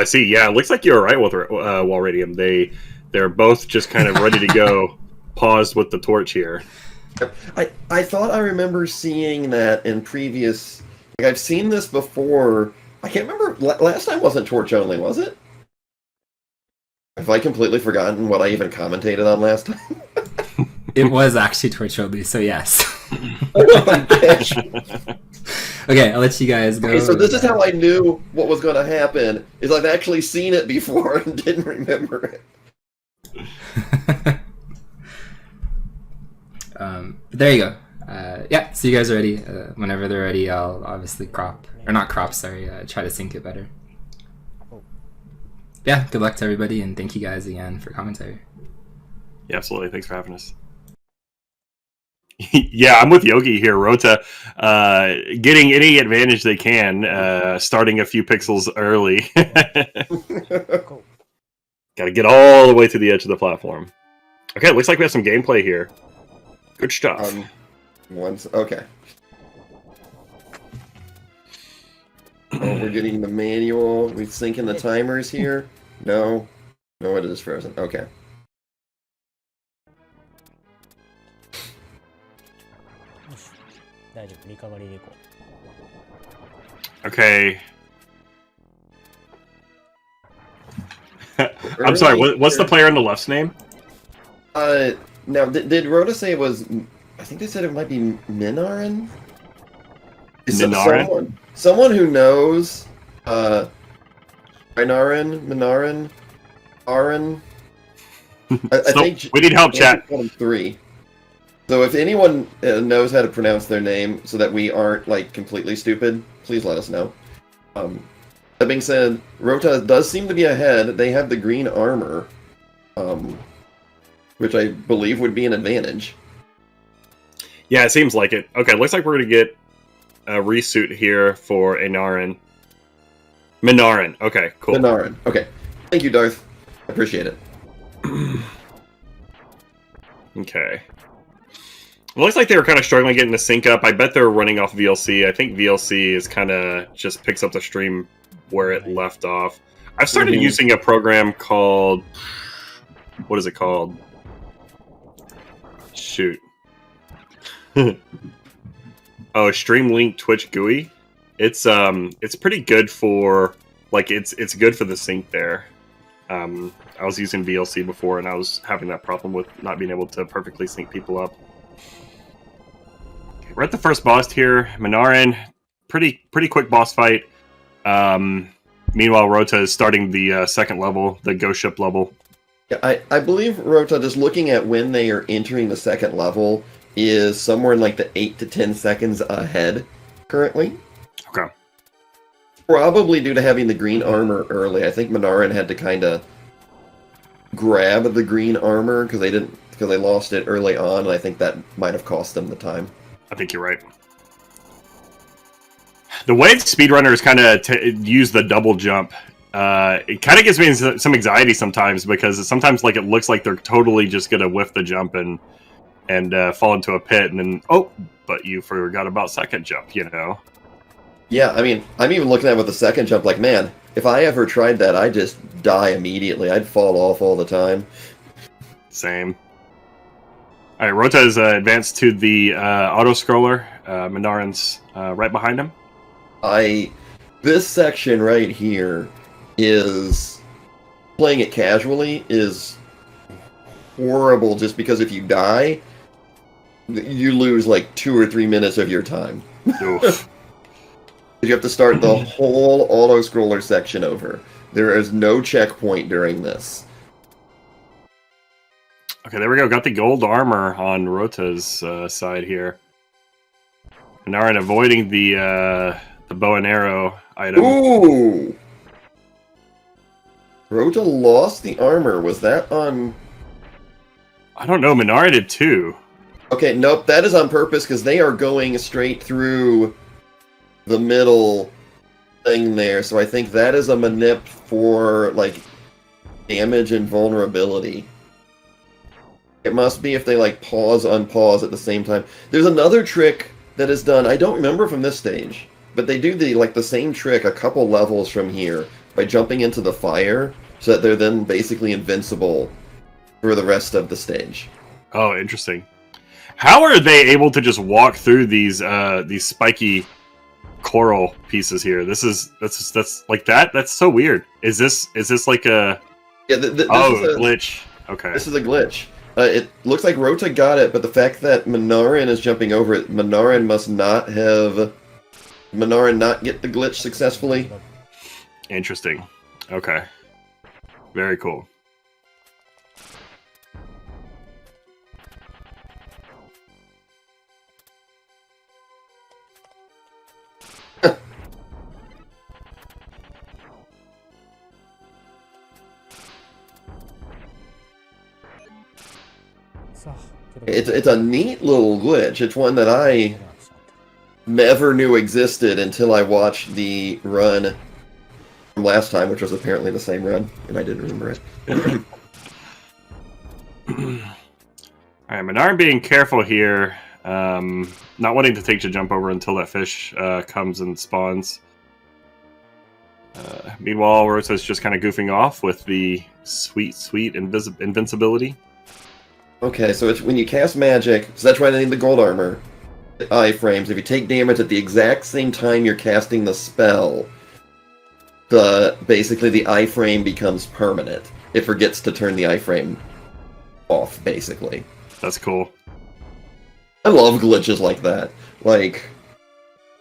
I see. Yeah, it looks like you're right with Walradium. They're both just kind of ready to go, paused with the torch here. I thought I remember seeing that in previous... Like, I've seen this before. I can't remember... Last time wasn't torch only, was it? Have I completely forgotten what I even commentated on last time? It was actually torch only, so yes. Okay, I'll let you guys go. Okay, so this is how I knew what was going to happen, is I've actually seen it before and didn't remember it. There you go. Yeah, so you guys are ready. Whenever they're ready, I'll obviously try to sync it better. Yeah, good luck to everybody, and thank you guys again for commentary. Yeah, absolutely. Thanks for having us. Yeah, I'm with Yogi here. Rota getting any advantage they can, starting a few pixels early. Cool. Got to get all the way to the edge of the platform. Okay, it looks like we have some gameplay here. Good stuff. Okay. Oh, we're getting the manual. We're syncing the timers here. No, it is frozen. Okay. Okay. I'm sorry, what's the player on the left's name? Now, did Rhoda say it was... I think they said it might be Minarin? Minarin? Someone who knows... Minarin? Arin? I think... We need help, chat. 3. So if anyone knows how to pronounce their name so that we aren't, like, completely stupid, please let us know. That being said, Rota does seem to be ahead. They have the green armor, which I believe would be an advantage. Yeah, it seems like it. Okay, looks like we're going to get a resuit here for Minarin. Okay, cool. Minarin. Okay. Thank you, Darth. I appreciate it. Okay. It looks like they were kind of struggling getting the sync up. I bet they're running off VLC. I think VLC is kind of just picks up the stream where it left off. I've started using a program called... What is it called? Shoot. Oh, Streamlink Twitch GUI. It's pretty good for... Like, it's good for the sync there. I was using VLC before, and I was having that problem with not being able to perfectly sync people up. We're at the first boss here, Minarin. Pretty quick boss fight. Meanwhile, Rota is starting the second level, the ghost ship level. Yeah, I believe Rota, just looking at when they are entering the second level, is somewhere in like the 8 to 10 seconds ahead currently. Okay. Probably due to having the green armor early. I think Minarin had to kind of grab the green armor because they lost it early on, and I think that might have cost them the time. I think you're right. The way speedrunners kind of use the double jump, it kind of gives me some anxiety sometimes, because sometimes like it looks like they're totally just gonna whiff the jump and fall into a pit, and then but you forgot about second jump, you know? Yeah, I mean, I'm even looking at it with the second jump, like, man, if I ever tried that, I'd just die immediately. I'd fall off all the time. Same. All right, Rota is advanced to the auto-scroller. Minarin's right behind him. This section right here is... Playing it casually is horrible, just because if you die, you lose like 2 or 3 minutes of your time. Oof. You have to start the whole auto-scroller section over. There is no checkpoint during this. Okay, there we go. Got the gold armor on Rota's side here. Minarin avoiding the bow and arrow item. Ooh! Rota lost the armor. Was that on... I don't know. Minarin did too. Okay, nope. That is on purpose, because they are going straight through the middle thing there. So I think that is a manip for, like, damage and vulnerability. It must be if they, like, pause, unpause at the same time. There's another trick that is done, I don't remember from this stage, but they do the same trick a couple levels from here, by jumping into the fire, so that they're then basically invincible for the rest of the stage. Oh, interesting. How are they able to just walk through these spiky coral pieces here? That's like that. That's so weird. Is this like a This is a glitch? Okay. This is a glitch. It looks like Rota got it, but the fact that Minarin is jumping over it, Minarin not get the glitch successfully. Interesting. Okay. Very cool. It's a neat little glitch. It's one that I never knew existed until I watched the run from last time, which was apparently the same run, and I didn't remember it. Alright, Minarin being careful here. Not wanting to take the jump over until that fish comes and spawns. Meanwhile, Rota's just kind of goofing off with the sweet invincibility. Okay, so it's when you cast magic, so that's why I need the gold armor. Iframes. If you take damage at the exact same time you're casting the spell, basically the iframe becomes permanent. It forgets to turn the iframe off, basically. That's cool. I love glitches like that. Like,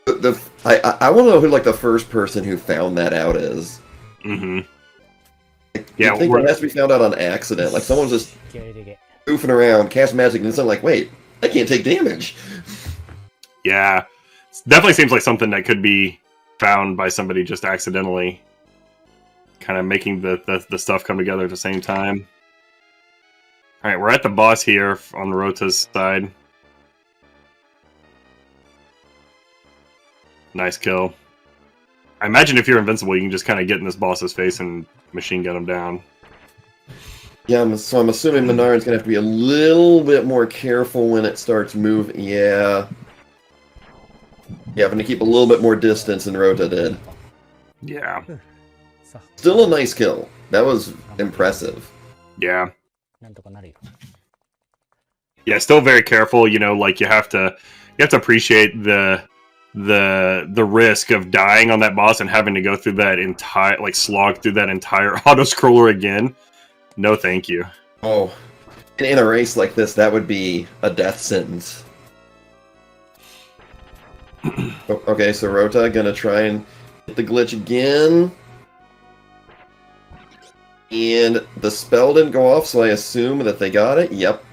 I want to know who like the first person who found that out is. Mm-hmm. Yeah, I think it has to be found out on accident. Like someone's just goofing around, cast magic, and it's like, wait, I can't take damage. Yeah, it definitely seems like something that could be found by somebody just accidentally, kind of making the stuff come together at the same time. All right, we're at the boss here on Rota's side. Nice kill. I imagine if you're invincible, you can just kind of get in this boss's face and machine gun him down. Yeah, so I'm assuming Minarin's gonna have to be a little bit more careful when it starts moving. Yeah. Yeah, having to keep a little bit more distance than Rota did. Yeah. Still a nice kill. That was impressive. Yeah. Yeah, still very careful. You know, like you have to appreciate the risk of dying on that boss and having to go through that entire, like, slog through that entire auto scroller again. No, thank you. Oh, in a race like this, that would be a death sentence. Okay, so Rota gonna try and hit the glitch again. And the spell didn't go off, so I assume that they got it. Yep.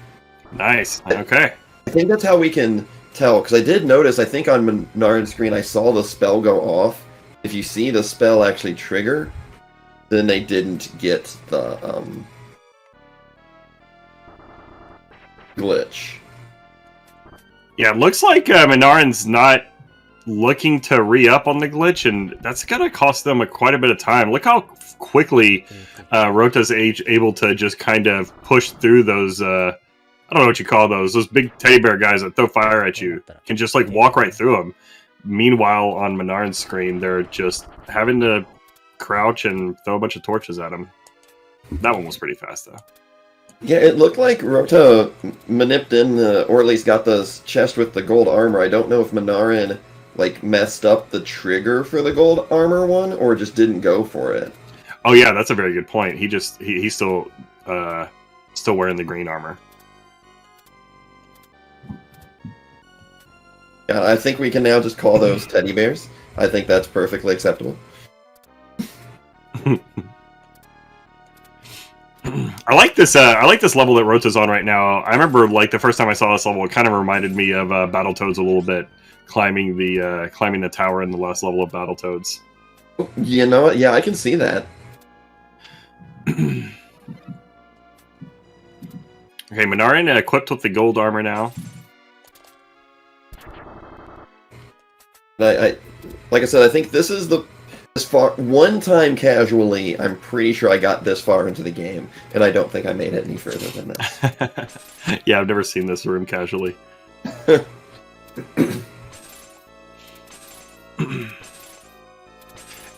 Nice. Okay. I think that's how we can tell, because I did notice, I think on Minarin's screen, I saw the spell go off. If you see the spell actually trigger, then they didn't get the glitch. Yeah, it looks like Minarin's not looking to re-up on the glitch, and that's gonna cost them quite a bit of time. Look how quickly Rota's able to just kind of push through those, I don't know what you call those big teddy bear guys that throw fire at you. Can just like walk right through them. Meanwhile, on Minarin's screen, they're just having to crouch and throw a bunch of torches at him. That one was pretty fast, though. Yeah, it looked like Rota manipped in, or at least got the chest with the gold armor. I don't know if Minarin like messed up the trigger for the gold armor one, or just didn't go for it. Oh yeah, that's a very good point. He's still wearing the green armor. Yeah, I think we can now just call those teddy bears. I think that's perfectly acceptable. I like this level that Rota's on right now. I remember like the first time I saw this level, it kind of reminded me of Battletoads a little bit, climbing the tower in the last level of Battletoads. You know what? Yeah, I can see that. Okay, Minarin equipped with the gold armor now. Like I said, I think this is this far. One time casually, I'm pretty sure I got this far into the game, and I don't think I made it any further than this. Yeah, I've never seen this room casually.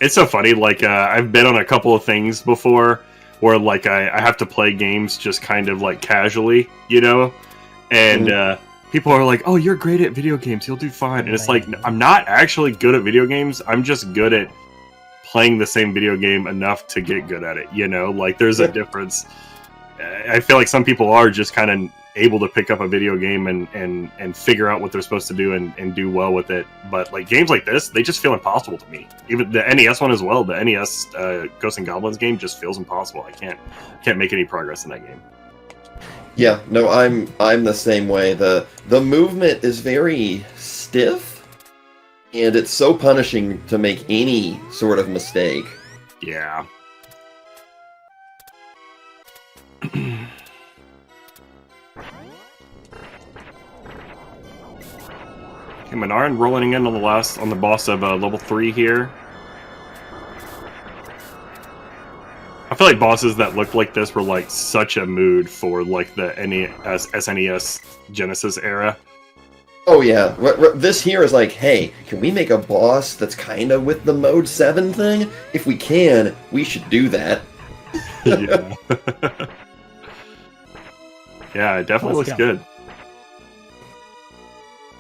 It's so funny. Like I've been on a couple of things before where like I have to play games just kind of like casually, you know, and people are like, "Oh, you're great at video games. You'll do fine." And it's like I'm not actually good at video games. I'm just good at playing the same video game enough to get good at it. You know, like there's a difference. I feel like some people are just kind of able to pick up a video game and figure out what they're supposed to do and do well with it. But like games like this, they just feel impossible to me. Even the NES one as well. The NES Ghosts and Goblins game just feels impossible. I can't make any progress in that game. Yeah, no, I'm the same way. The movement is very stiff, and it's so punishing to make any sort of mistake. Yeah. Okay, Minarin rolling in on the boss of level 3 here. I feel like bosses that look like this were like such a mood for like the SNES Genesis era. Oh yeah, this here is like, hey, can we make a boss that's kind of with the Mode 7 thing? If we can, we should do that. Yeah. Yeah, it definitely looks good.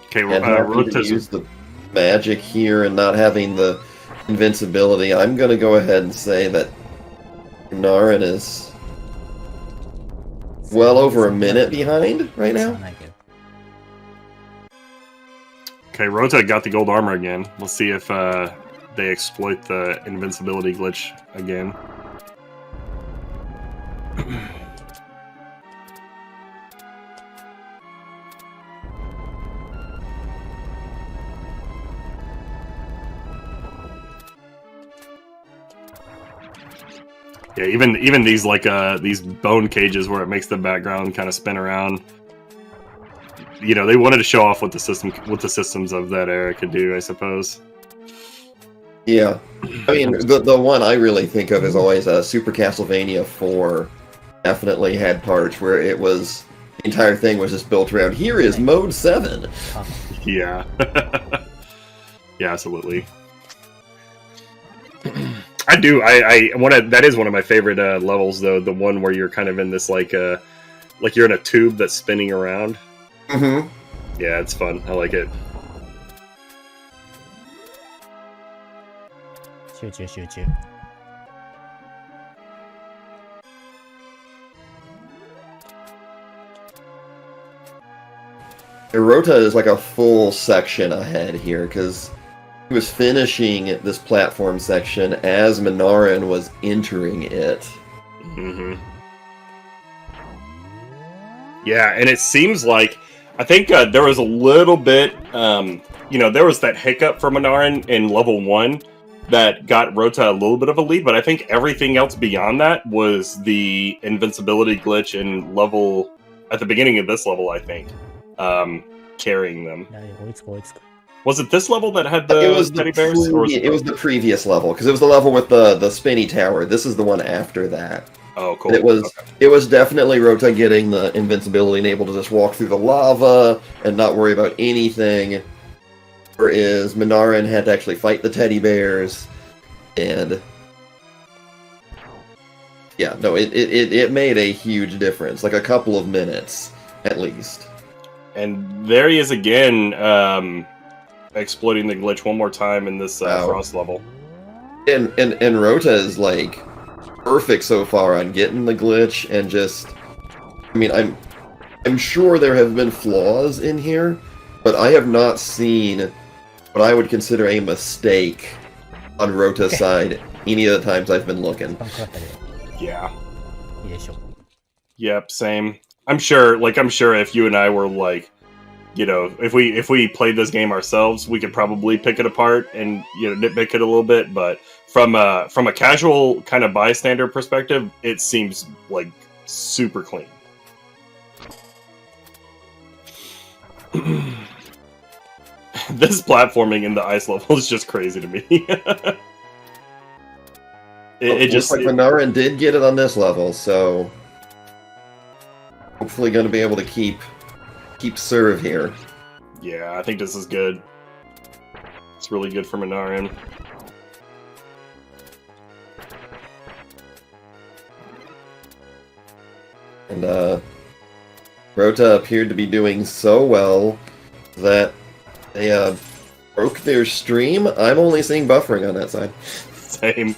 Okay, we're to use the magic here and not having the invincibility. I'm going to go ahead and say that Minarin is well over a minute behind right now. Okay, Rota got the gold armor again. We'll see if they exploit the invincibility glitch again. Yeah, even these like these bone cages where it makes the background kind of spin around. You know, they wanted to show off what the systems of that era could do, I suppose. Yeah, I mean the one I really think of is always Super Castlevania 4. Definitely had parts where it was the entire thing was just built around here is Mode 7. Yeah, yeah, absolutely. I do. That is one of my favorite levels, though. The one where you're kind of in this like you're in a tube that's spinning around. Mm-hmm. Yeah, it's fun. I like it. Shoot. Rota is like a full section ahead here because he was finishing this platform section as Minarin was entering it. Mm-hmm. Yeah, and it seems like I think there was a little bit, there was that hiccup for Minarin in level 1 that got Rota a little bit of a lead, but I think everything else beyond that was the invincibility glitch at the beginning of this level, I think, carrying them. Was it this level that had the teddy bears? It was the previous level, because it was the level with the spinny tower. This is the one after that. Oh, cool. It was definitely Rota getting the invincibility and able to just walk through the lava and not worry about anything. Whereas Minarin had to actually fight the teddy bears, and yeah, no, it made a huge difference, like a couple of minutes at least. And there he is again, exploiting the glitch one more time in this frost level. And Rota is like perfect so far on getting the glitch and just, I mean, I'm sure there have been flaws in here, but I have not seen what I would consider a mistake on Rota's side any of the times I've been looking. Yeah. Yep, same. I'm sure if you and I were like, if we played this game ourselves, we could probably pick it apart and nitpick it a little bit, but from a casual kind of bystander perspective, it seems like super clean. This platforming in the ice level is just crazy to me. it just looks like Minarin did get it on this level, so hopefully going to be able to keep serve here. Yeah, I think this is good. It's really good for Minarin. And Rota appeared to be doing so well that they broke their stream. I'm only seeing buffering on that side. Same.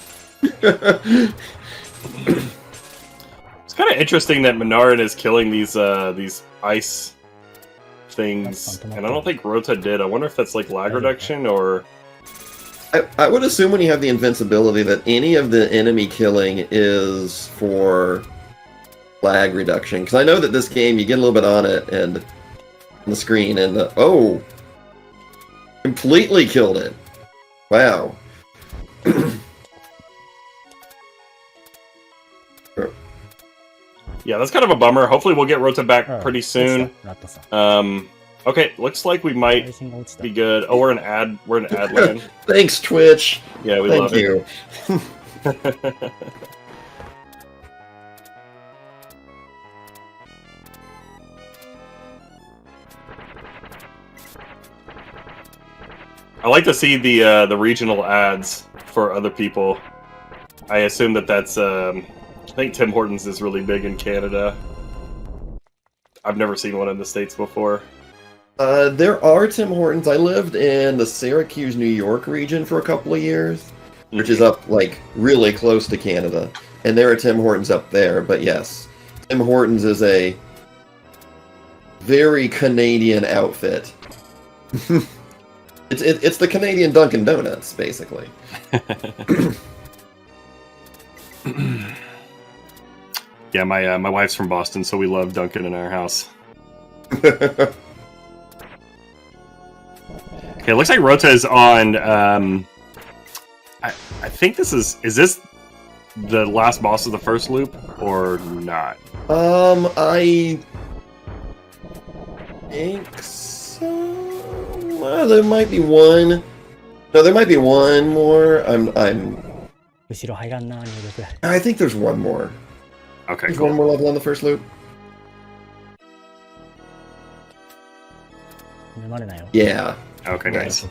It's kind of interesting that Minarin is killing these ice things, and I don't think Rota did. I wonder if that's like lag reduction or... I would assume when you have the invincibility that any of the enemy killing is for lag reduction. Because I know that this game, you get a little bit on it and on the screen, and oh, completely killed it. Wow. Yeah, that's kind of a bummer. Hopefully we'll get Rota back pretty soon. Okay, looks like we might be good. Oh, we're in ad land. Thanks, Twitch. Yeah, we love you. it. I like to see the regional ads for other people. I assume that's I think Tim Hortons is really big in Canada. I've never seen one in the States before. There are Tim Hortons. I lived in the Syracuse, New York region for a couple of years, which is up, like, really close to Canada. And there are Tim Hortons up there, but yes. Tim Hortons is a very Canadian outfit. It's the Canadian Dunkin' Donuts, basically. Yeah, my wife's from Boston, so we love Dunkin' in our house. Okay, it looks like Rota is on. I think this is this the last boss of the first loop or not? I think so. Well, there might be one. No, there might be one more. I think there's one more. Okay, There's cool. one more level on the first loop. Yeah. Okay, nice.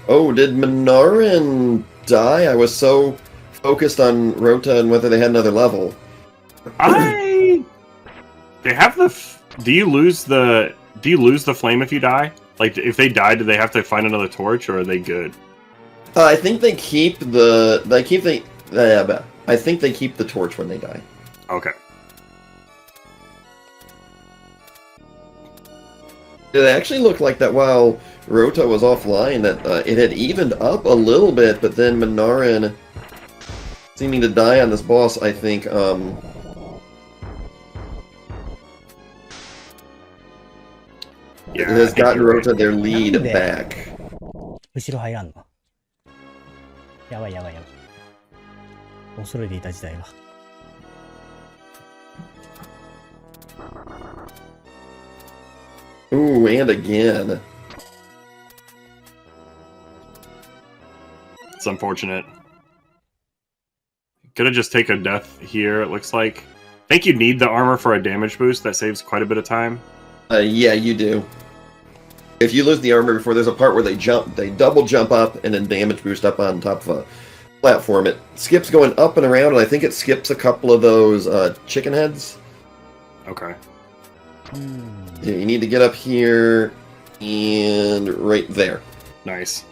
Oh, did Minarin die? I was so focused on Rota and whether they had another level. They have the. Do you lose the flame if you die? Like, if they die, do they have to find another torch, or are they good? I think they keep I think they keep the torch when they die. Okay. It actually looked like that while Rota was offline, that it had evened up a little bit, but then Minarin seeming to die on this boss, I think, it has gotten Rota their lead back. Ooh, and again. It's unfortunate. Could have just taken a death here, it looks like. I think you need the armor for a damage boost. That saves quite a bit of time. Yeah, you do. If you lose the armor before, there's a part where they double jump up and then damage boost up on top of a platform. It skips going up and around, and I think it skips a couple of those chicken heads. Okay. Yeah, you need to get up here and right there. Nice.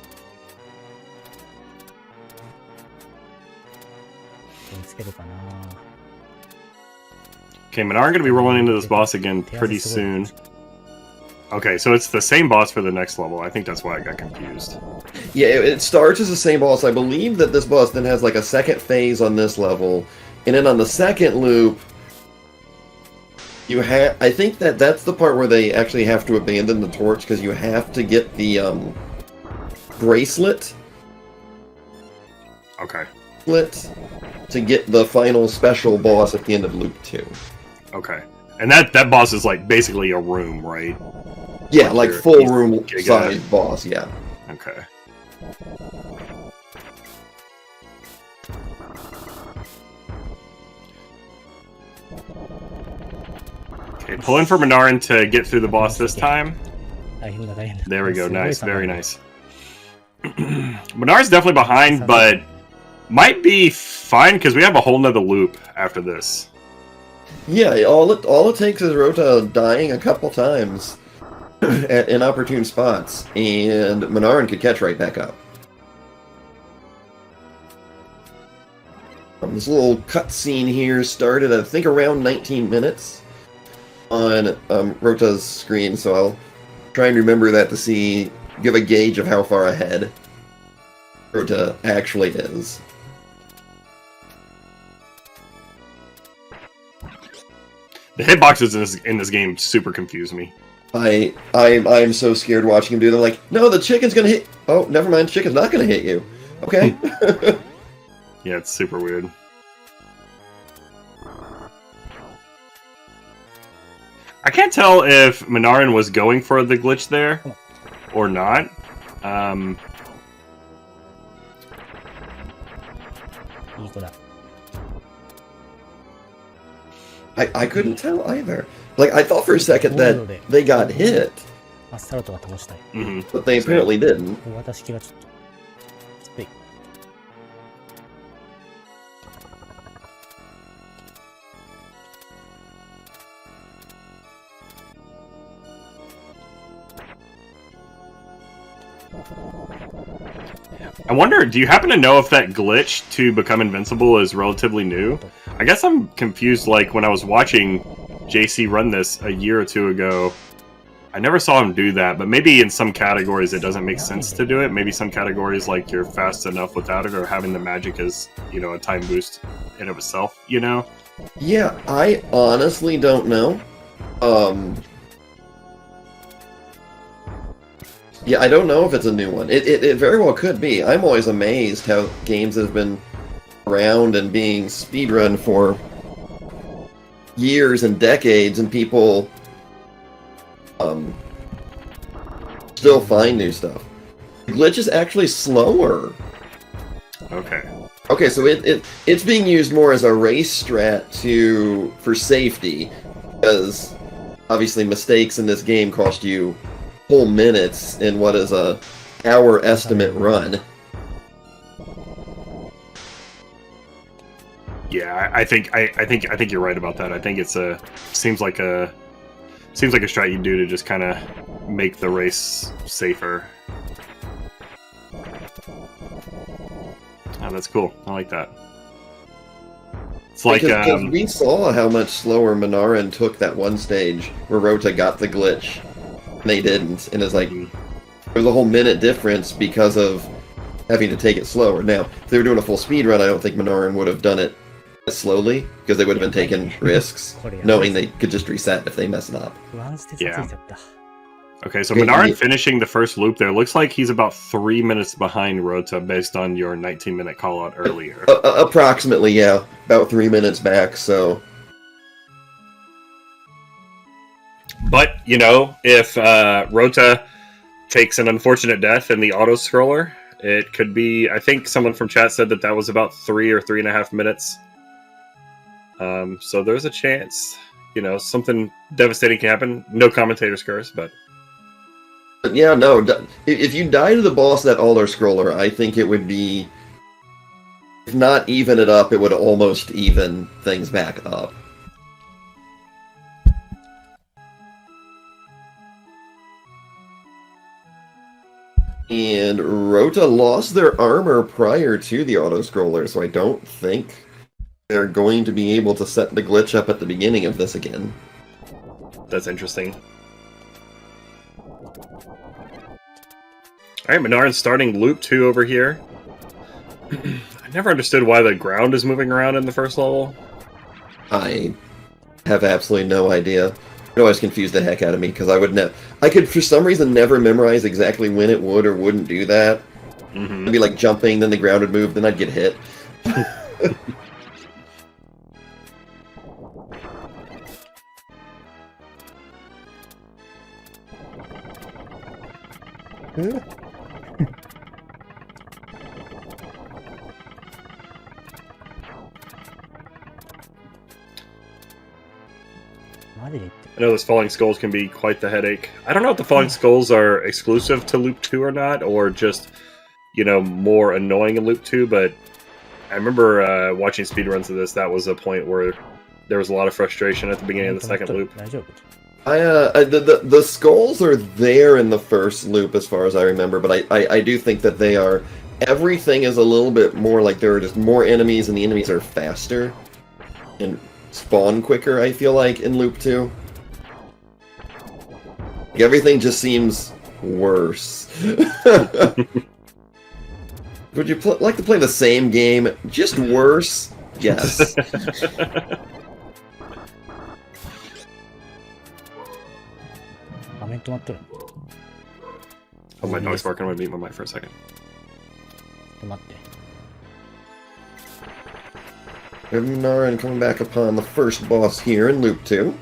Okay, Minarin going to be rolling into this boss again pretty soon. Okay, so it's the same boss for the next level. I think that's why I got confused. Yeah, it starts as the same boss. I believe that this boss then has like a second phase on this level, and then on the second loop, you have. I think that's the part where they actually have to abandon the torch because you have to get the bracelet. Okay. To get the final special boss at the end of loop 2. Okay. And that boss is like basically a room, right? Yeah, like full room size boss, yeah. Okay. Okay, pull in for Minarin to get through the boss this time. There we go, nice, very nice. Minarin's definitely behind, but might be fine because we have a whole nother loop after this. Yeah, all it takes is Rota dying a couple times at inopportune spots, and Manarin could catch right back up. This little cutscene here started, I think, around 19 minutes on Rota's screen, so I'll try and remember that to give a gauge of how far ahead Rota actually is. The hitboxes in this game super confuse me. I'm so scared watching him do them. Like, no, the chicken's gonna hit. Oh, never mind, the chicken's not gonna hit you. Okay. Yeah, it's super weird. I can't tell if Manarin was going for the glitch there or not. I couldn't tell either. Like, I thought for a second that they got hit, but they apparently didn't. I wonder, do you happen to know if that glitch to become invincible is relatively new? I guess I'm confused, like, when I was watching JC run this a year or two ago, I never saw him do that, but maybe in some categories it doesn't make sense to do it. Maybe some categories, like, you're fast enough without it, or having the magic as, you know, a time boost in of itself, you know? Yeah, I honestly don't know. Yeah, I don't know if it's a new one. It very well could be. I'm always amazed how games have been around and being speedrun for years and decades, and people still find new stuff. The glitch is actually slower. Okay. Okay, so it's being used more as a race strat for safety, because obviously mistakes in this game cost you whole minutes in what is a hour estimate run. Yeah, I think you're right about that. I think it's seems like a strat you do to just kind of make the race safer. Oh, that's cool. I like that. It's like because we saw how much slower Manarin took that one stage where Rota got the glitch. And they didn't, and it's like there's a whole minute difference because of having to take it slower. Now, if they were doing a full speed run, I don't think Manarin would have done it as slowly, because they would have been taking risks, knowing they could just reset if they messed up. Yeah. Okay, so Manarin finishing the first loop there, looks like he's about 3 minutes behind Rota based on your 19-minute call-out earlier. Approximately, yeah. About 3 minutes back, so... But, you know, if Rota takes an unfortunate death in the auto-scroller, it could be... I think someone from chat said that was about 3 or 3.5 minutes. So there's a chance, you know, something devastating can happen. No commentators curse, but... Yeah, no, if you die to the boss that auto-scroller, I think it would be... If not even it up, it would almost even things back up. And Rota lost their armor prior to the auto-scroller, so I don't think they're going to be able to set the glitch up at the beginning of this again. That's interesting. Alright, Manarin's starting loop 2 over here. I never understood why the ground is moving around in the first level. I have absolutely no idea. It always confused the heck out of me, because I could for some reason never memorize exactly when it would or wouldn't do that. Mm-hmm. I'd be like jumping, then the ground would move, then I'd get hit. I know those falling skulls can be quite the headache. I don't know if the falling skulls are exclusive to Loop 2 or not, or just, you know, more annoying in Loop 2, but I remember watching speedruns of this, that was a point where there was a lot of frustration at the beginning of the second loop. 大丈夫 the skulls are there in the first loop as far as I remember, but I do think that they are. Everything is a little bit more like there are just more enemies, and the enemies are faster and spawn quicker. I feel like in loop 2, everything just seems worse. Would you like to play the same game, just worse? Yes. 画面止まっとる Oh, my noise barking. I'm gonna mute my mic for a second. 止まって Naran coming back upon the first boss here in loop 2.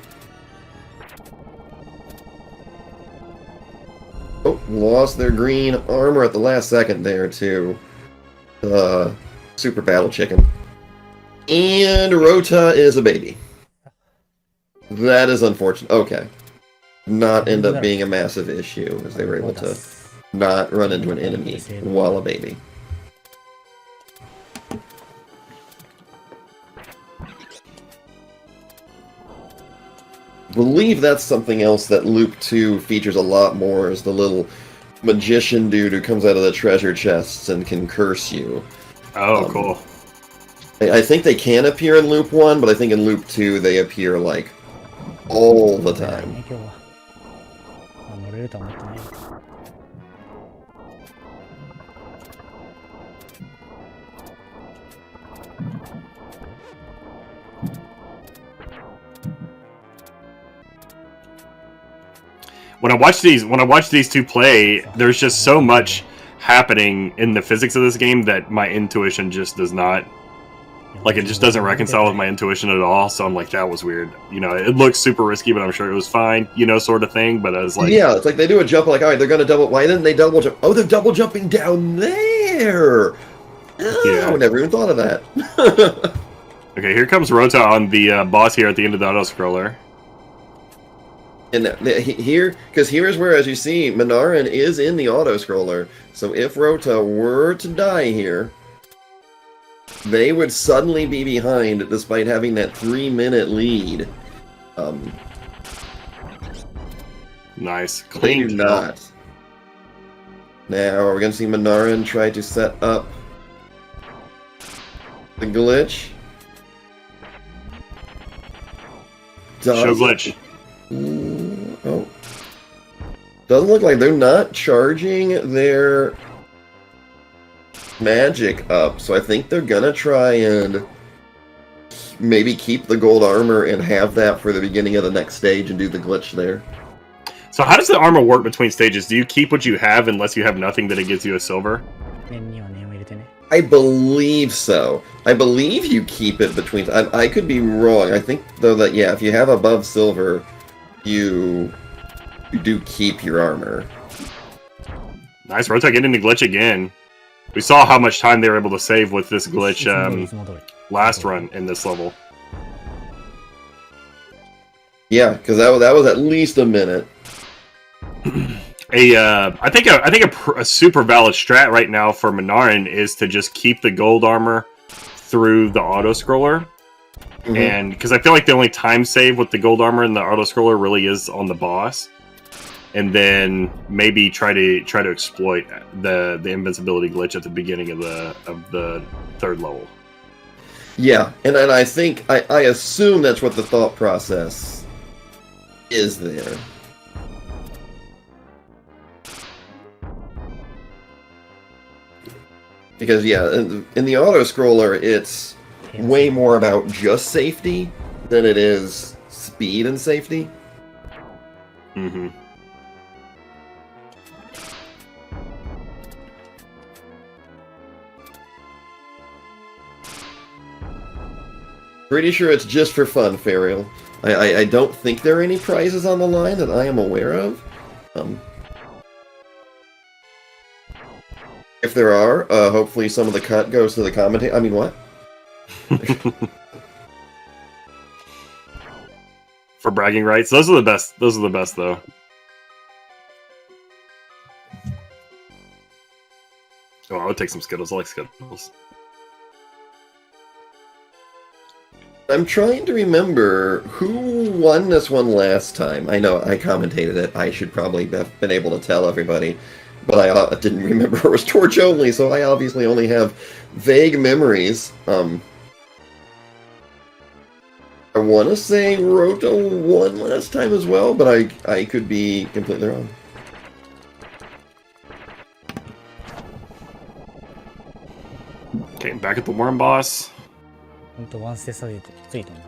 Oh, lost their green armor at the last second there to Super Battle Chicken. And Rota is a baby. That is unfortunate. Okay. Not end up being a massive issue, as they were able to not run into an enemy while a baby. Believe that's something else that Loop 2 features a lot more, is the little magician dude who comes out of the treasure chests and can curse you. Oh, cool. I think they can appear in Loop 1, but I think in Loop 2 they appear, like, all the time. 今日は乗れるとは思ってない When I watch these two play, there's just so much happening in the physics of this game that my intuition just does not, like, it just doesn't reconcile with my intuition at all. So I'm like, that was weird. You know, it looks super risky, but I'm sure it was fine, you know, sort of thing. But I was like, yeah, it's like they do a jump, like, all right, they're gonna double. Why didn't they double jump? Oh, they're double jumping down there. Oh, Yeah. I never even thought of that. okay, here comes Rota on the boss here at the end of the auto scroller. And here, because here's where, as you see, Minarin is in the auto-scroller. So if Rota were to die here, they would suddenly be behind, despite having that 3-minute lead. Nice, They clean do kill. not. Now we're going to see Minarin try to set up the glitch. Show glitch. Oh. Doesn't look like they're not charging their magic up, so I think they're gonna try and maybe keep the gold armor and have that for the beginning of the next stage and do the glitch there. So how does the armor work between stages? Do you keep what you have unless you have nothing that it gives you a silver? 念には念を入れてね I believe so. I believe you keep it between... I could be wrong. I think, though, that, yeah, if you have above silver, you do keep your armor. Nice, Rota getting the glitch again. We saw how much time they were able to save with this glitch いつも通りいつも通り last run in this level. Yeah, because that was at least a minute. I think a super valid strat right now for Minarin is to just keep the gold armor through the auto scroller, and because I feel like the only time save with the gold armor and the auto scroller really is on the boss, and then maybe try to exploit the invincibility glitch at the beginning of the third level. Yeah, and I think I assume that's what the thought process is there. Because, yeah, in the auto-scroller, it's way more about just safety than it is speed and safety. Mm-hmm. Pretty sure it's just for fun, Fariel. I don't think there are any prizes on the line that I am aware of. If there are, hopefully some of the cut goes to the commentator. I mean, what? For bragging rights, those are the best. Those are the best, though. Oh, I would take some Skittles. I like Skittles. I'm trying to remember who won this one last time. I know I commentated it. I should probably have been able to tell everybody, but I didn't remember it was torch only, so I obviously only have vague memories. I want to say Rota won last time as well, but I could be completely wrong. Okay, back at the worm boss. ほんとワンステ下げてついたな。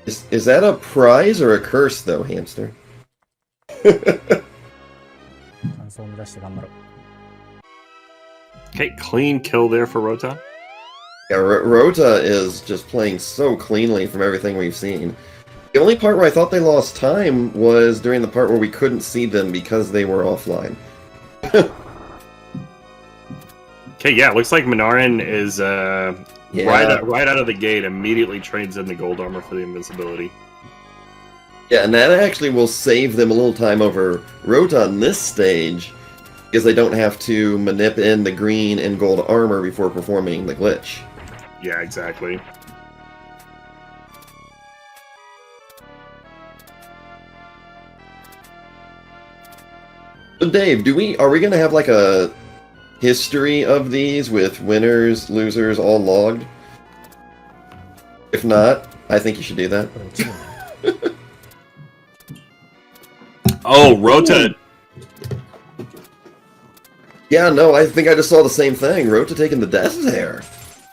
Is that a prize or a curse, though, hamster? 感想を目指して頑張ろう。 Okay, clean kill there for Rota. Yeah, Rota is just playing so cleanly from everything we've seen. The only part where I thought they lost time was during the part where we couldn't see them because they were offline. Okay, yeah, it looks like Minarin is Yeah. right out of the gate immediately trades in the gold armor for the invincibility. Yeah, and that actually will save them a little time over Rota on this stage, because they don't have to manip in the green and gold armor before performing the glitch. Yeah, exactly. So Dave, are we gonna have like a history of these with winners, losers, all logged? If not, I think you should do that. これ落ちるね。 Oh, Rota. Yeah, no, I think I just saw the same thing. Rota taking the death there.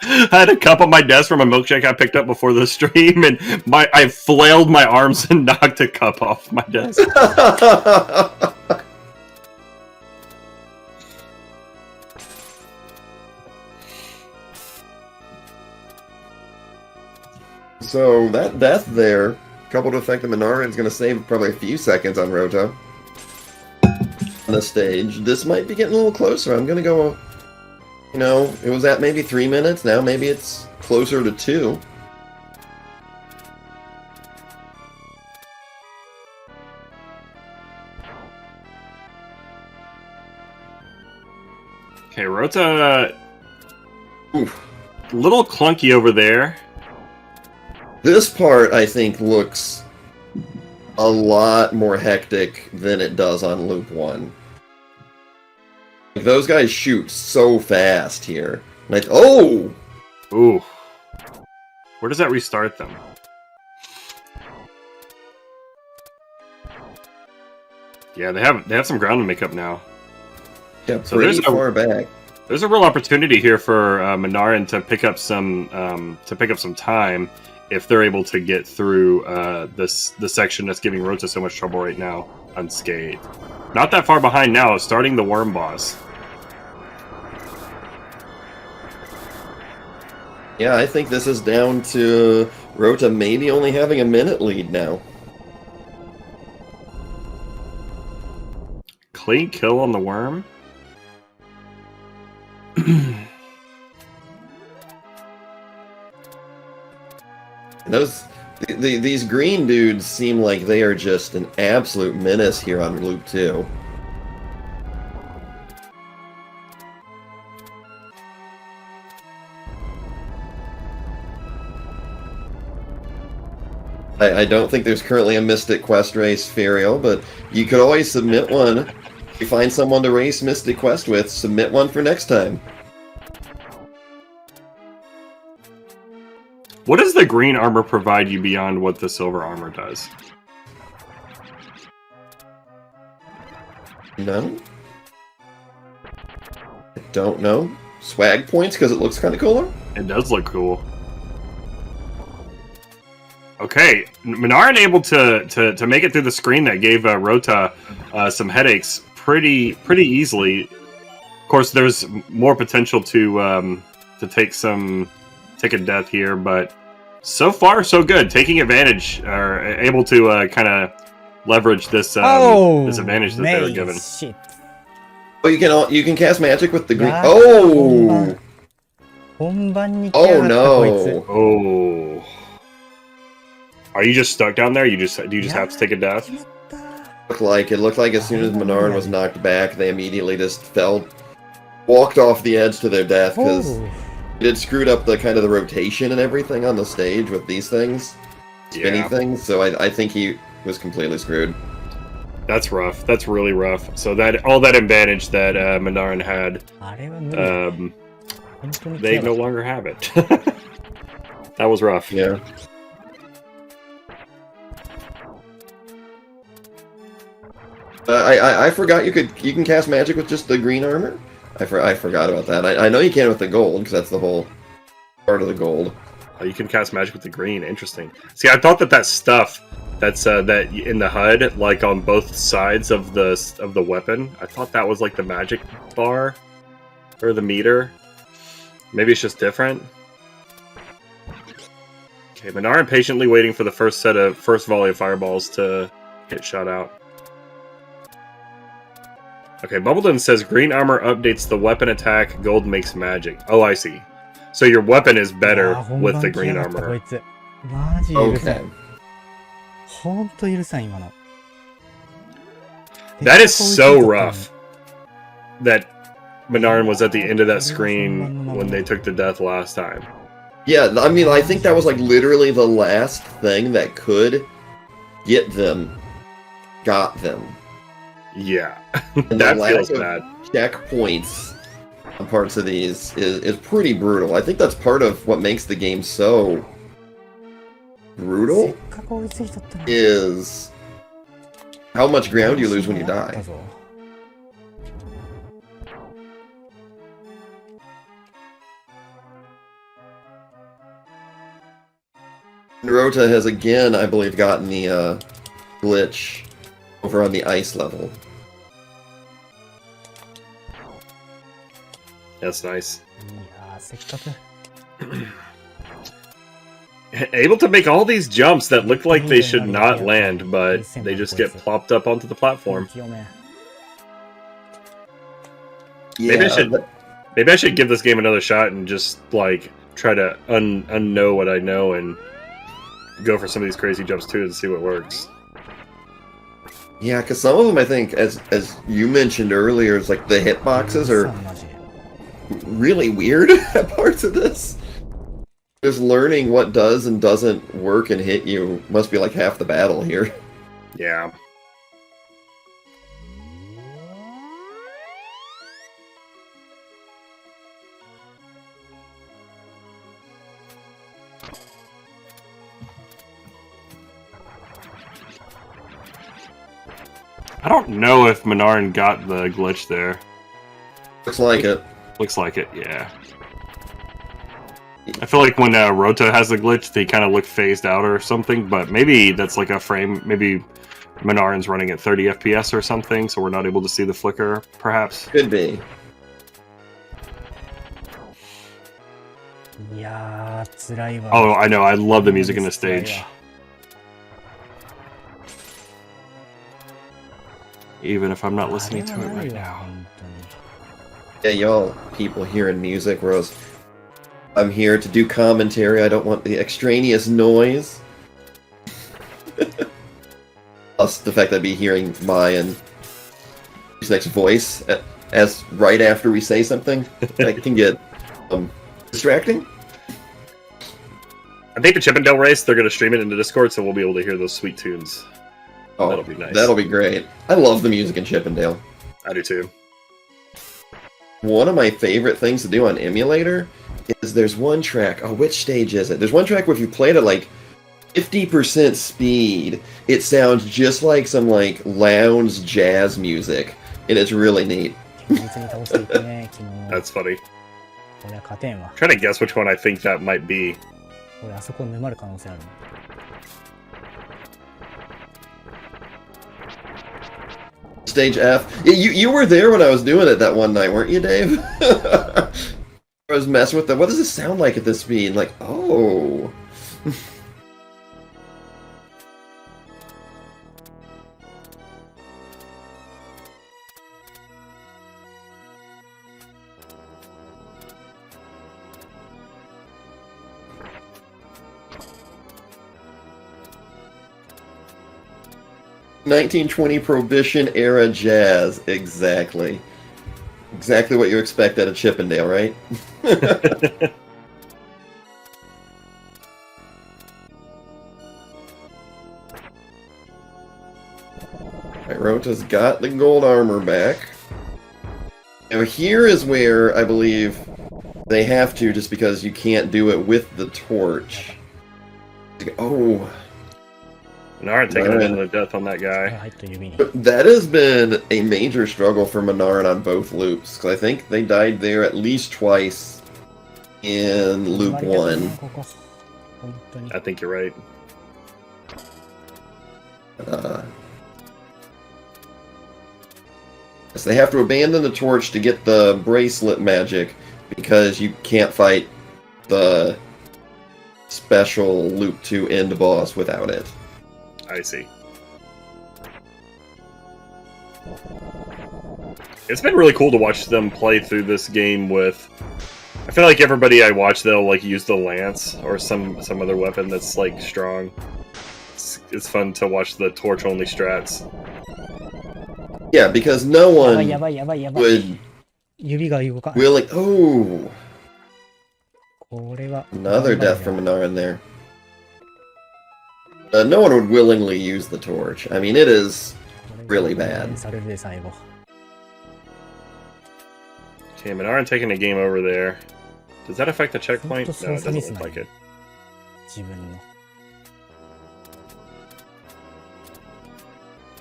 I had a cup on my desk from a milkshake I picked up before the stream, and I flailed my arms and knocked a cup off my desk. So that death there, coupled with the fact that Minarin is going to save probably a few seconds on Rota on the stage, this might be getting a little closer. I'm going to go, you know, it was at maybe 3 minutes. Now maybe it's closer to 2. Okay, Rota, Oof. little clunky over there. This part, I think, looks a lot more hectic than it does on Loop 1. Like, those guys shoot so fast here. Like, oh! Ooh. Where does that restart them? Yeah, they have some ground to make up now. Yeah, So pretty there's far back. There's a real opportunity here for Minarin to pick up some time if they're able to get through the section that's giving Rota so much trouble right now unscathed. Not that far behind now, starting the worm boss. Yeah, I think this is down to Rota maybe only having a minute lead now. Clean kill on the worm. These green dudes seem like they are just an absolute menace here on Loop 2. I don't think there's currently a Mystic Quest race, Furiel, but you could always submit one. If you find someone to race Mystic Quest with, submit one for next time. What does the green armor provide you beyond what the silver armor does? No? I don't know. Swag points because it looks kind of cooler? It does look cool. Okay, Minarin able to make it through the screen that gave Rota some headaches pretty easily. Of course, there's more potential to take a death here, but so far so good. Taking advantage, or able to kind of leverage this this advantage that they were given. Shit. Oh, you can cast magic with the green. Yeah. Oh! 本番に来やがったこいつ。 Oh, are you just stuck down there? Do you just have to take a death? It looked like as soon as Minarin was knocked back, they immediately just walked off the edge to their death because It screwed up the kind of the rotation and everything on the stage with these things, spinny things. So I think he was completely screwed. That's rough. That's really rough. So that all that advantage that Minarin had, あれは無理だね。本当に they 嫌だ no longer have it. That was rough. Yeah. I forgot you can cast magic with just the green armor. I forgot about that. I know you can with the gold because that's the whole part of the gold. Oh, you can cast magic with the green. Interesting. See, I thought that stuff that's that in the HUD, like on both sides of the weapon, I thought that was like the magic bar or the meter. Maybe it's just different. Okay, Minarin patiently waiting for the first volley of fireballs to get shot out. Okay, Bubbledon says green armor updates the weapon attack, gold makes magic. Oh, I see. So your weapon is better with the green 本番来やがったこ armor. いつマジ許さん Okay. ほんと許さん今の That is so rough that Minarin was at the end of that screen when they took the death last time. Yeah, I mean, I think that was like literally the last thing that could get them, got them. Yeah, And the that lack feels of bad. checkpoints on parts of these is pretty brutal. I think that's part of what makes the game so せ brutal っかく追いついとったのに is how much ground you lose when you あった die. ぞ Rota has again, I believe, gotten the glitch over on the ice level. That's nice. いやーせっかく Able to make all these jumps that look like they should not land, but they just get plopped up onto the platform. 清め Maybe I Yeah, should- but- Maybe I should give this game another shot and just like try to unknow what I know and go for some of these crazy jumps too and see what works. yeah, because some of them, I think, as you mentioned earlier, it's like the hitboxes さ are んマジ really weird parts of this. Just learning what does and doesn't work and hit you must be like half the battle here. Yeah. I don't know if Minarin got the glitch there. Looks like it. Looks like it, yeah. I feel like when Rota has the glitch, they kind of look phased out or something, but maybe that's like a frame. Maybe Minarin's running at 30 FPS or something, so we're not able to see the flicker, perhaps. Could be. いやー辛いわ Oh, I know. I love the music in the stage. Even if I'm not listening to it right now. 本当に Yeah, y'all people hearing music, whereas I'm here to do commentary. I don't want the extraneous noise. Plus the fact that I'd be hearing Mayan next voice as right after we say something. That can get distracting. I think the Chippendale race, they're going to stream it into Discord, so we'll be able to hear those sweet tunes. Oh, That'll be nice. That'll be great. I love the music in Chippendale. I do too. One of my favorite things to do on emulator is there's one track. Oh, which stage is it? There's one track where if you play it at like 50% speed, it sounds just like some like lounge jazz music, and it's really neat. 確実に倒していってね昨日 That's funny. 俺は勝てんわ I'm trying to guess which one I think that might be. 俺あそこ沼る可能性あるもん Stage F. Yeah, you were there when I was doing it that one night, weren't you, Dave? I was messing with the. What does this sound like at this speed? Like, oh. ...1920 Prohibition era jazz, exactly. Exactly what you expect out of Chippendale, right? Alright, Rota's got the gold armor back. Now here is where I believe they have to, just because you can't do it with the torch. Oh. Minaran taking a minute of death on that guy. 入った指に。 That has been a major struggle for Minaran on both loops, because I think they died there at least twice in loop 1. ここ本当に I think you're right. So they have to abandon the torch to get the bracelet magic, because you can't fight the special loop 2 end boss without it. I see. It's been really cool to watch them play through this game with... I feel like everybody I watch, they'll like use the lance or some other weapon that's like strong. It's fun to watch the torch only strats. Yeah, because no やば one いやばいやばいやばい。 would 指が動かん。 willing. Oh, これは。 another death from Minaran there. No one would willingly use the torch. I mean, it is really bad. されるで最後。 Okay, Minaran taking a game over there. Does that affect the checkpoint? No, it doesn't look like it. 自分の。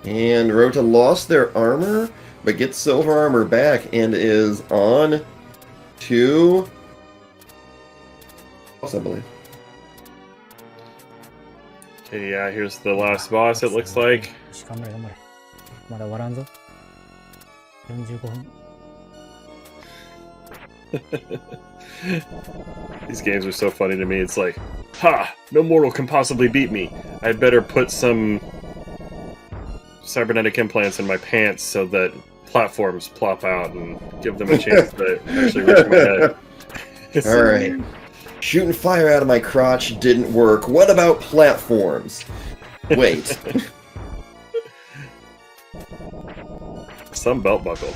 And Rota lost their armor, but gets silver armor back and is on to... I believe. Okay, yeah, here's the last boss, it looks like. 頑張れ頑張れ。まだ終わらんぞ。45分。 These games are so funny to me. It's like, ha! No mortal can possibly beat me. I'd better put some cybernetic implants in my pants so that platforms plop out and give them a chance to actually reach my head. Alright. Shooting fire out of my crotch didn't work. What about platforms? Wait. Some belt buckle.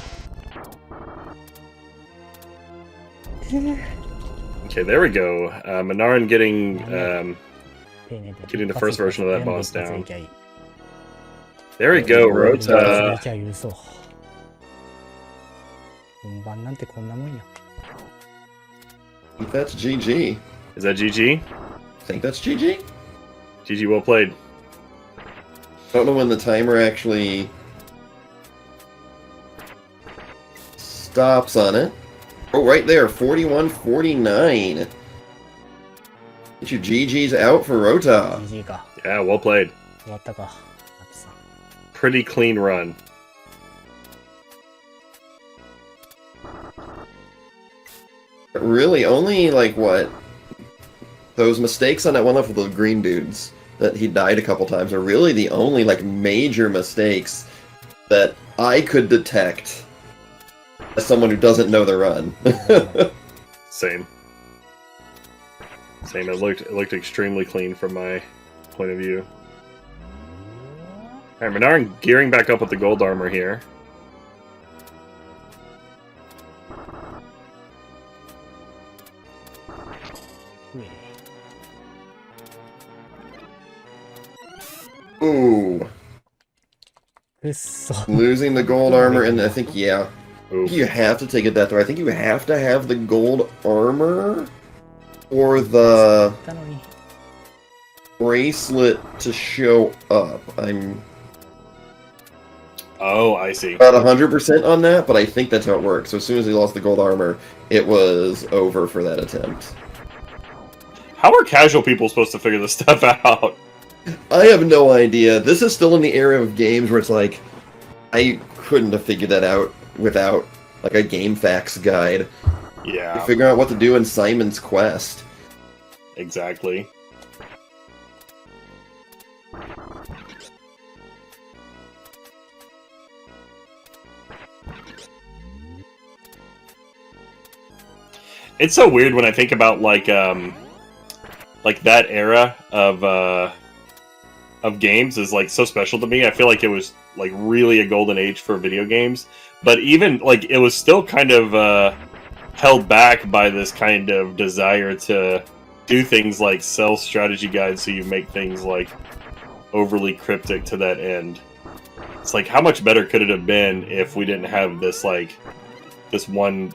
Okay, there we go. Minaran getting getting the first version of that boss down. There we go, Rota. 本番なんてこんなもんよ。 I think that's GG. Is that GG? I think that's GG. GG, well played. I don't know when the timer actually stops on it. Oh, right there, 41-49. Get your GGs out for Rota. GG か。 Yeah, well played. 終わったか。あとさ。 Pretty clean run. Really, only, like, what? Those mistakes on that one level with the green dudes, that he died a couple times, are really the only, like, major mistakes that I could detect as someone who doesn't know the run. Same. Same. It looked extremely clean from my point of view. Alright, Minaran gearing back up with the gold armor here. Ooh. うっそ。 Losing the gold armor, and I think, yeah. Ooh. You have to take a death, or I think you have to have the gold armor or the たのに。 bracelet to show up. I'm Oh, I see. about 100% on that, but I think that's how it works. So as soon as he lost the gold armor, it was over for that attempt. How are casual people supposed to figure this stuff out? I have no idea. This is still in the era of games where it's like, I couldn't have figured that out without like a game facts guide. Yeah, Figuring out what to do in Simon's Quest. exactly. It's so weird when I think about like that era of games is like so special to me. I feel like it was like really a golden age for video games, but even like it was still kind of held back by this kind of desire to do things like sell strategy guides so you make things like overly cryptic to that end. It's like, how much better could it have been if we didn't have this one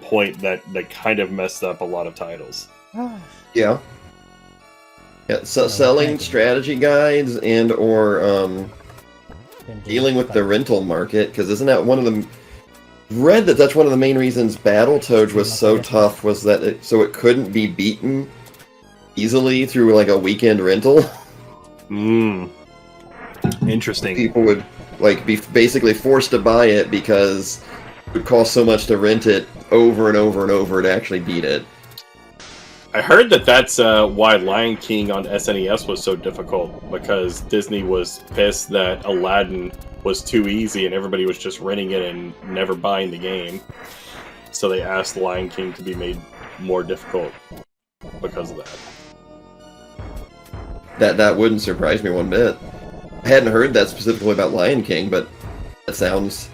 point that kind of messed up a lot of titles. Yeah. Yeah, so selling strategy guides and or dealing with the rental market, because isn't that one of the that's one of the main reasons Battletoads was so tough, was that it couldn't be beaten easily through like a weekend rental. Interesting. People would like be basically forced to buy it because it would cost so much to rent it over and over and over to actually beat it. I heard that's why Lion King on SNES was so difficult, because Disney was pissed that Aladdin was too easy and everybody was just renting it and never buying the game. So they asked Lion King to be made more difficult because of that. That wouldn't surprise me one bit. I hadn't heard that specifically about Lion King, but it sounds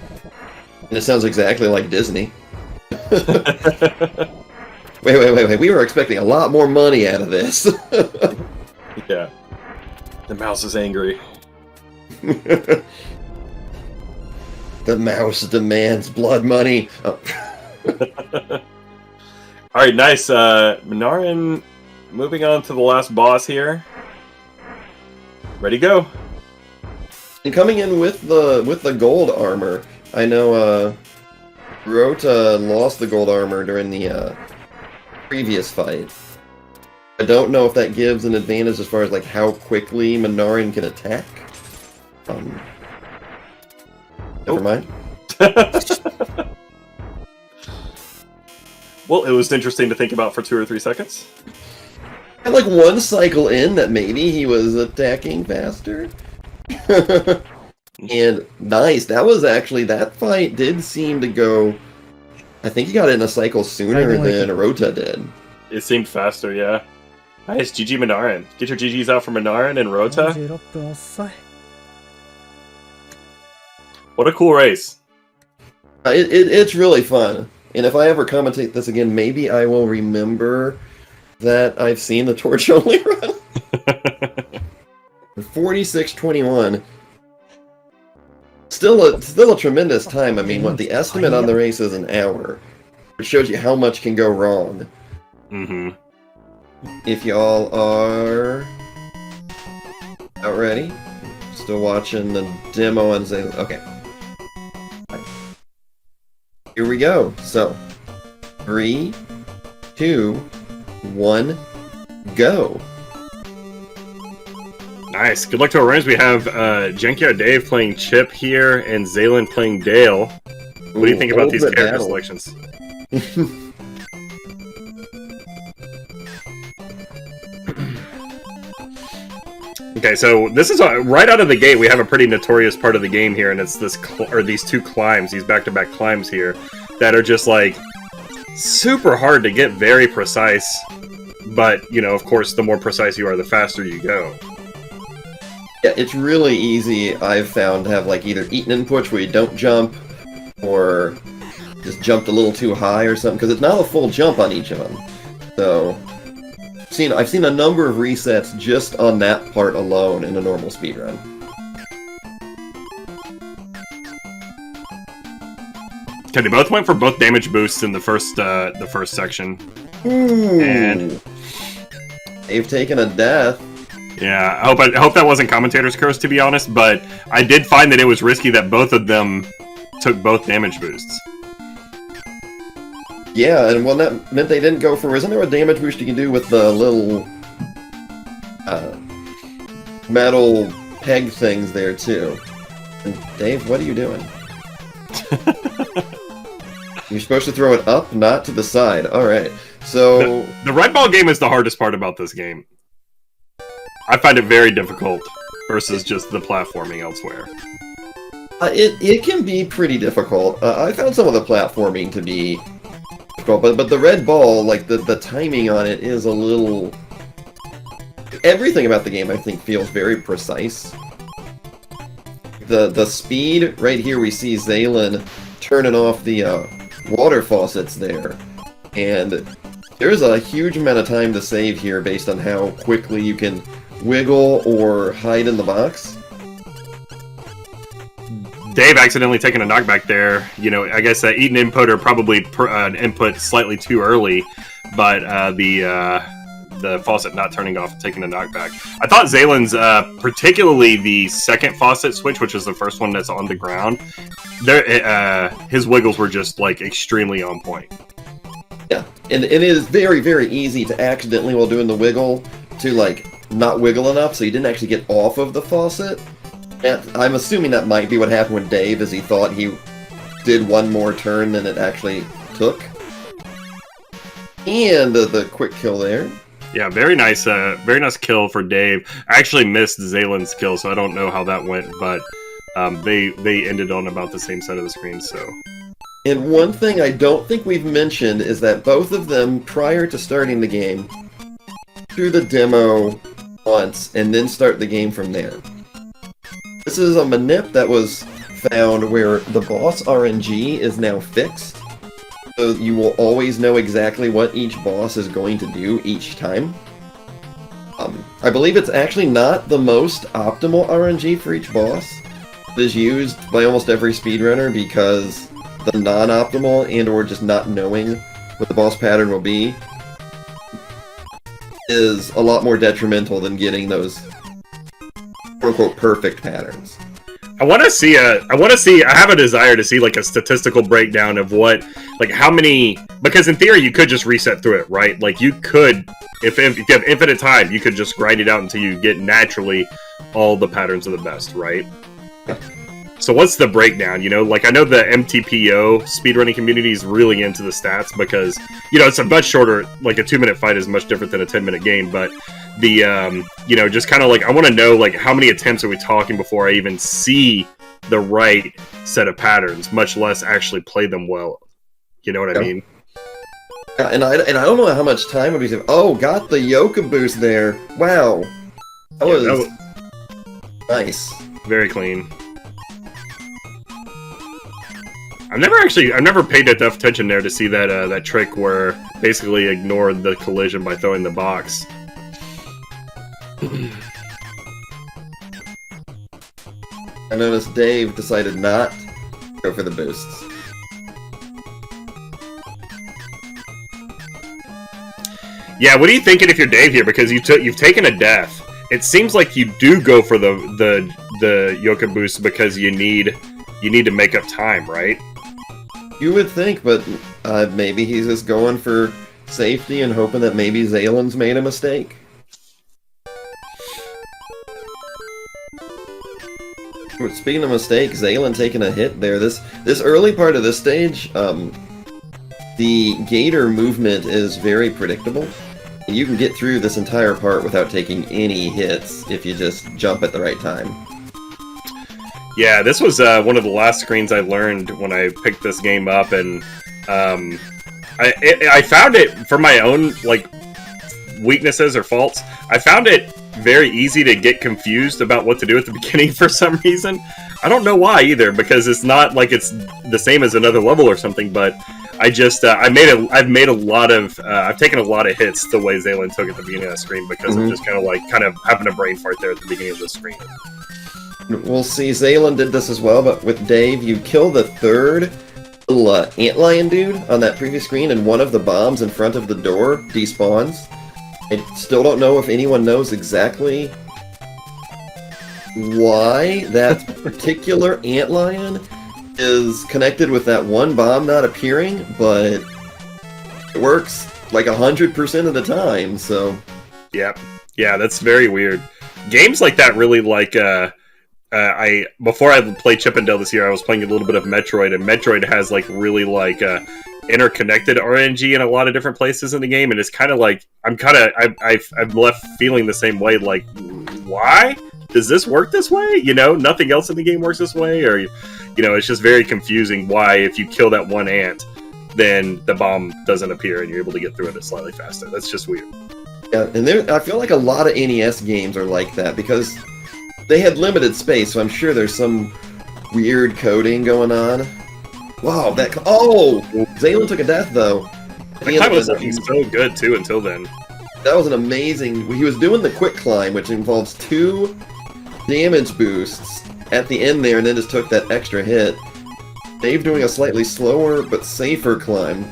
exactly like Disney. Wait. We were expecting a lot more money out of this. Yeah. The mouse is angry. The mouse demands blood money. Oh. Alright, nice. Minarin, moving on to the last boss here. Ready, go. And coming in with the gold armor. I know Rota lost the gold armor during the previous fight. I don't know if that gives an advantage as far as like how quickly Minarin can attack. Never mind. Well, it was interesting to think about for 2 or 3 seconds. And like one cycle in that maybe he was attacking faster. And nice, that fight did seem to go. I think he got in a cycle sooner than Rota did. It seemed faster, yeah. Nice, GG Minarin. Get your GGs out for Minarin and Rota. What a cool race. It's really fun. And if I ever commentate this again, maybe I will remember that I've seen the Torch only run. 46:21. Still a tremendous time. I mean, what the estimate on the race is an hour. It shows you how much can go wrong. Mm-hmm. If y'all are out ready, still watching the demo on Zaelyn. Okay. Here we go. So, 3, 2, 1, go. Nice. Good luck to our runners. We have Junkyard Dave playing Chip here and Zaelyn playing Dale. What do you think about these character selections? Okay, so this is right out of the gate. We have a pretty notorious part of the game here, and it's these 2 climbs, these back-to-back climbs here, that are just like super hard to get very precise. But you know, of course, the more precise you are, the faster you go. Yeah, it's really easy, I've found, to have like either eaten inputs where you don't jump, or just jumped a little too high or something, because it's not a full jump on each of them. So, I've seen a number of resets just on that part alone in a normal speedrun. Okay, they both went for both damage boosts in the first section. Ooh. And they've taken a death. Yeah, I hope that wasn't commentator's curse, to be honest, but I did find that it was risky that both of them took both damage boosts. Yeah, and well, that meant they didn't go for... Isn't there a damage boost you can do with the little metal peg things there, too? And Dave, what are you doing? You're supposed to throw it up, not to the side. Alright, so... The red ball game is the hardest part about this game. I find it very difficult versus just the platforming elsewhere. It can be pretty difficult. I found some of the platforming to be difficult, but the red ball, like the timing on it is a little... Everything about the game, I think, feels very precise. The speed, right here we see Zaelyn turning off the water faucets there. And there's a huge amount of time to save here based on how quickly you can wiggle or hide in the box. Dave accidentally taking a knockback there. You know, I guess eating input or probably an input slightly too early, but the faucet not turning off and taking a knockback. I thought Zaelyn's, particularly the second faucet switch, which is the first one that's on the ground, his wiggles were just like extremely on point. Yeah, and it is very, very easy to accidentally, while doing the wiggle, to like not wiggle enough so you didn't actually get off of the faucet. And I'm assuming that might be what happened with Dave, as he thought he did one more turn than it actually took. And the quick kill there. Yeah, very nice kill for Dave. I actually missed Zaelyn's kill, so I don't know how that went, but they ended on about the same side of the screen, so. And one thing I don't think we've mentioned is that both of them, prior to starting the game, do the demo once and then start the game from there. This is a manip that was found where the boss RNG is now fixed, so you will always know exactly what each boss is going to do each time. I believe it's actually not the most optimal RNG for each boss. It is used by almost every speedrunner because the non-optimal and or just not knowing what the boss pattern will be is a lot more detrimental than getting those quote-unquote perfect patterns. I have a desire to see like a statistical breakdown of what, like how many, because in theory you could just reset through it, right? Like you could, if you have infinite time, you could just grind it out until you get naturally all the patterns of the best, right? So what's the breakdown? You know, like I know the MTPO speedrunning community is really into the stats because, you know, it's a much shorter, like a 2-minute fight is much different than a 10-minute game, but the, you know, just kind of like, I want to know, like, how many attempts are we talking before I even see the right set of patterns, much less actually play them well. You know what I mean? And I don't know how much time would be saved. Oh, got the Yoka boost there. Wow. That was nice. Very clean. I've never paid enough attention there to see that that trick where basically ignored the collision by throwing the box. I noticed Dave decided not to go for the boosts. Yeah, what are you thinking if you're Dave here? Because you've taken a death. It seems like you do go for the Yoka boost because you need to make up time, right? You would think, but maybe he's just going for safety and hoping that maybe Zaelyn's made a mistake. Speaking of mistakes, Zaelyn taking a hit there. This early part of this stage, the gator movement is very predictable. You can get through this entire part without taking any hits if you just jump at the right time. Yeah, this was one of the last screens I learned when I picked this game up, and I found it, for my own like weaknesses or faults, I found it very easy to get confused about what to do at the beginning for some reason. I don't know why either, because it's not like it's the same as another level or something, but I just I've taken a lot of hits the way Zaelyn took at the beginning of the screen because of just kind of having a brain fart there at the beginning of the screen. We'll see. Zaelyn did this as well, but with Dave, you kill the third little antlion dude on that previous screen, and one of the bombs in front of the door despawns. I still don't know if anyone knows exactly why that particular antlion is connected with that one bomb not appearing, but it works like 100% of the time, so... Yeah, that's very weird. Games like that really like... before I played Chip and Dale this year, I was playing a little bit of Metroid, and Metroid has like really like interconnected RNG in a lot of different places in the game, and it's kind of like I'm left feeling the same way. Like, why does this work this way? You know, nothing else in the game works this way, or you know, it's just very confusing. Why, if you kill that one ant, then the bomb doesn't appear, and you're able to get through it slightly faster. That's just weird. Yeah, and I feel like a lot of NES games are like that because they had limited space, so I'm sure there's some weird coding going on. Wow, Zaelyn took a death, though. That time was looking so good, too, until then. That was an amazing... He was doing the quick climb, which involves 2 damage boosts, at the end there and then just took that extra hit. Dave doing a slightly slower but safer climb.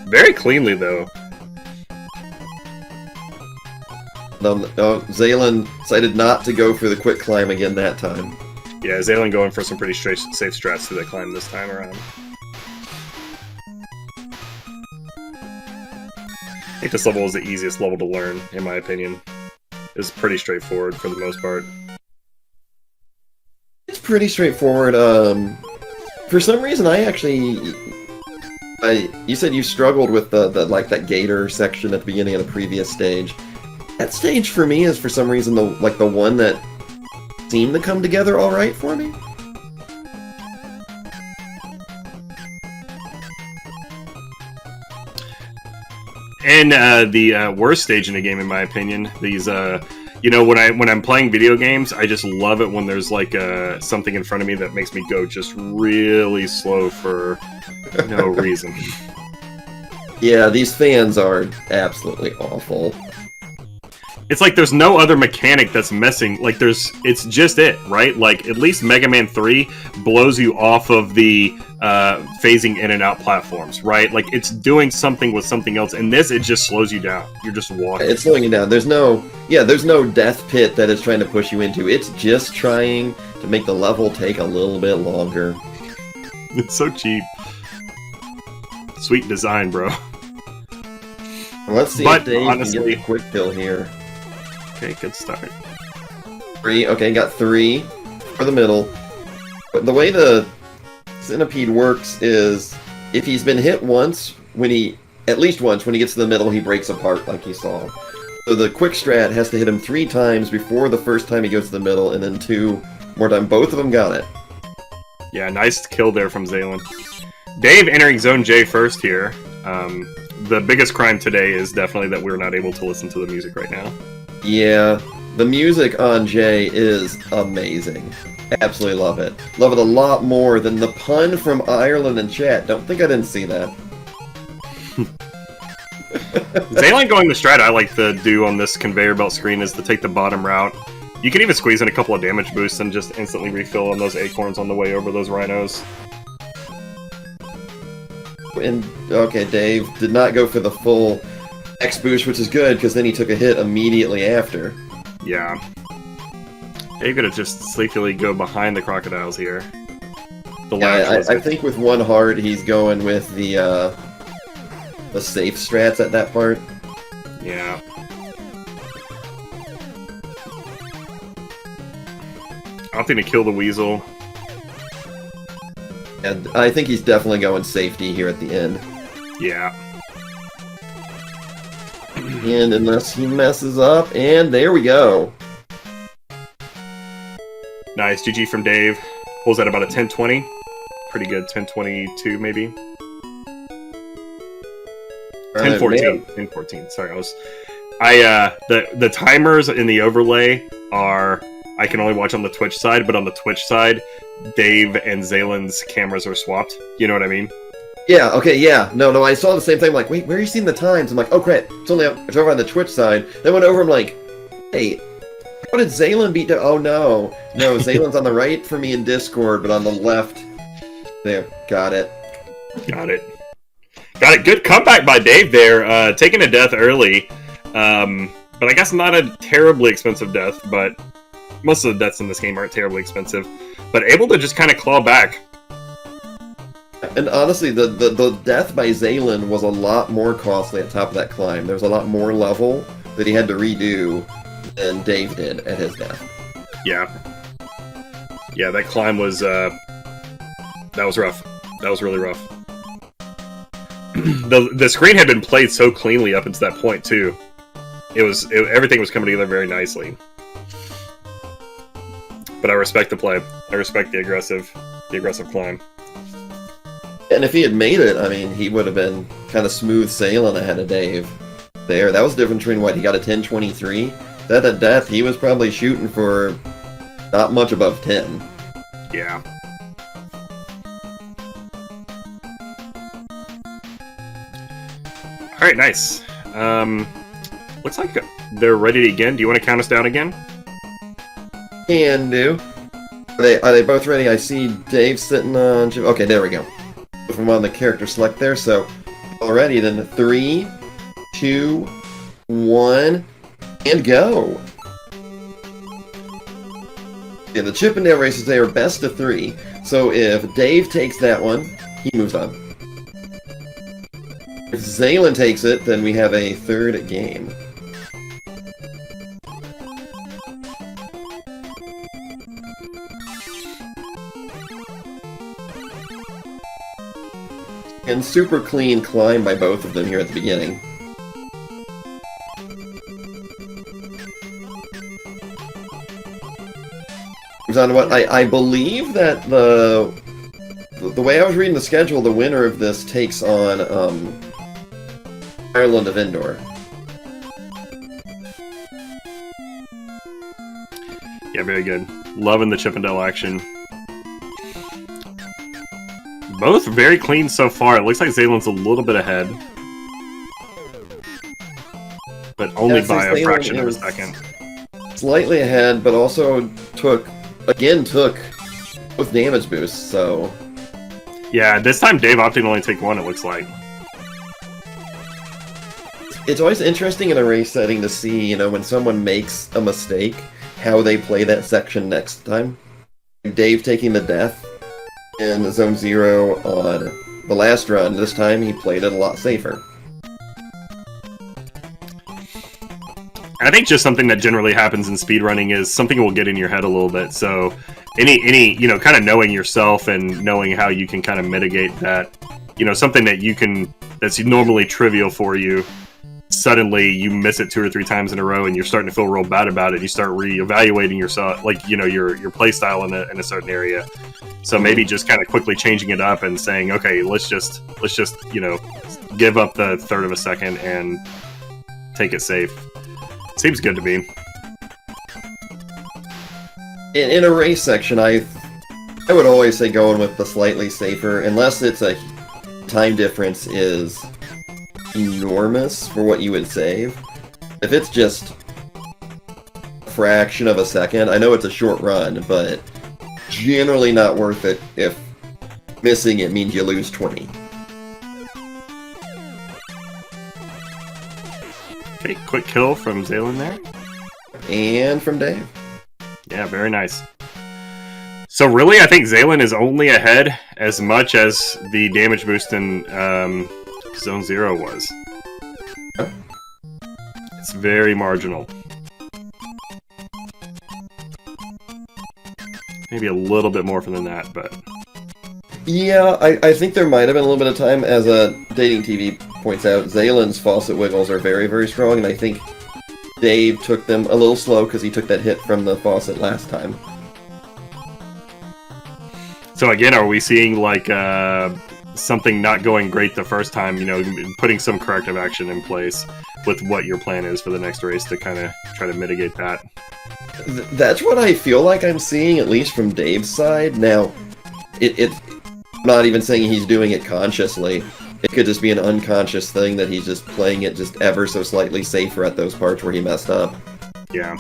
Very cleanly, though. No, Zaelyn decided not to go for the quick climb again that time. Yeah, Zaelyn going for some pretty safe strats to the climb this time around. I think this level is the easiest level to learn, in my opinion. It's pretty straightforward for the most part. It's pretty straightforward. For some reason, you said you struggled with the like that gator section at the beginning of the previous stage. That stage for me is for some reason the one that seemed to come together all right for me. And the worst stage in a game, in my opinion. These, you know, when I'm playing video games, I just love it when there's like something in front of me that makes me go just really slow for no reason. Yeah, these fans are absolutely awful. It's like there's no other mechanic that's messing. Like it's just it, right? Like at least Mega Man 3 blows you off of the phasing in and out platforms, right? Like it's doing something with something else. And this, it just slows you down. You're just walking. It's slowing you down. There's no death pit that it's trying to push you into. It's just trying to make the level take a little bit longer. It's so cheap. Sweet design, bro. Let's see if Dave can get a quick kill here. Okay, good start. 3, okay, got 3 for the middle. But the way the centipede works is if he's been hit once, at least once, when he gets to the middle, he breaks apart like you saw. So the quick strat has to hit him 3 times before the first time he goes to the middle, and then 2 more times. Both of them got it. Yeah, nice kill there from Zaelyn. Dave entering Zone J first here. The biggest crime today is definitely that we're not able to listen to the music right now. Yeah, the music on J is amazing. Absolutely love it. Love it a lot more than the pun from Ireland in chat. Don't think I didn't see that. Zaelyn going the strat I like to do on this conveyor belt screen is to take the bottom route. You can even squeeze in a couple of damage boosts and just instantly refill on those acorns on the way over those rhinos. And okay, Dave did not go for the full X boost, which is good because then he took a hit immediately after. Yeah. Dave could have just sleepily go behind the crocodiles here. I think with one heart he's going with the safe strats at that part. Yeah. Opting to kill the weasel. And I think he's definitely going safety here at the end. Yeah. And unless he messes up, and there we go. Nice, GG from Dave. What was that, about a 10-20? Pretty good, 10-22 maybe? 10-14. 10-14, sorry, the timers in the overlay are, I can only watch on the Twitch side, but on the Twitch side, Dave and Zaelyn's cameras are swapped. You know what I mean? Yeah, okay, yeah. No, I saw the same thing. I'm like, wait, where are you seeing the times? I'm like, oh crap, it's over on the Twitch side. Then went over, I'm like, hey, how did Zaelyn beat down? Oh no. No, Zaelyn's on the right for me in Discord, but on the left. There, got it. Got it. Good comeback by Dave there, taking a death early. But I guess not a terribly expensive death, but most of the deaths in this game aren't terribly expensive. But able to just kind of claw back. And honestly, the death by Zaelyn was a lot more costly at the top of that climb. There was a lot more level that he had to redo than Dave did at his death. Yeah. Yeah, that climb was, that was rough. That was really rough. The screen had been played so cleanly up until that point, too. Everything was coming together very nicely. But I respect the play. I respect the aggressive climb. And if he had made it, I mean, he would have been kind of smooth sailing ahead of Dave there. That was the difference between what he got a 10-23. That at death, he was probably shooting for not much above 10. Yeah. All right, nice. Looks like they're ready again. Do you want to count us down again? Can do. Are they both ready? I see Dave sitting on... Okay, there we go. Both of them on the character select there, so... Alrighty, then 3, 2, 1, and go! Yeah, the Chippendale races, they are best of 3. So if Dave takes that one, he moves on. If Zaelyn takes it, then we have a third game. And super clean climb by both of them here at the beginning. On what I believe that the way I was reading the schedule, the winner of this takes on IrelandOfEndor. Yeah, very good. Loving the Chippendale action. Both very clean so far. It looks like Zaelyn's a little bit ahead. But only by a fraction of a second. Slightly ahead, but also took both damage boosts, so... Yeah, this time Dave opted to only take one, it looks like. It's always interesting in a race setting to see, when someone makes a mistake, how they play that section next time. Dave taking the death in Zone 0 on the last run, this time he played it a lot safer. I think just something that generally happens in speedrunning is something will get in your head a little bit. So any kind of knowing yourself and knowing how you can kind of mitigate that, something that that's normally trivial for you, suddenly you miss it 2 or 3 times in a row and you're starting to feel real bad about it. You start reevaluating yourself, your play style in a certain area. So maybe just kind of quickly changing it up and saying, okay, let's just give up the third of a second and take it safe. Seems good to me. In a race section, I would always say going with the slightly safer, unless it's a time difference is enormous for what you would save. If it's just a fraction of a second, I know it's a short run, but generally not worth it if missing it means you lose 20. Okay, quick kill from Zaelyn there. And from Dave. Yeah, very nice. So really, I think Zaelyn is only ahead as much as the damage boost in Zone 0 was. It's very marginal. Maybe a little bit more than that, but... Yeah, I think there might have been a little bit of time, as Dating TV points out. Zaelyn's faucet wiggles are very, very strong, and I think Dave took them a little slow because he took that hit from the faucet last time. So again, are we seeing something not going great the first time, putting some corrective action in place with what your plan is for the next race to kind of try to mitigate that? That's what I feel like I'm seeing, at least from Dave's side. Now, I'm not even saying he's doing it consciously. It could just be an unconscious thing that he's just playing it just ever so slightly safer at those parts where he messed up. Yeah.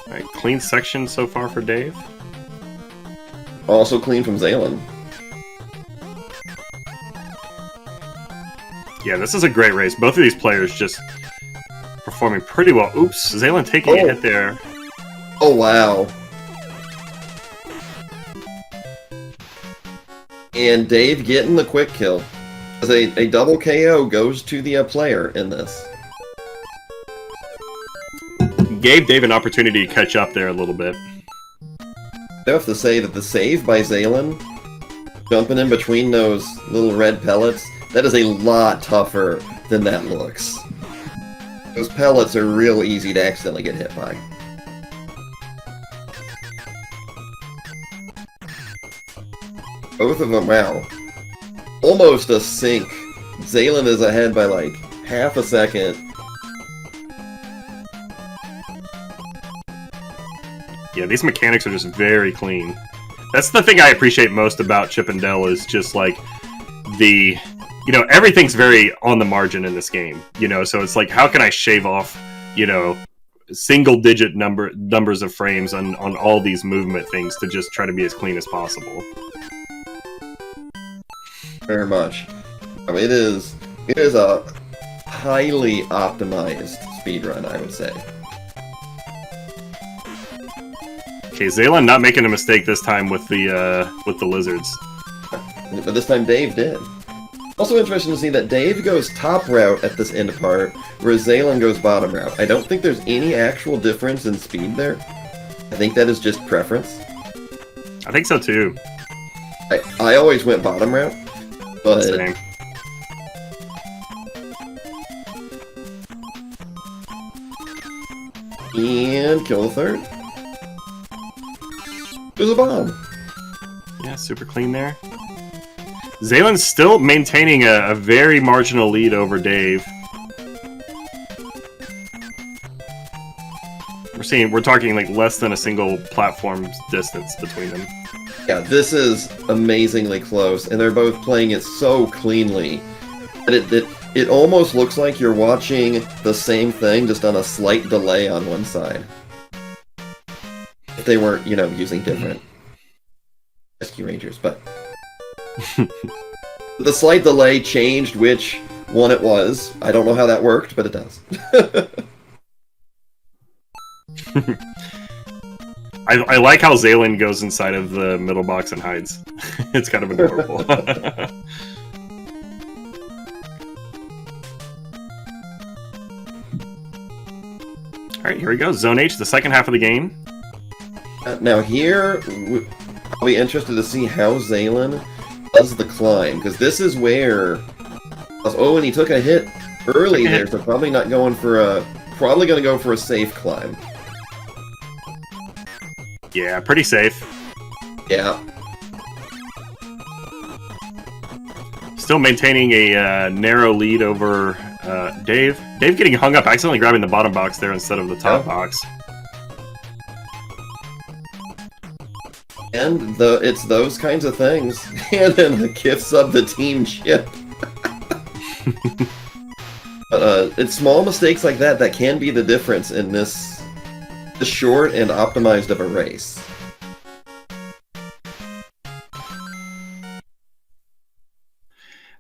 Alright, clean section so far for Dave. Also clean from Zaelyn. Yeah, this is a great race. Both of these players just performing pretty well. Oops, Zaelyn taking a hit there. Oh, wow. And Dave getting the quick kill. As a double KO goes to the player in this. Gave Dave an opportunity to catch up there a little bit. I have to say that the save by Zaelyn, jumping in between those little red pellets, that is a lot tougher than that looks. Those pellets are real easy to accidentally get hit by. Both of them, wow. Almost a sync. Zaelyn is ahead by like half a second. Yeah, these mechanics are just very clean. That's the thing I appreciate most about Chippendale is just like the... everything's very on the margin in this game. So it's like, how can I shave off, single-digit numbers of frames on all these movement things to just try to be as clean as possible. Very much. I mean, it is a highly optimized speedrun, I would say. Okay, Zaelyn not making a mistake this time with the lizards. But this time Dave did. Also interesting to see that Dave goes top route at this end part, whereas Zaelyn goes bottom route. I don't think there's any actual difference in speed there. I think that is just preference. I think so too. I always went bottom route, but... Same. And kill the third. There's a bomb. Yeah, super clean there. Zaelyn's still maintaining a very marginal lead over Dave. We're talking like less than a single platform distance between them. Yeah, this is amazingly close, and they're both playing it so cleanly that it almost looks like you're watching the same thing, just on a slight delay on one side. If they weren't, using different Rescue Rangers, but... The slight delay changed which one it was. I don't know how that worked, but it does. I like how Zaelyn goes inside of the middle box and hides. It's kind of adorable. Alright, here we go. Zone H, the second half of the game. Now here, I'll be interested to see how Zaelyn does the climb, because this is where... Oh, and he took a hit early there, so probably not going for a... Probably going to go for a safe climb. Yeah, pretty safe. Yeah. Still maintaining a narrow lead over Dave. Dave getting hung up, accidentally grabbing the bottom box there instead of the top box. And it's those kinds of things. And then the gifts of the team chip. But it's small mistakes like that that can be the difference in this short and optimized of a race. I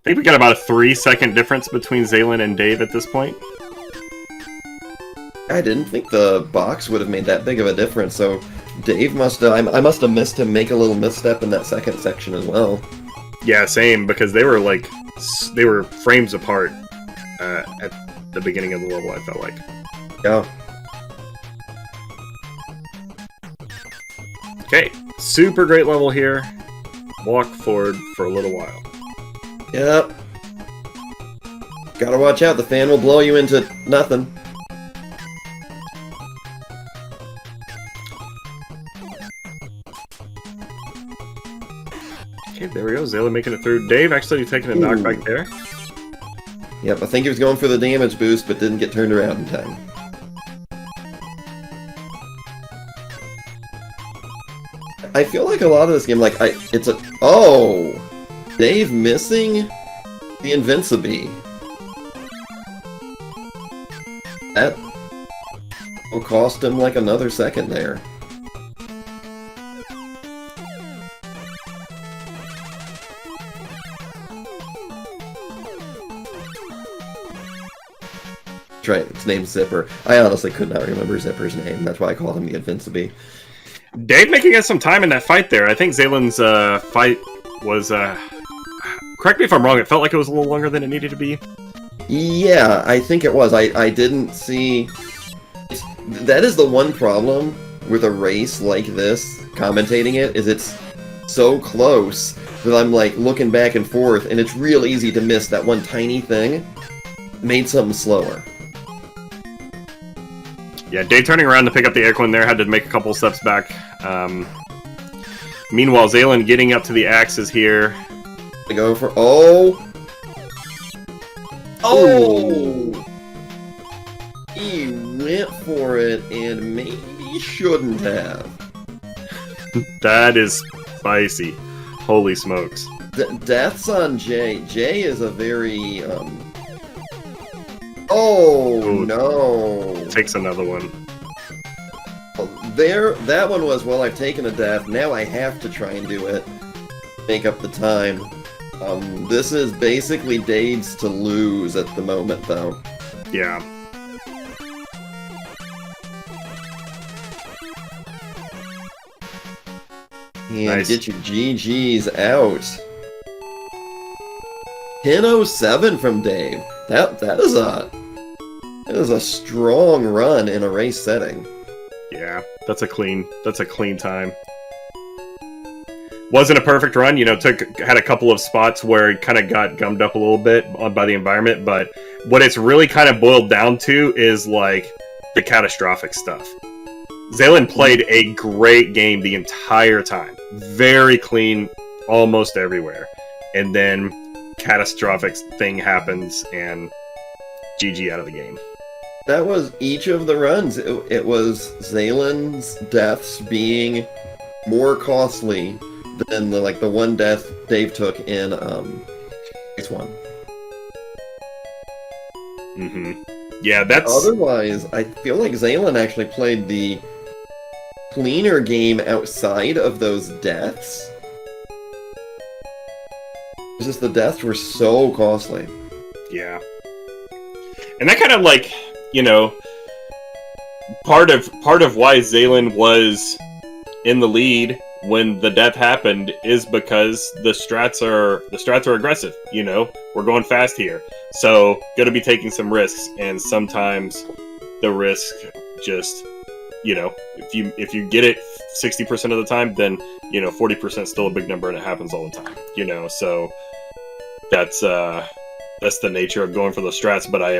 think we got about a 3-second difference between Zaelyn and Dave at this point. I didn't think the box would have made that big of a difference, so Dave must have... I must have missed him make a little misstep in that second section as well. Yeah, same, because they were frames apart at the beginning of the level, I felt like. Yeah. Okay, super great level here. Walk forward for a little while. Yep. Gotta watch out, the fan will blow you into nothing. Okay, there we go. Zaelyn making it through. Dave actually taking a knockback there. Yep, I think he was going for the damage boost, but didn't get turned around in time. I feel like a lot of this game, oh! Dave missing the Invincible. That will cost him like another second there. Right, its name's Zipper. I honestly could not remember Zipper's name. That's why I called him the Invincible. Dave making us some time in that fight there. I think Zaelyn's fight was... correct me if I'm wrong, it felt like it was a little longer than it needed to be. Yeah, I think it was. I didn't see... That is the one problem with a race like this, commentating it, is it's so close that I'm looking back and forth, and it's real easy to miss that one tiny thing. Made something slower. Yeah, Dave turning around to pick up the air coin there, had to make a couple steps back. Meanwhile, Zaelyn getting up to the axes here. I go for... Oh! Oh! He went for it and maybe shouldn't have. That is spicy. Holy smokes. Deaths on Jay. Jay is a very... Oh, Ooh, no. takes another one. that one was, well, I've taken a death, now I have to try and do it. Make up the time. This is basically Dave's to lose at the moment, though. Yeah. And Nice. get your GGs out. 10:07 from Dave. That is a strong run in a race setting. Yeah, that's a clean time. Wasn't a perfect run, you know, had a couple of spots where it kind of got gummed up a little bit by the environment, but what it's really kind of boiled down to is like the catastrophic stuff. Zaelyn played a great game the entire time. Very clean almost everywhere. And then catastrophic thing happens and GG out of the game. That was each of the runs. It was Zaelyn's deaths being more costly than the one death Dave took in race 1. Mm-hmm. Yeah, that's... Otherwise, I feel like Zaelyn actually played the cleaner game outside of those deaths. It's just the deaths were so costly. Yeah. And that kind of like, you know, part of why Zaelyn was in the lead when the death happened is because the strats are aggressive, you know. We're going fast here. So, going to be taking some risks, and sometimes the risk just, you know, if you get it 60% of the time, then, you know, 40% is still a big number and it happens all the time, you know. So that's the nature of going for those strats, but I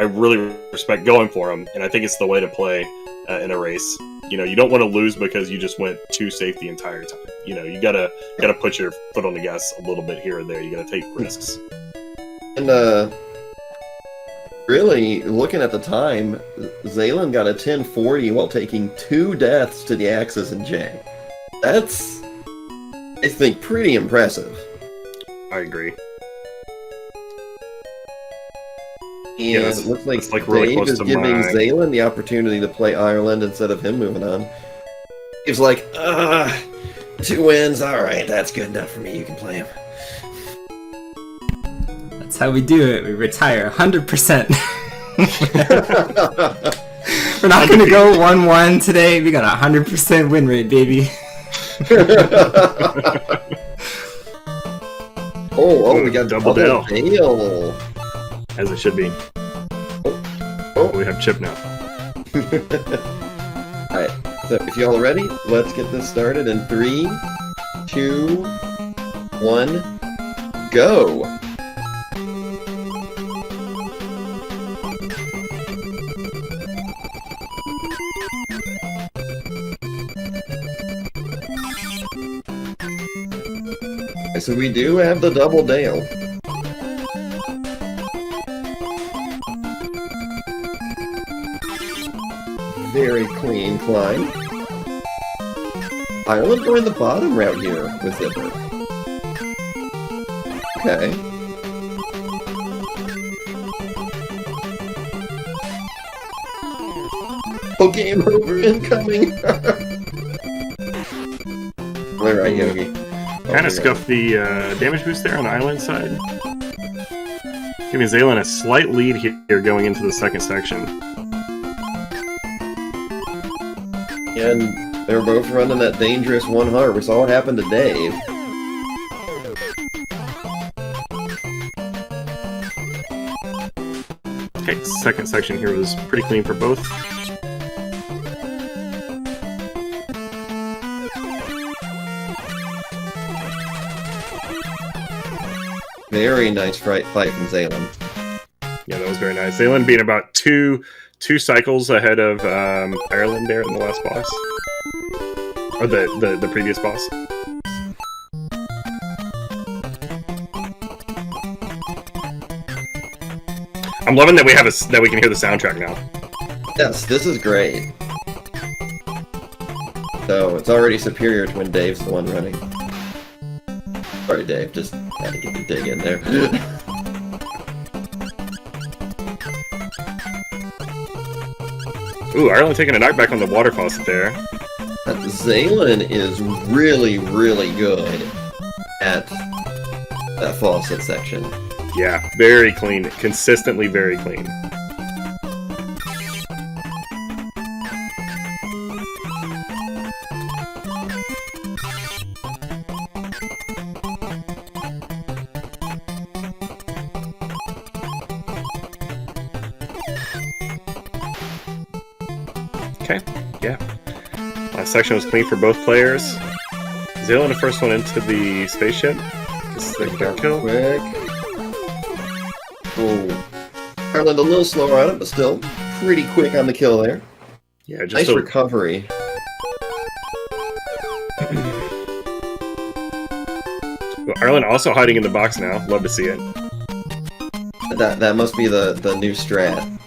really respect going for them, and I think it's the way to play in a race. You know, you don't want to lose because you just went too safe the entire time. You know, you gotta put your foot on the gas a little bit here and there. You gotta take risks. And really, looking at the time, Zaelyn got a 10:40 while taking 2 deaths to the Axis and J. That's, I think, pretty impressive. I agree. And it looks like really Dave close is to giving my... Zaelyn the opportunity to play Ireland instead of him moving on. He's like, 2 wins, alright, that's good enough for me, you can play him. That's how we do it. We retire 100%. We're not going to go 1-1 today. We got a 100% win rate, baby. Oh, we got Double Dale. As it should be. Oh. We have Chip now. Alright, so if y'all are ready, let's get this started in 3, 2, 1, go! Okay, so we do have the double Dale. Very clean climb. Ireland going the bottom route here with Zipper. Okay. Oh, game over incoming! Alright, Yogi. Kind of scuffed the damage boost there on the island side. Giving Zaelyn a slight lead here going into the second section. And they're both running that dangerous 100. We saw what happened to Dave. Okay, second section here was pretty clean for both. Very nice fight from Zaelyn. Yeah, that was very nice. Zaelyn being about two cycles ahead of Ireland there in the last boss. Or the previous boss. I'm loving that we can hear the soundtrack now. Yes, this is great. So, it's already superior to when Dave's the one running. Sorry, Dave, just had to get the dig in there. Ooh, Ireland taking a knockback on the water faucet there. Zaelyn is really, really good at that faucet section. Yeah, very clean. Consistently very clean. Okay, yeah. Last section was clean for both players. Zaelyn, the first one into the spaceship. This is the quick kill. Quick. Oh. Ireland a little slower on it, but still pretty quick on the kill there. Yeah, just Nice a recovery. Well, Ireland also hiding in the box now. Love to see it. That must be the new strat.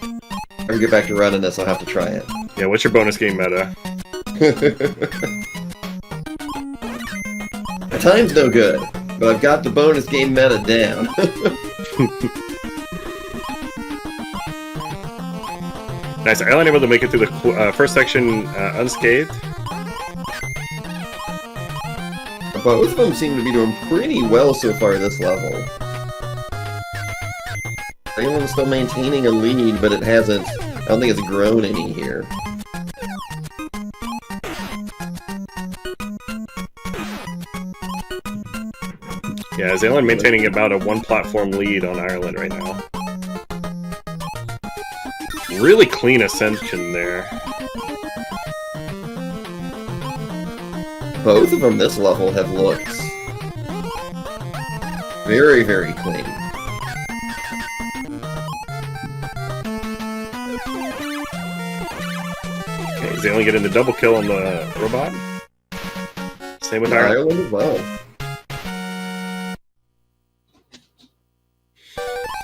If I get back to running this, I'll have to try it. Yeah, what's your bonus game meta? My time's no good, but I've got the bonus game meta down. Nice. Ireland able to make it through the first section unscathed. Both of them seem to be doing pretty well so far this level. Zaelyn's still maintaining a lead, but it hasn't... I don't think it's grown any here. Yeah, Zaelyn maintaining about a one-platform lead on Ireland right now. Really clean ascension there. Both of them this level have looked very, very clean. Okay, Zaelyn getting the double kill on the robot. Same with Ireland. Ireland as well.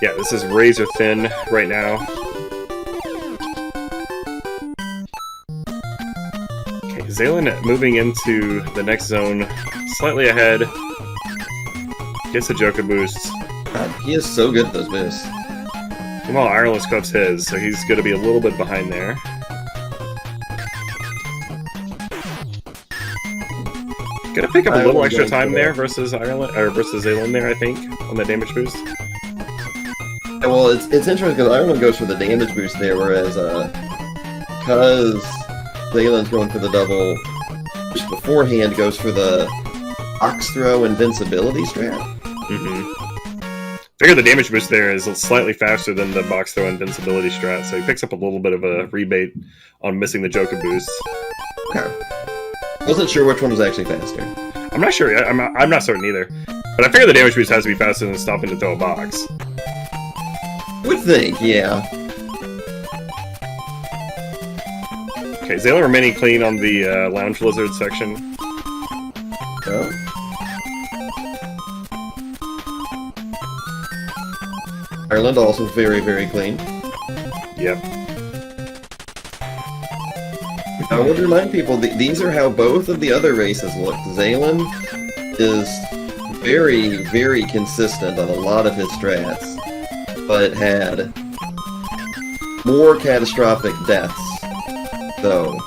Yeah, this is razor thin right now. Okay, Zaelyn moving into the next zone, slightly ahead. Gets the Joker boosts. God, he is so good at those boosts. Meanwhile, Ireland scopes his, so he's going to be a little bit behind there. Gonna pick up a little extra time there versus Ireland or versus Zaelyn there, I think, on the damage boost. Yeah, well, it's interesting because Ireland goes for the damage boost there, whereas because Zaelyn's going for the double boost beforehand, goes for the box throw invincibility strat. Figure the damage boost there is slightly faster than the box throw invincibility strat, so he picks up a little bit of a rebate on missing the Joker boost. Okay. Wasn't sure which one was actually faster. I'm not sure. I'm not certain either. But I figure the damage boost has to be faster than stopping to throw a box. Would think, yeah. Okay, Zaelyn remaining clean on the lounge lizard section. Oh. Ireland also very, very clean. Yep. I would remind people that these are how both of the other races look. Zaelyn is very, very consistent on a lot of his strats, but had more catastrophic deaths, though.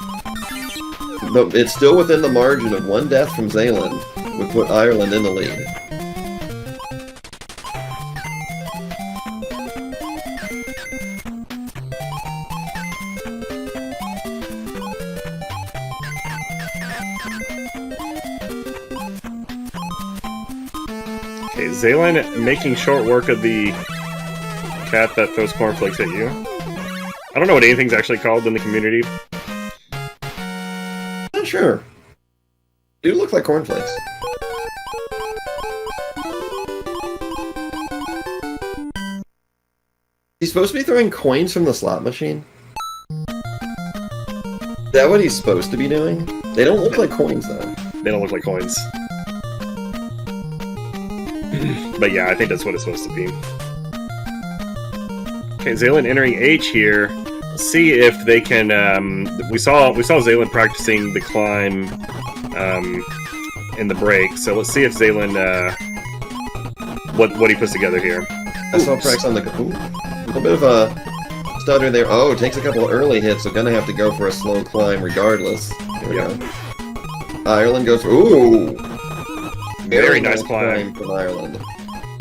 But it's still within the margin of one death from Zaelyn, would put Ireland in the lead. Okay, Zaelyn making short work of the cat that throws cornflakes at you. I don't know what anything's actually called in the community. Not sure. Do look like cornflakes. He's supposed to be throwing coins from the slot machine? Is that what he's supposed to be doing? They don't look like coins, though. They don't look like coins. But yeah, I think that's what it's supposed to be. Okay, Zaelyn entering H here. Let's see if they can. We saw Zaelyn practicing the climb in the break. So let's see if Zaelyn what he puts together here. I saw practice on the. Ooh, a little bit of a stutter there. Oh, takes a couple of early hits, so gonna have to go for a slow climb regardless. Here we go. Ireland goes, ooh! Very nice climb from Ireland.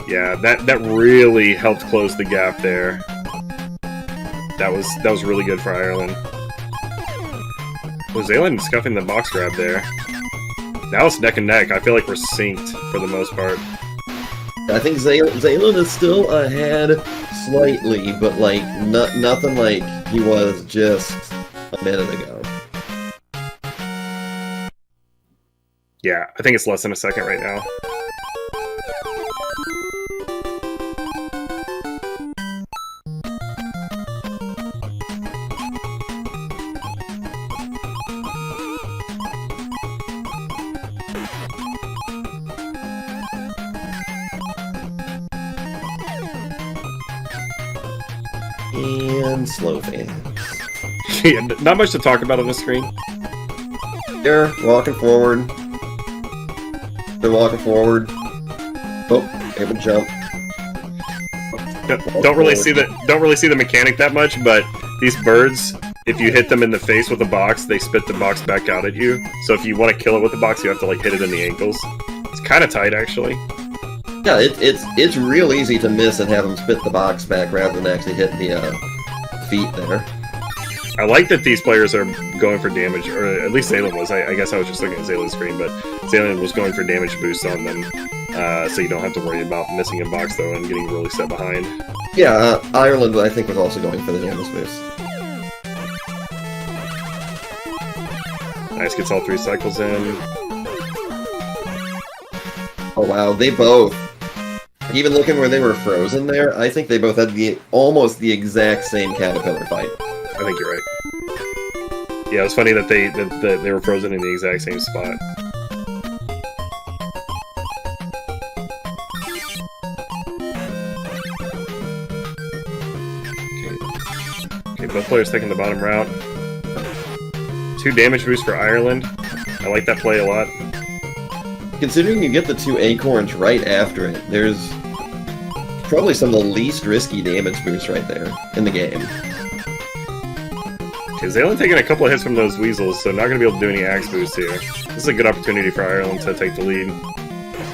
Yeah, that really helped close the gap there. That was really good for Ireland. Well, Zaelyn scuffing the box grab there. Now it's neck and neck. I feel like we're synced for the most part. I think Zaelyn is still ahead slightly, but like nothing like he was just a minute ago. Yeah, I think it's less than a second right now. And slow fans. Yeah, not much to talk about on the screen. They're walking forward. They're walking forward. Oh, able to jump. Don't really see the mechanic that much, but these birds, if you hit them in the face with a box, they spit the box back out at you. So if you want to kill it with the box, you have to like hit it in the ankles. It's kind of tight, actually. Yeah, it's real easy to miss and have them spit the box back rather than actually hit the feet there. I like that these players are going for damage, or at least Zaelyn was. I guess I was just looking at Zaelyn's screen, but Zaelyn was going for damage boost on them, so you don't have to worry about missing a box, though, and getting really set behind. Yeah, Ireland, I think, was also going for the damage boost. Nice, gets all 3 cycles in. Oh wow, they both. Even looking where they were frozen there, I think they both had almost the exact same caterpillar fight. I think you're right. Yeah, it was funny that they were frozen in the exact same spot. Okay, both players taking the bottom route. 2 damage boosts for Ireland. I like that play a lot. Considering you get the 2 acorns right after it, there's probably some of the least risky damage boosts right there in the game. Okay, Zaelyn taking a couple of hits from those weasels, so not going to be able to do any axe boosts here. This is a good opportunity for Ireland to take the lead.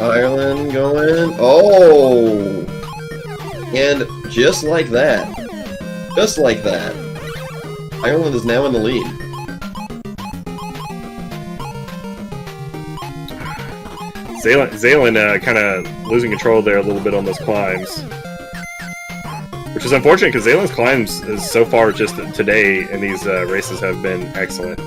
Ireland going... Oh! And just like that, Ireland is now in the lead. Zaelyn kind of losing control there a little bit on those climbs. Which is unfortunate, because Zaelyn's climbs so far just today in these races have been excellent.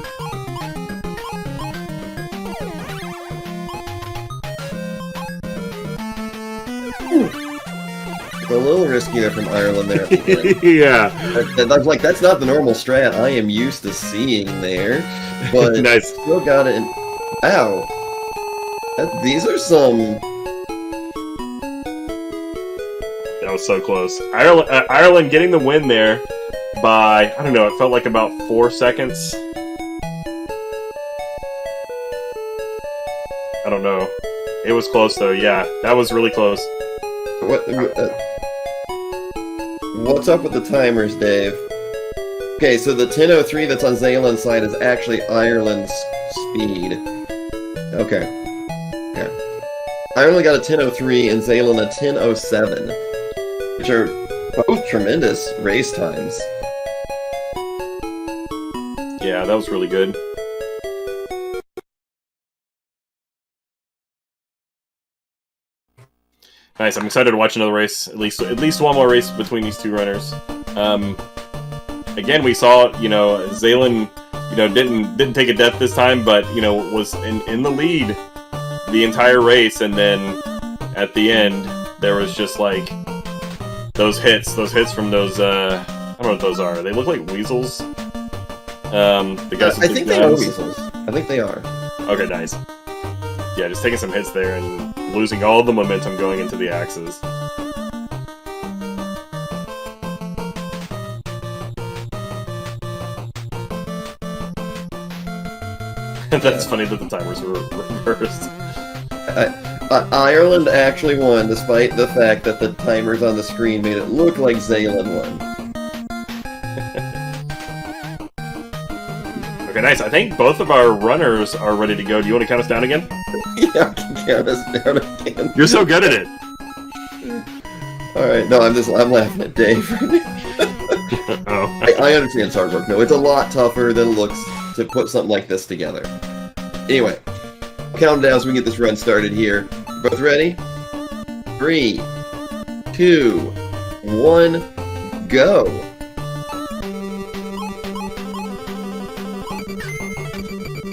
A little risky there from Ireland there. At the Yeah. I was like, that's not the normal strat I am used to seeing there. But Nice. Still got it. Ow. These are some... That was so close. Ireland getting the win there by, I don't know, it felt like about 4 seconds. I don't know. It was close, though, yeah. That was really close. What's up with the timers, Dave? Okay, so the 10:03 that's on Zaelyn's side is actually Ireland's speed. Okay. Ireland got a 10:03 and Zaelyn a 10:07, which are both tremendous race times. Yeah, that was really good. Nice. I'm excited to watch another race. At least one more race between these 2 runners. Again, we saw, Zaelyn, didn't take a death this time, but was in the lead the entire race, and then at the end there was just like those hits from those I don't know what those are. They look like weasels. The guys with I the think they are guns. weasels. I think they are. Okay, nice. Yeah, just taking some hits there and losing all the momentum going into the axes. That's funny that the timers were reversed. Ireland actually won, despite the fact that the timers on the screen made it look like Zaelyn won. Okay, nice. I think both of our runners are ready to go. Do you want to count us down again? Yeah, I can count us down again. You're so good at it. Alright, no, I'm laughing at Dave. Oh. I understand it's hard work. No, it's a lot tougher than it looks to put something like this together. Anyway, count down so we can get this run started here. Both ready? 3, 2, 1, go!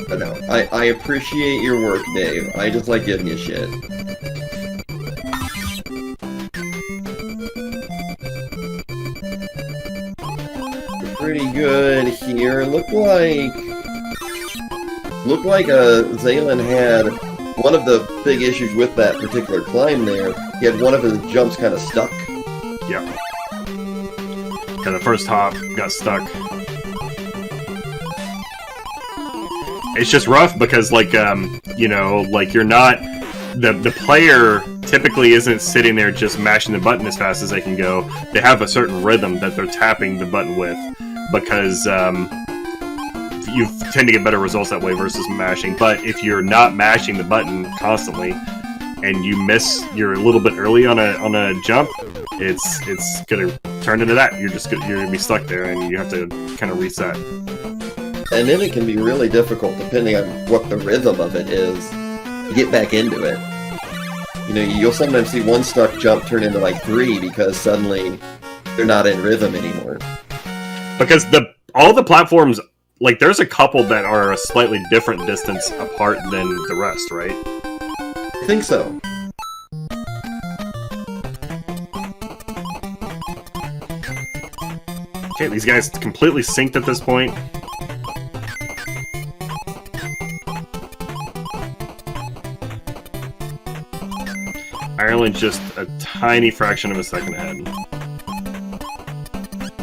But no, I appreciate your work, Dave. I just like giving you shit. Pretty good here. Looked like Zaelyn had one of the big issues with that particular climb there. He had one of his jumps kind of stuck. Yeah. Yeah, the first hop got stuck. It's just rough because, like, you know, like you're not the player typically isn't sitting there just mashing the button as fast as they can go. They have a certain rhythm that they're tapping the button with because you tend to get better results that way versus mashing. But if you're not mashing the button constantly and you miss, you're a little bit early on a jump, it's gonna turn into that. You're gonna be stuck there and you have to kind of reset. And then it can be really difficult, depending on what the rhythm of it is, to get back into it. You know, you'll sometimes see one stuck jump turn into like 3 because suddenly they're not in rhythm anymore. Because all the platforms, like there's a couple that are a slightly different distance apart than the rest, right? I think so. Okay, these guys completely synced at this point. Ireland just a tiny fraction of a second ahead.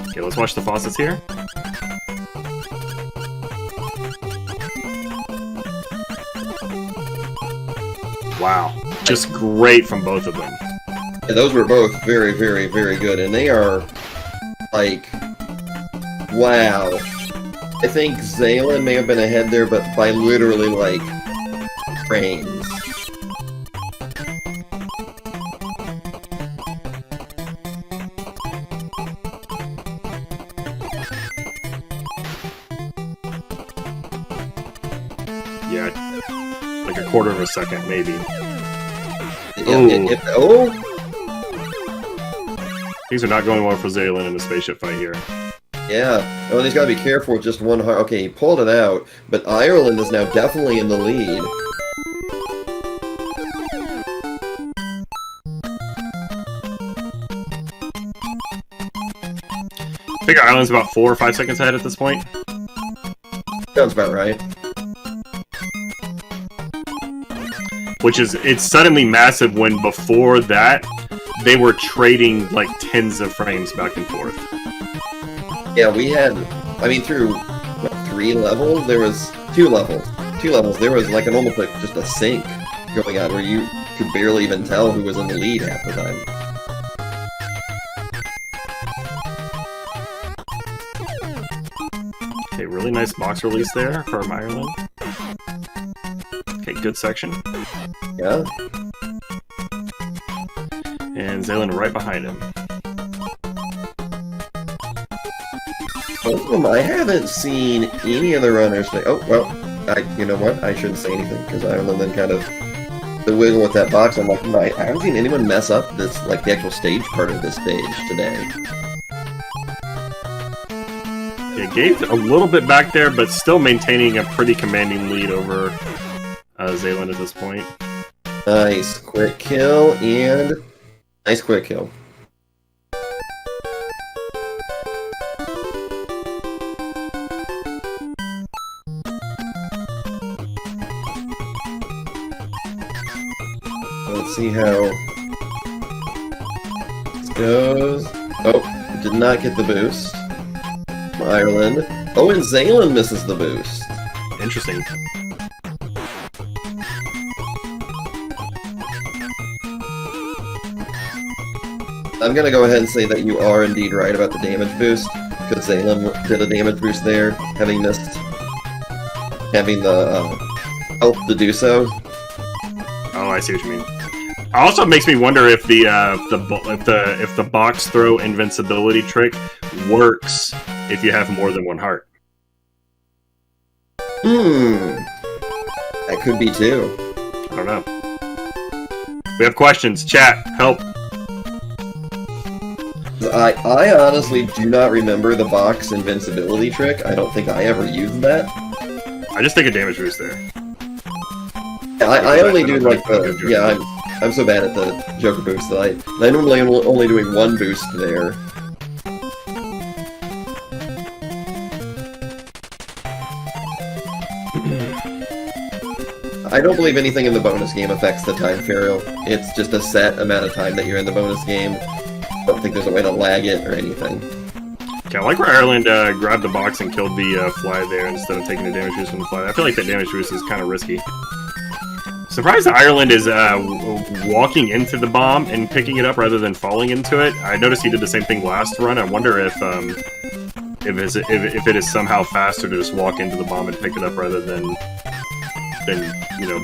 Okay, let's watch the faucets here. Wow, just great from both of them. Yeah, those were both very, very, very good, and they are, like, wow. I think Zaelyn may have been ahead there, but by literally, like, frames. Yeah, like a quarter of a second, maybe. Yeah, oh! Things are not going well for Zaelyn in the spaceship fight here. Yeah. Oh, and he's got to be careful with just one heart. Okay, he pulled it out, but Ireland is now definitely in the lead. I think Ireland's about 4 or 5 seconds ahead at this point. Sounds about right. Which is, it's suddenly massive when before that, they were trading like tens of frames back and forth. Yeah, we had, I mean, through, what, 3 levels? There was 2 levels. 2 levels, there was like an almost like just a sync going on where you could barely even tell who was in the lead half the time. Okay, really nice box release there from Ireland. Okay, good section. Yeah. And Zaelyn right behind him. Both of them, I haven't seen any of the runners say, oh, well, you know what, I shouldn't say anything, because Ireland then kind of, the wiggle with that box, I'm like, I haven't seen anyone mess up this, like, the actual stage part of this stage today. Yeah, Gabe's a little bit back there, but still maintaining a pretty commanding lead over Zaelyn at this point. Nice quick kill, and nice quick kill. Let's see how this goes. Oh, did not get the boost. Ireland. Oh, and Zaelyn misses the boost. Interesting. I'm gonna go ahead and say that you are indeed right about the damage boost. because Zaelyn did a damage boost there, having missed having the health to do so. Oh, I see what you mean. Also makes me wonder if the box throw invincibility trick works if you have more than one heart. That could be too. I don't know. We have questions. Chat, help. I honestly do not remember the box invincibility trick. I don't think I ever used that. I just take a damage boost there. I only do like the... Yeah, I'm so bad at the Joker boost that I normally am only doing one boost there. I don't believe anything in the bonus game affects the time Ferial. It's just a set amount of time that you're in the bonus game. I don't think there's a way to lag it or anything. Okay, I like where Ireland grabbed the box and killed the fly there instead of taking the damage boost from the fly. I feel like that damage boost is kind of risky. Surprised that Ireland is walking into the bomb and picking it up rather than falling into it. I noticed he did the same thing last run. I wonder if it is somehow faster to just walk into the bomb and pick it up rather than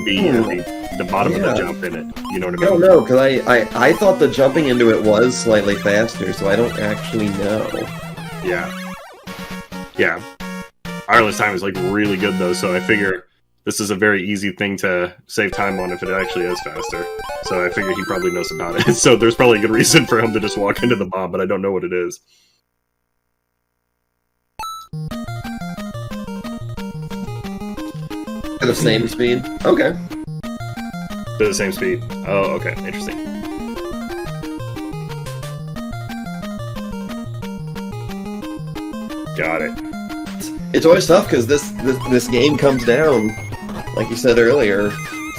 be at the bottom of the jump in it. You know what I mean? I don't know, because I thought the jumping into it was slightly faster, so I don't actually know. Yeah. Ireland's time is like really good though, so I figure this is a very easy thing to save time on if it actually is faster. So I figure he probably knows about it. So there's probably a good reason for him to just walk into the bomb, but I don't know what it is. At the same speed? Okay. They're the same speed. Oh, okay. Interesting. Got it. It's always tough because this game comes down, like you said earlier,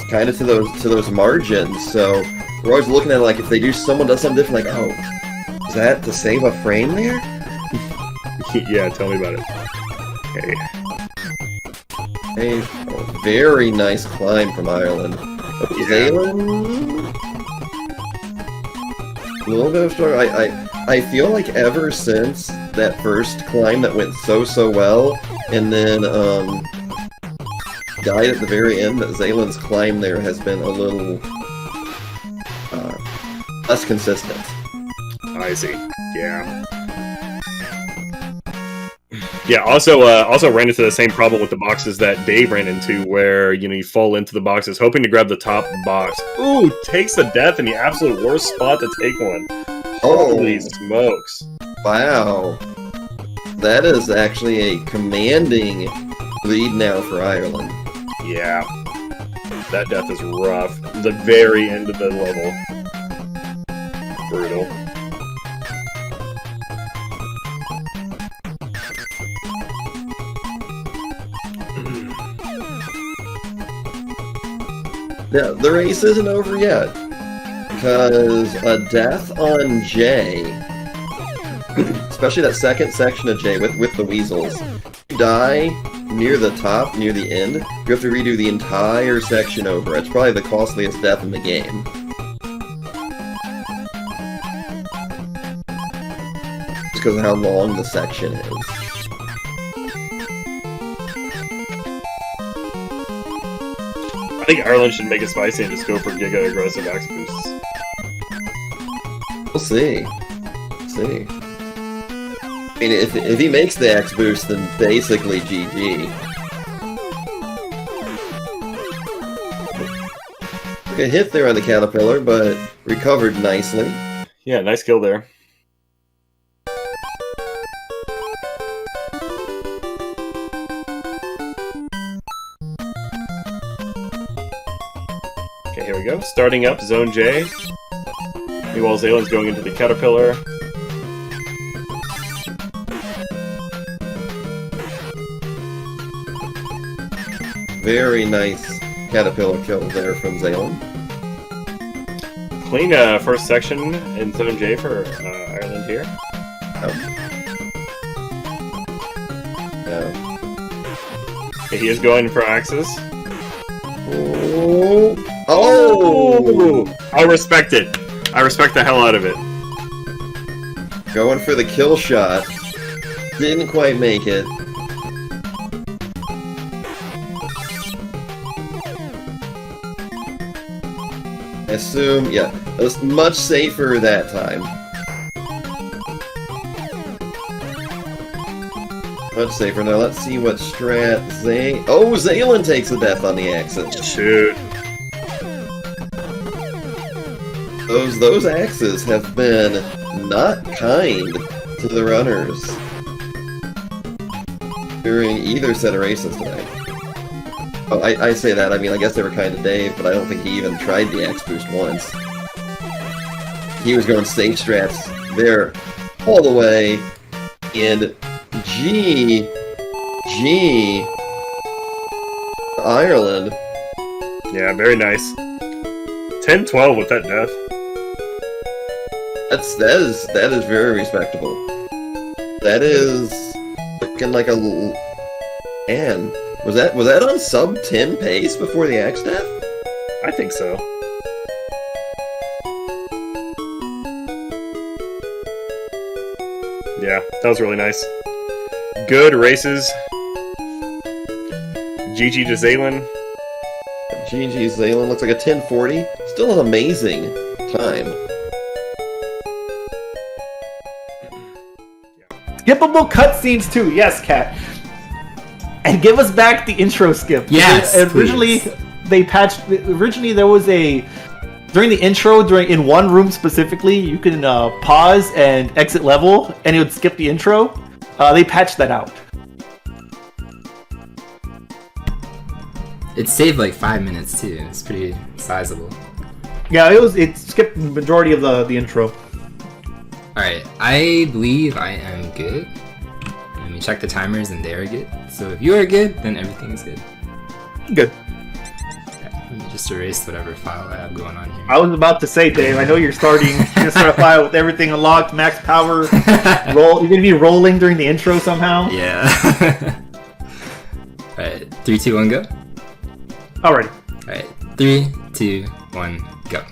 kind of to those margins. So we're always looking at it like if someone does something different, like, oh, is that to save a frame there? Yeah, tell me about it. Okay. Hey, oh, very nice climb from Ireland. Zaelyn? A little bit of struggle. I feel like ever since that first climb that went so well, and then died at the very end, that Zaelyn's climb there has been a little less consistent. I see. Yeah. Yeah, also ran into the same problem with the boxes that Dave ran into, where, you fall into the boxes hoping to grab the top box. Ooh, takes the death in the absolute worst spot to take one. Holy smokes. Wow. That is actually a commanding lead now for Ireland. Yeah. That death is rough. The very end of the level. Brutal. Yeah, the race isn't over yet, because a death on J, especially that second section of J with the weasels, you die near the top, near the end, you have to redo the entire section over. It's probably the costliest death in the game. Just because of how long the section is. I think Ireland should make it spicy and just go for Giga aggressive axe boosts. We'll see. See. I mean, if he makes the axe boost, then basically GG. Took a hit there on the caterpillar, but recovered nicely. Yeah, nice kill there. Okay, here we go. Starting up, Zone J. Meanwhile, Zaelyn's going into the caterpillar. Very nice caterpillar kill there from Zaelyn. Clean first section in Zone J for Ireland here. Oh. Yeah. Okay, he is going for axes. Oh! I respect it. I respect the hell out of it. Going for the kill shot. Didn't quite make it. I assume, yeah, it was much safer that time. Much safer. Now let's see what strat Oh, Zaelyn takes a death on the axes. Shoot. Those axes have been not kind to the runners during either set of races today. Oh, I say that, I mean, I guess they were kind to Dave, but I don't think he even tried the X boost once. He was going safe strats there all the way, and G, Ireland. Yeah, very nice. 10-12 with that death. That is very respectable. That is looking like a and was that on sub 10 pace before the axe death? I think so. Yeah, that was really nice. Good races. GG to Zaelyn. GG Zaelyn looks like a 1040. Still an amazing time. Skippable cutscenes too, yes, Kat. And give us back the intro skip. Yes, originally please. They patched. Originally there was during the intro, in one room specifically, you can pause and exit level, and it would skip the intro. They patched that out. It saved like 5 minutes too. It's pretty sizable. Yeah, it skipped the majority of the intro. Alright, I believe I am good. Let me check the timers and they are good. So if you are good, then everything is good. Good. Okay, let me just erase whatever file I have going on here. I was about to say, Dave, I know you're gonna start a file with everything unlocked, max power, roll. You're gonna be rolling during the intro somehow. Yeah. Alright, 3, 2, 1, go. Alrighty. Alright, 3, 2, 1, go.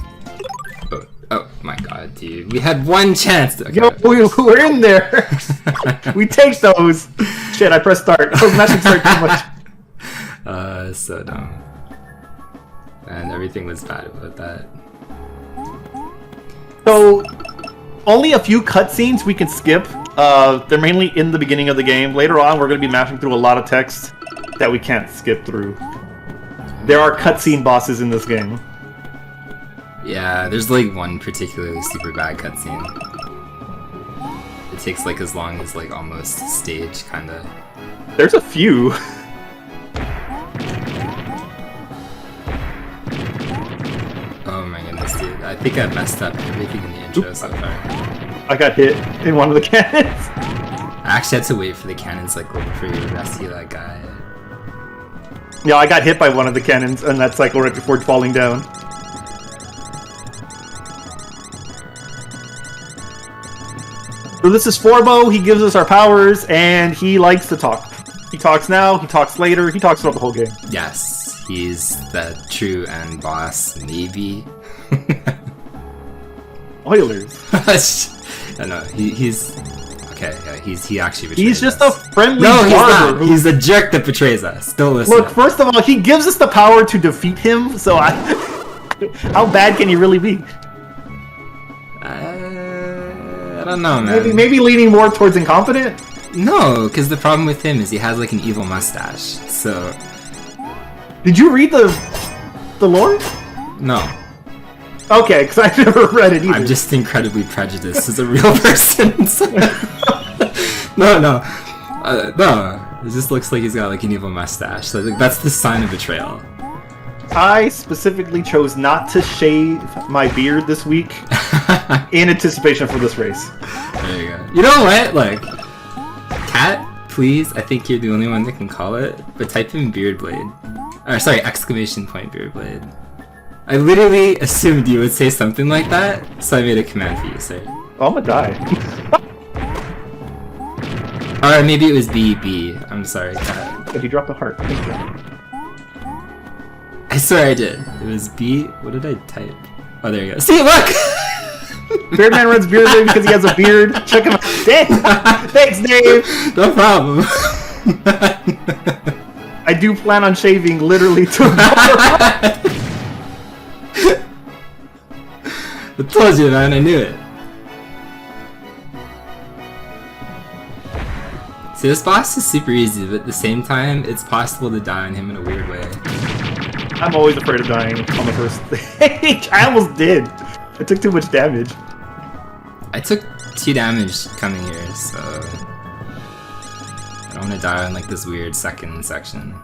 Oh my god, dude. We had one chance to... Okay. Yo, we're in there. We take those. Shit, I pressed start. I was mashing start too much. So dumb. And everything was bad about that. So, only a few cutscenes we can skip. They're mainly in the beginning of the game. Later on, we're going to be mashing through a lot of text that we can't skip through. There are cutscene bosses in this game. Yeah, there's like one particularly super bad cutscene. It takes like as long as like almost stage, kinda. There's a few. Oh my goodness, dude. I think I messed up everything in the intro so far. I got hit in one of the cannons. I actually had to wait for the cannon cycle before you rescue that guy. Yeah, I got hit by one of the cannons on that cycle right before falling down. So this is Forbo, he gives us our powers, and he likes to talk. He talks now, he talks later, he talks throughout the whole game. Yes, he's the true end boss, maybe. Oilers. I know, he's... Okay, yeah, he actually betrays He's just us. a friendly No, he's barber not. He's a jerk that betrays us. Don't listen. Look, first of all, he gives us the power to defeat him, so how bad can he really be? I don't know, man. Maybe leaning more towards incompetent? No, because the problem with him is he has like an evil mustache. So Did you read the lore? no, Okay, because I never read it either. I'm just incredibly prejudiced as a real person. So- no. It just looks like he's got like an evil mustache. So like, that's the sign of betrayal. I specifically chose not to shave my beard this week in anticipation for this race. There you go. You know what? Like, Cat, please. I think you're the only one that can call it. But type in beard blade. Or sorry, exclamation point beard blade. I literally assumed you would say something like that, so I made a command for you, sir. Oh, I'm gonna die. Or maybe it was B. I'm sorry, Cat. But he dropped a heart. Thank you. I swear I did. It was B. What did I type? Oh, there you go. See, look! DeByrdman runs Beardblade because he has a beard. Check him out. Thanks, Dave. No problem. I do plan on shaving literally tomorrow. I told you, man. I knew it. See, this boss is super easy, but at the same time, it's possible to die on him in a weird way. I'm always afraid of dying on the first stage. I almost did. I took too much damage. I took 2 damage coming here, so I don't want to die on like this weird second section.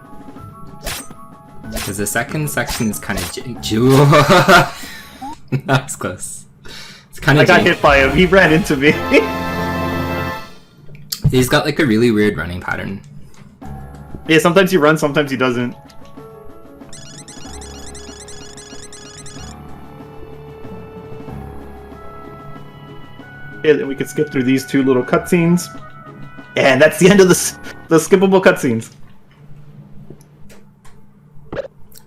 Because the second section is kind of that was close. It's kind of. I got hit by him. He ran into me. He's got like a really weird running pattern. Yeah, sometimes he runs, sometimes he doesn't. Yeah, then we could skip through these 2 little cutscenes. And that's the end of the skippable cutscenes.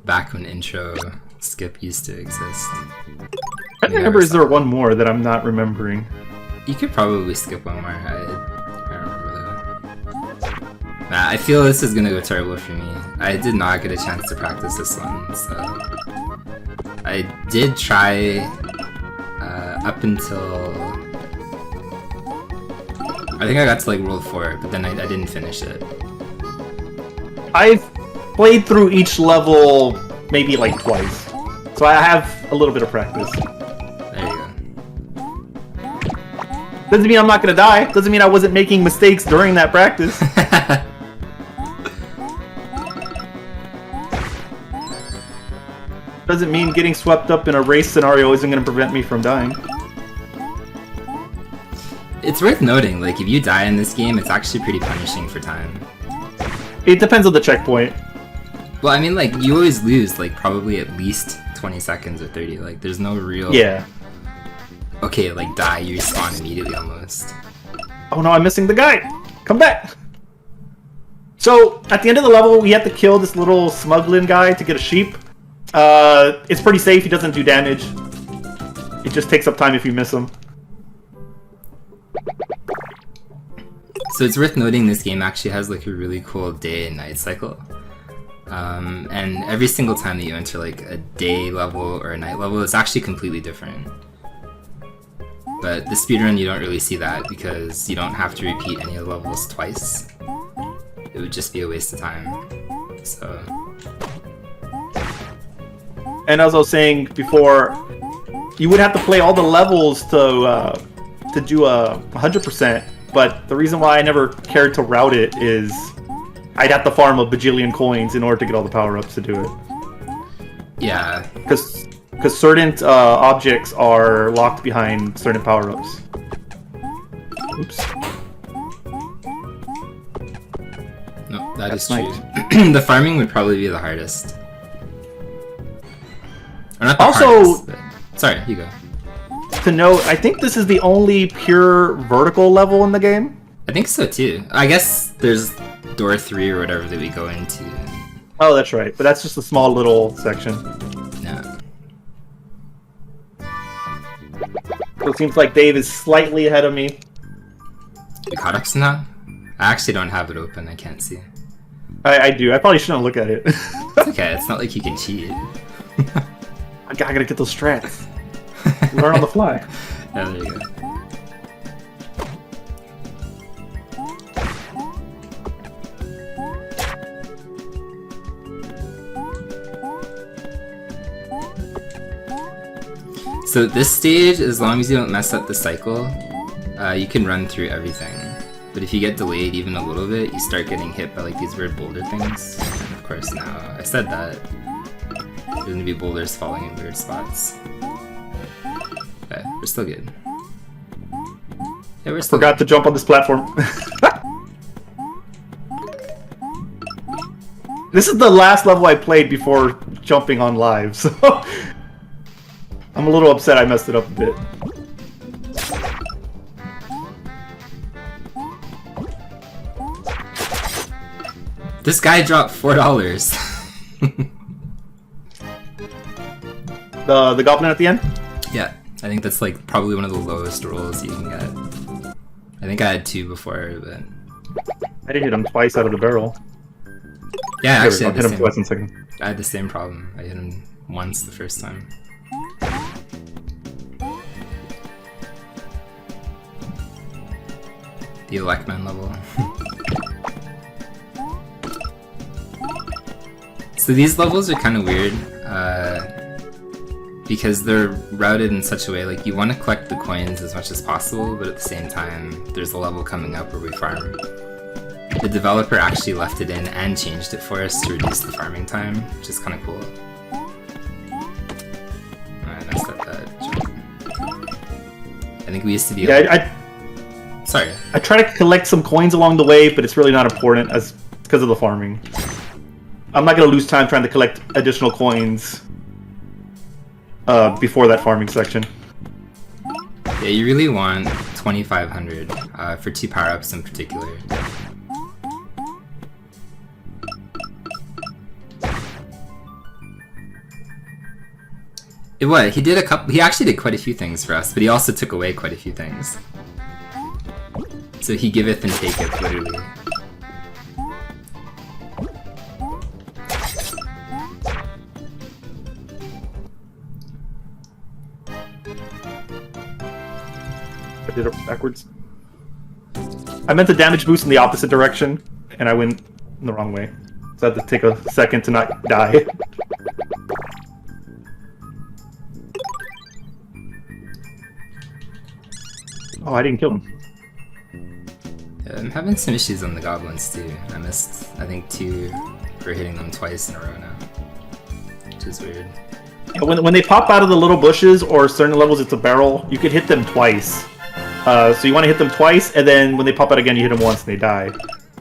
Back when intro skip used to exist. I remember, is there one more that I'm not remembering? You could probably skip one more. I remember that. Nah, I feel this is gonna go terrible for me. I did not get a chance to practice this one, so... I did try up until... I think I got to like World 4, but then I didn't finish it. I've played through each level maybe like twice. So I have a little bit of practice. There you go. Doesn't mean I'm not gonna die. Doesn't mean I wasn't making mistakes during that practice. Doesn't mean getting swept up in a race scenario isn't gonna prevent me from dying. It's worth noting, like, if you die in this game, it's actually pretty punishing for time. It depends on the checkpoint. Well, I mean, like, you always lose, like, probably at least 20 seconds or 30. Like, there's no real... Yeah. Okay, like, die, you respawn immediately almost. Oh no, I'm missing the guy! Come back! So, at the end of the level, we have to kill this little smuggling guy to get a sheep. It's pretty safe, he doesn't do damage. It just takes up time if you miss him. So it's worth noting this game actually has like a really cool day and night cycle. And every single time that you enter like a day level or a night level, it's actually completely different. But the speedrun, you don't really see that because you don't have to repeat any of the levels twice. It would just be a waste of time. So... And as I was saying before, you would have to play all the levels to do a 100%. But the reason why I never cared to route it is I'd have to farm a bajillion coins in order to get all the power-ups to do it. Yeah. Because certain objects are locked behind certain power-ups. Oops. No, that is That's true. The farming would probably be the hardest. Or not the Also- hardest, but... Sorry, you go. To note, I think this is the only pure vertical level in the game. I think so too. I guess there's door 3 or whatever that we go into. Oh, that's right. But that's just a small little section. No. So it seems like Dave is slightly ahead of me. You caught up somehow? I actually don't have it open, I can't see. I do. I probably shouldn't look at it. It's okay, it's not like you can cheat. I gotta get those strats. Learn on the fly. Yeah, there you go. So this stage, as long as you don't mess up the cycle, you can run through everything. But if you get delayed even a little bit, you start getting hit by like these weird boulder things. And of course now, I said that, there's gonna be boulders falling in weird spots. But we're still good. Yeah, we're still Forgot to jump on this platform. This is the last level I played before jumping on live, so I'm a little upset I messed it up a bit. This guy dropped $4. The goblin at the end? Yeah, I think that's like probably one of the lowest rolls you can get. I think I had 2 before, but I did hit him twice out of the barrel. yeah, There we actually, go. Hit him twice in second. I had the same problem. I hit him once the first time. The Electman level. So these levels are kind of weird, because they're routed in such a way, like you want to collect the coins as much as possible, but at the same time, there's a level coming up where we farm. The developer actually left it in and changed it for us to reduce the farming time, which is kind of cool. I messed up that jump. I think we used to be Sorry. I try to collect some coins along the way, but it's really not important because of the farming. I'm not going to lose time trying to collect additional coins before that farming section. Yeah, you really want 2,500 for 2 power-ups in particular. He did a couple. He actually did quite a few things for us, but he also took away quite a few things. So he giveth and taketh, literally. I did it backwards. I meant to damage boost in the opposite direction, and I went in the wrong way. So I had to take a second to not die. Oh, I didn't kill him. Yeah, I'm having some issues on the goblins too. I missed, I think, 2 for hitting them twice in a row now, which is weird. Yeah, when they pop out of the little bushes or certain levels, it's a barrel. You could hit them twice. So you want to hit them twice, and then when they pop out again, you hit them once and they die.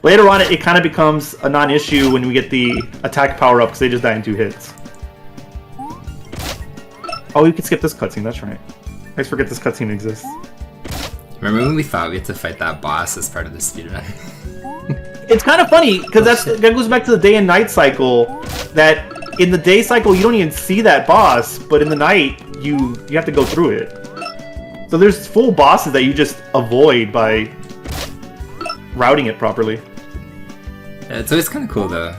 Later on, it kind of becomes a non-issue when we get the attack power up because they just die in 2 hits. Oh, you could skip this cutscene. That's right. I always forget this cutscene exists. Remember when we thought we had to fight that boss as part of the speedrun? It's kind of funny because that goes back to the day and night cycle. That in the day cycle you don't even see that boss, but in the night you have to go through it. So there's full bosses that you just avoid by routing it properly. Yeah, it's always kind of cool though.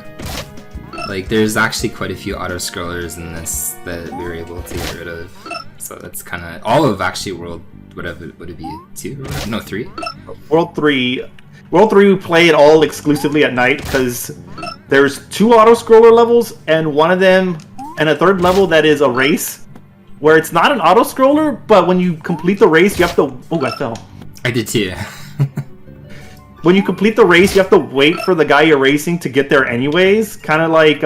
Like there's actually quite a few auto scrollers in this that we were able to get rid of. So that's kind of all of actually World. Whatever would it be 2? No, 3. World 3 we play it all exclusively at night because there's 2 auto scroller levels and one of them and a 3rd level that is a race where it's not an auto scroller, but when you complete the race you have to I fell. I did too. When you complete the race you have to wait for the guy you're racing to get there anyways, kind of like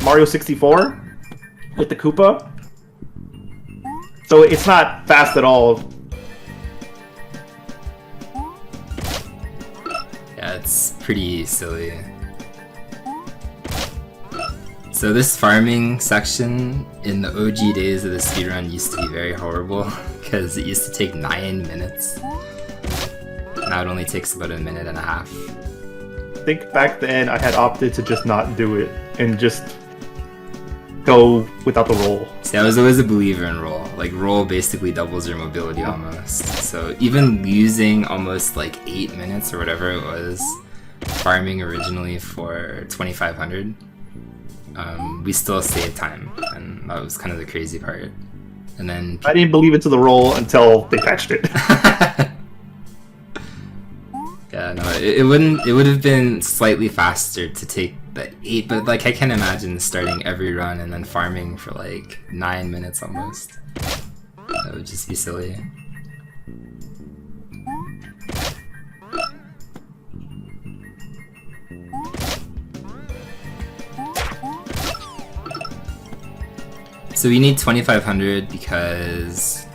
Mario 64 with the Koopa. So it's not fast at all. Yeah, it's pretty silly. So this farming section in the OG days of the speedrun used to be very horrible because it used to take 9 minutes. Now it only takes about 1.5 minutes. I think back then I had opted to just not do it and just go without the roll. See, I was always a believer in roll. Like roll basically doubles your mobility almost. So even losing almost like 8 minutes or whatever it was, farming originally for 2,500, we still saved time, and that was kind of the crazy part. And then I didn't believe into the roll until they patched it. Yeah, no, it would have been slightly faster to take the 8, but like I can't imagine starting every run and then farming for like 9 minutes almost. That would just be silly. So we need 2,500 because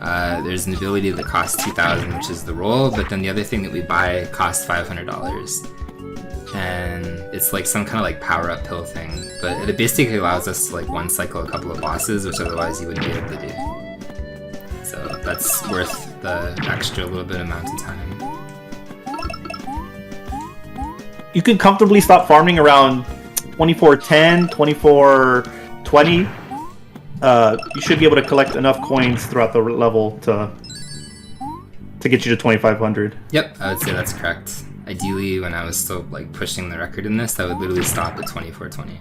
there's an ability that costs 2,000, which is the roll, but then the other thing that we buy costs $500. And it's like some kind of like power-up pill thing, but it basically allows us to like one cycle a couple of bosses, which otherwise you wouldn't be able to do. So that's worth the extra little bit amount of time. You can comfortably stop farming around 24:10, 24:20. you should be able to collect enough coins throughout the level to get you to 2,500. Yep, I would say that's correct. Ideally, when I was still like pushing the record in this, I would literally stop at 2420.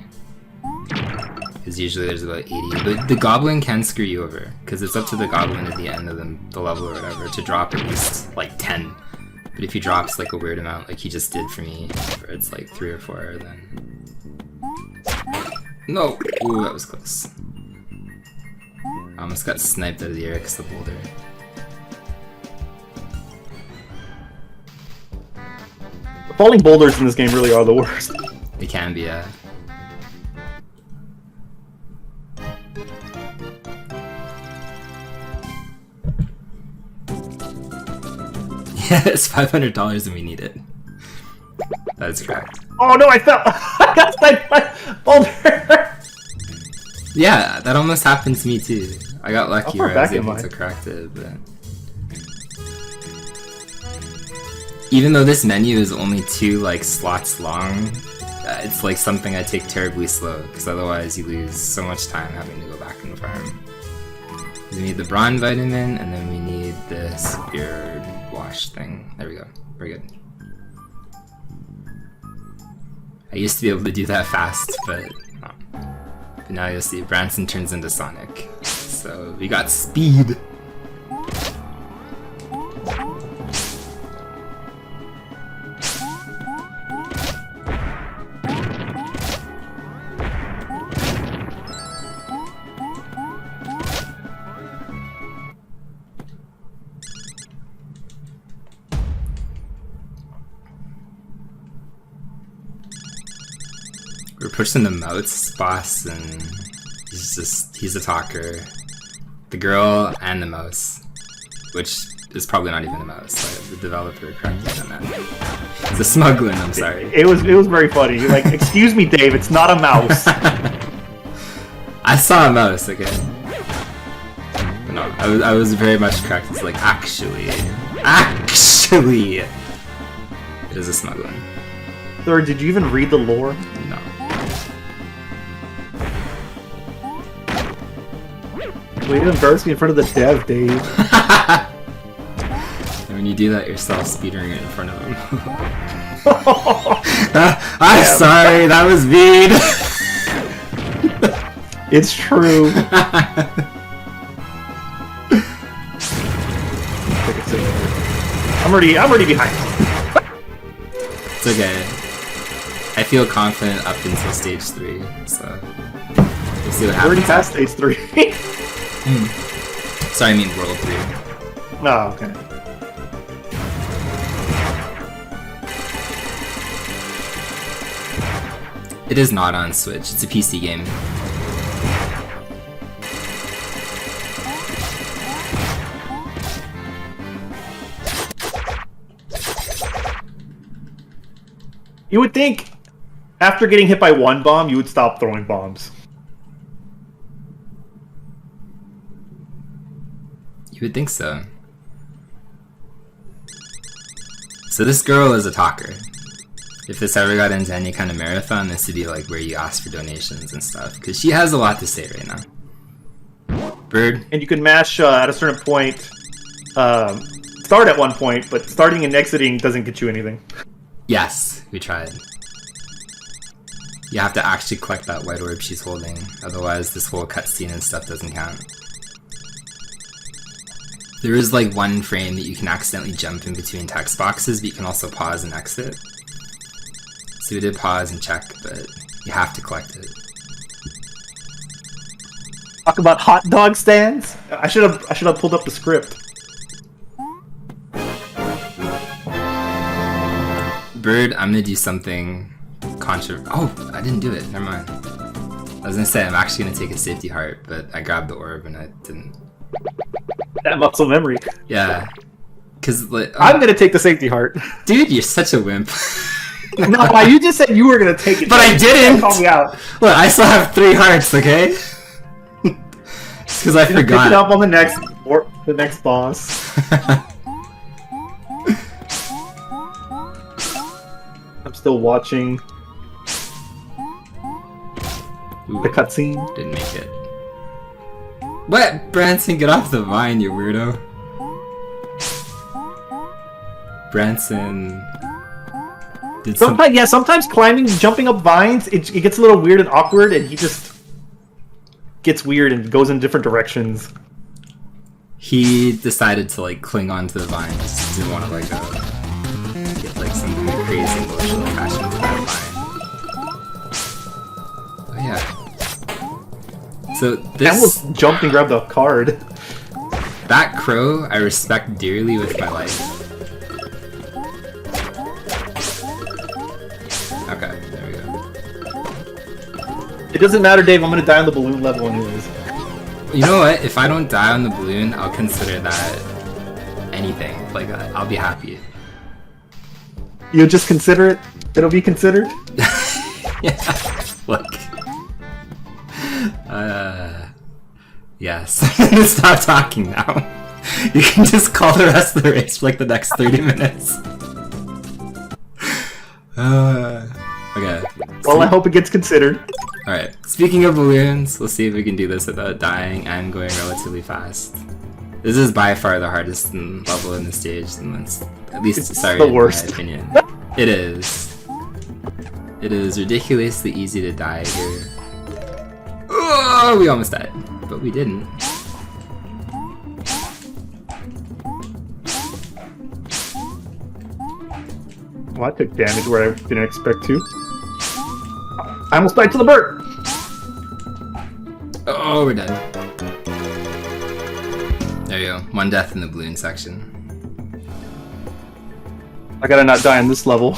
Because usually there's about 80. But the goblin can screw you over, because it's up to the goblin at the end of the level or whatever to drop at least like 10. But if he drops like a weird amount, like he just did for me, where it's like 3 or 4, then... No! Ooh, that was close. I almost got sniped out of the air because of the boulder. The falling boulders in this game really are the worst. They can be, yeah. Yeah, it's $500 and we need it. That is correct. Oh no, I fell! I got sniped by boulder! Yeah, that almost happened to me too. I got lucky where I was able mine. to correct it, but... Even though this menu is only 2 like slots long, it's like something I take terribly slow, because otherwise you lose so much time having to go back and farm. We need the Brawn Vitamin, and then we need this beard wash thing. There we go. Very good. I used to be able to do that fast, but no. But now you'll see Branson turns into Sonic. So we got speed. We're pushing the mouse boss, and he's a talker. The girl and the mouse, which is probably not even a mouse. So the developer corrected on that. It's a smuggling. I'm sorry. It was very funny. You're like, excuse me, Dave, it's not a mouse. I saw a mouse again. But no, I was very much correct. It's like actually, it is a smuggling. Third, did you even read the lore? No. Way to embarrass me in front of the dev, Dave. And when you do that yourself, speedrunning it in front of him. I'm sorry, that was mean. It's true. I'm already behind. It's okay. I feel confident up until stage 3, so we'll see what happens. Already past stage 3. Sorry, I mean world 3. Oh, okay. It is not on Switch, it's a PC game. You would think after getting hit by one bomb, you would stop throwing bombs. You would think so. So this girl is a talker. If this ever got into any kind of marathon, this would be like where you ask for donations and stuff, because she has a lot to say right now. Bird? And you can mash at a certain point, start at one point, but starting and exiting doesn't get you anything. Yes, we tried. You have to actually collect that white orb she's holding, otherwise this whole cutscene and stuff doesn't count. There is like one frame that you can accidentally jump in between text boxes, but you can also pause and exit. So we did pause and check, but you have to collect it. Talk about hot dog stands. I should have pulled up the script. Bird, I'm gonna do something controversial. Oh, I didn't do it. Never mind. I was gonna say I'm actually gonna take a safety heart, but I grabbed the orb and I didn't. That muscle memory. Yeah, because like, I'm gonna take the safety heart. Dude, you're such a wimp. No, you just said you were gonna take it. But I didn't. Call me out. Look, I still have 3 hearts. Okay. It's because I forgot. Pick it up on the next boss. I'm still watching Ooh, the cutscene. didn't make it. What? Branson, get off the vine, you weirdo. Branson... did some... Sometimes jumping up vines, it gets a little weird and awkward, and he just gets weird and goes in different directions. He decided to like cling onto the vine, just didn't want to like get like some crazy emotional attachment to that vine. Oh yeah. So this... I almost jumped and grabbed a card. That crow I respect dearly with my life. Okay, there we go. It doesn't matter, Dave. I'm gonna die on the balloon level anyways. You know what? If I don't die on the balloon, I'll consider that anything. Like, I'll be happy. You'll just consider it? It'll be considered? Yeah. Look. Yes. Stop talking now. You can just call the rest of the race for like the next 30 minutes. Okay. Well, I hope it gets considered. Alright, speaking of balloons, let's see if we can do this without dying and going relatively fast. This is by far the hardest level in the stage, at least, It's sorry, the worst. in my opinion. It is. It is ridiculously easy to die here. Oh, we almost died, but we didn't. Well, I took damage where I didn't expect to. I almost died to the bird! Oh, we're done. There you go. One death in the balloon section. I gotta not die on this level.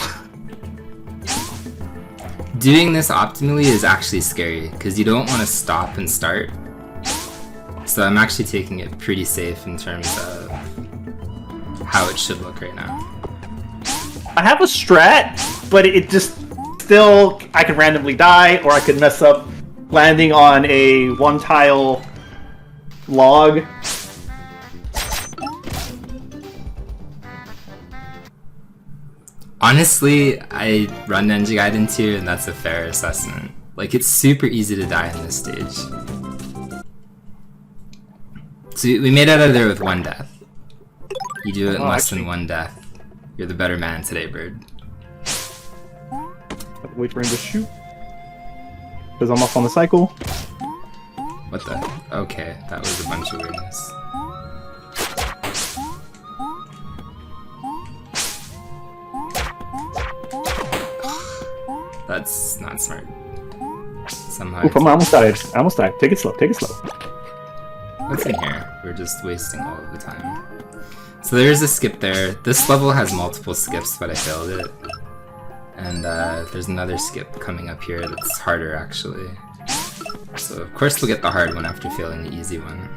Doing this optimally is actually scary, because you don't want to stop and start. So I'm actually taking it pretty safe in terms of how it should look right now. I have a strat, but it just still, I could randomly die, or I could mess up landing on a one-tile log. Honestly, I run Ninja Gaiden 2, and that's a fair assessment. Like, it's super easy to die in this stage. So we made it out of there with one death. You do it in less than one death. You're the better man today, Bird. Wait for him to shoot. Because I'm off on the cycle. What the? Okay, that was a bunch of weirdness. That's not smart. Somehow. Oof, I almost died. I almost died. Take it slow. Take it slow. What's in here? We're just wasting all of the time. So there's a skip there. This level has multiple skips, but I failed it. And there's another skip coming up here that's harder, actually. So of course we'll get the hard one after failing the easy one.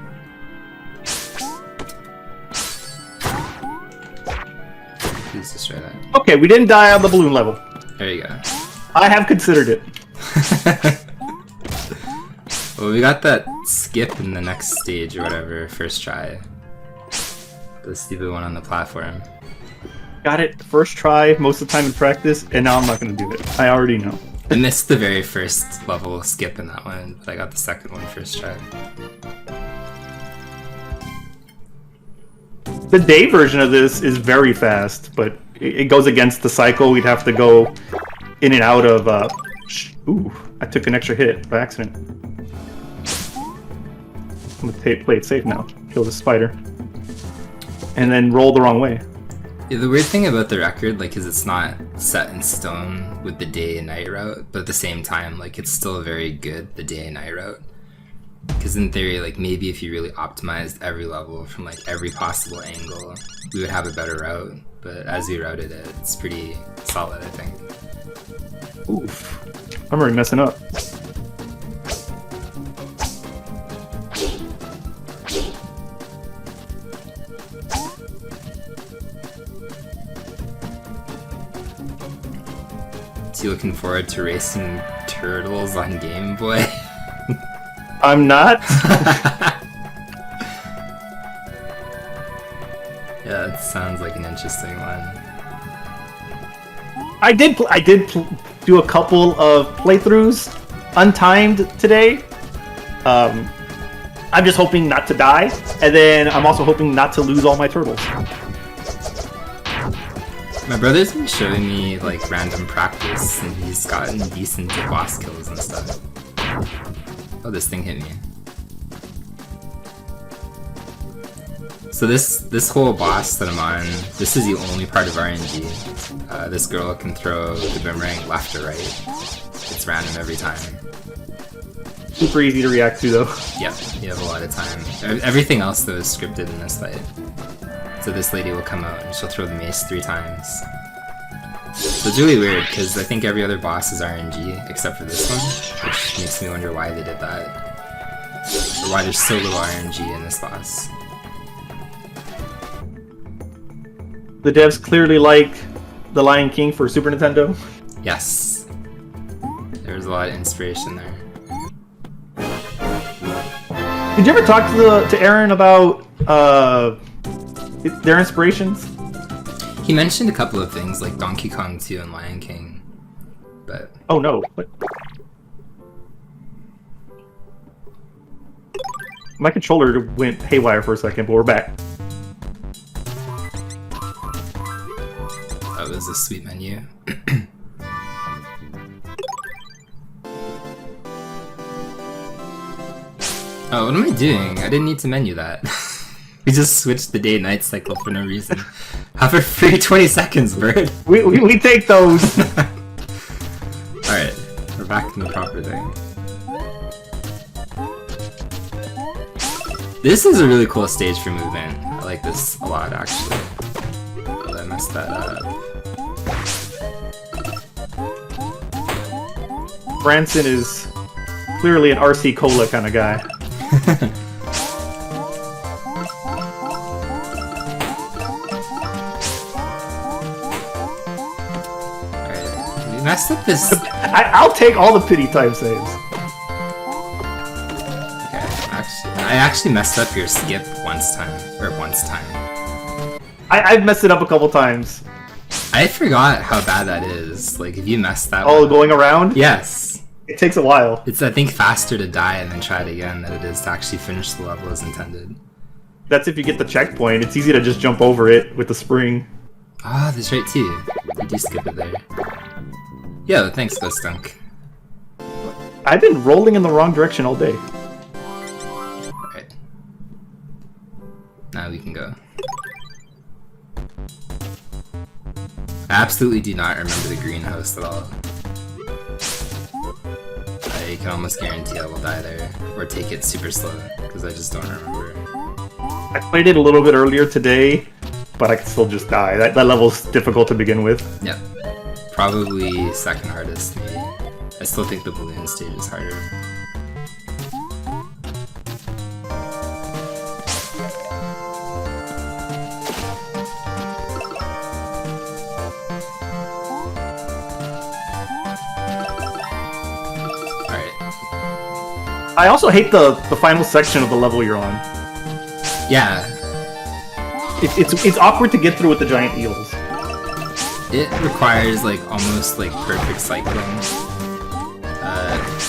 Please destroy that. Okay, we didn't die on the balloon level. There you go. I have considered it. Well, we got that skip in the next stage or whatever, first try. The stupid one on the platform. Got it first try, most of the time in practice, and now I'm not gonna do it. I already know. I missed the very first level skip in that one, but I got the second one first try. The day version of this is very fast, but it goes against the cycle. We'd have to go in and out of... Ooh, I took an extra hit by accident. I'm gonna play it safe now. Kill the spider. And then roll the wrong way. Yeah, the weird thing about the record, like, is it's not set in stone with the day and night route, but at the same time, like, it's still very good, the day and night route. Because in theory, like, maybe if you really optimized every level from, like, every possible angle, we would have a better route. But as we routed it, it's pretty solid, I think. Oof. I'm already messing up. So you looking forward to racing turtles on Game Boy? I'm not. Yeah, it sounds like an interesting one. I did do a couple of playthroughs untimed today. I'm just hoping not to die, and then I'm also hoping not to lose all my turtles. My brother's been showing me like random practice, and he's gotten decent boss kills and stuff. Oh, this thing hit me. So this whole boss that I'm on, this is the only part of RNG. This girl can throw the boomerang left or right. It's random every time. Super easy to react to, though. Yep, you have a lot of time. Everything else, though, is scripted in this fight. So this lady will come out and she'll throw the mace 3 times. So it's really weird, because I think every other boss is RNG, except for this one, which makes me wonder why they did that. Or why there's so little RNG in this boss. The devs clearly like The Lion King for Super Nintendo. Yes. There's a lot of inspiration there. Did you ever talk to Aaron about their inspirations? He mentioned a couple of things like Donkey Kong 2 and Lion King, but... Oh no. What? My controller went haywire for a second, but we're back. That was a sweet menu. Oh, what am I doing? I didn't need to menu that. We just switched the day-night cycle for no reason. Have a free 20 seconds, bird! We take those! Alright, we're back in the proper thing. This is a really cool stage for movement. I like this a lot, actually. Oh, I messed that up. Branson is clearly an RC Cola kind of guy. Alright, we messed up this... I'll take all the pity time saves. Okay, I actually messed up your skip once time. I've messed it up a couple times. I forgot how bad that is. Like, if you mess that Oh, one going around? Yes. It takes a while. It's, I think, faster to die and then try it again than it is to actually finish the level as intended. That's if you get the checkpoint. It's easy to just jump over it with the spring. Ah, oh, that's right too. You do skip it there. Yo, thanks, Ghost Dunk. I've been rolling in the wrong direction all day. Alright. Now we can go. I absolutely do not remember the greenhouse at all. I can almost guarantee I will die there, or take it super slow, because I just don't remember. I played it a little bit earlier today, but I can still just die. That level's difficult to begin with. Yep. Probably second hardest, maybe. I still think the balloon stage is harder. I also hate the final section of the level you're on. Yeah. It's awkward to get through with the giant eels. It requires like almost like perfect cycling.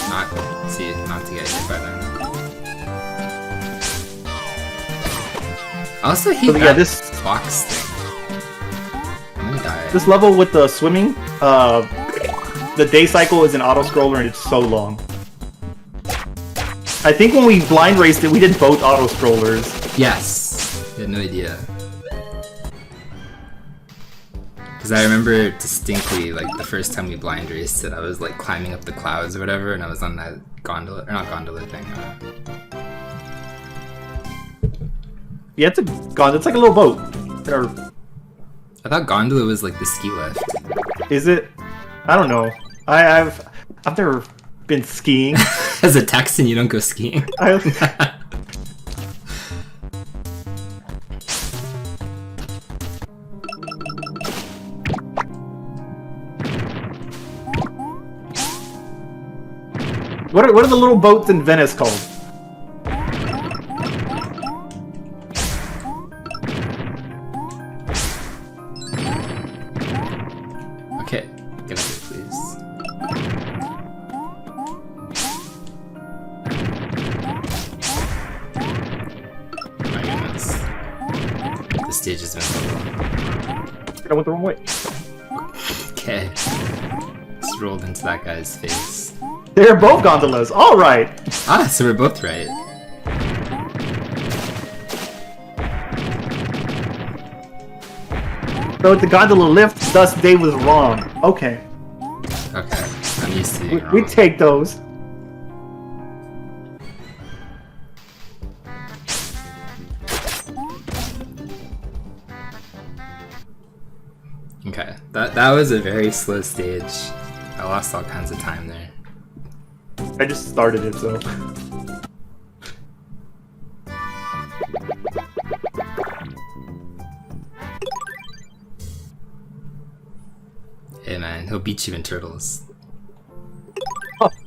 Not to get hit by them. I also hate that this box thing. I'm gonna die. This level with the swimming, the day cycle is an auto scroller and it's so long. I think when we blind raced it, we did both auto scrollers. Yes. I had no idea. Because I remember distinctly, like, the first time we blind raced it, I was, like, climbing up the clouds or whatever, and I was on that gondola, or not gondola thing. Yeah, it's a gondola. It's like a little boat. Or, I thought gondola was, like, the ski lift. is it? I don't know. I've never been skiing. As a Texan, you don't go skiing. What are the little boats in Venice called? Okay, get up here, please. stage has been. I went the wrong way. Okay. Just rolled into that guy's face. They're both gondolas. All right. Ah, so we're both right. So the gondola lift, thus Dave was wrong. Okay. Okay, I'm used to being wrong. We take those. Okay, that was a very slow stage. I lost all kinds of time there. I just started it, so. Hey man, he'll beat you in Turtles.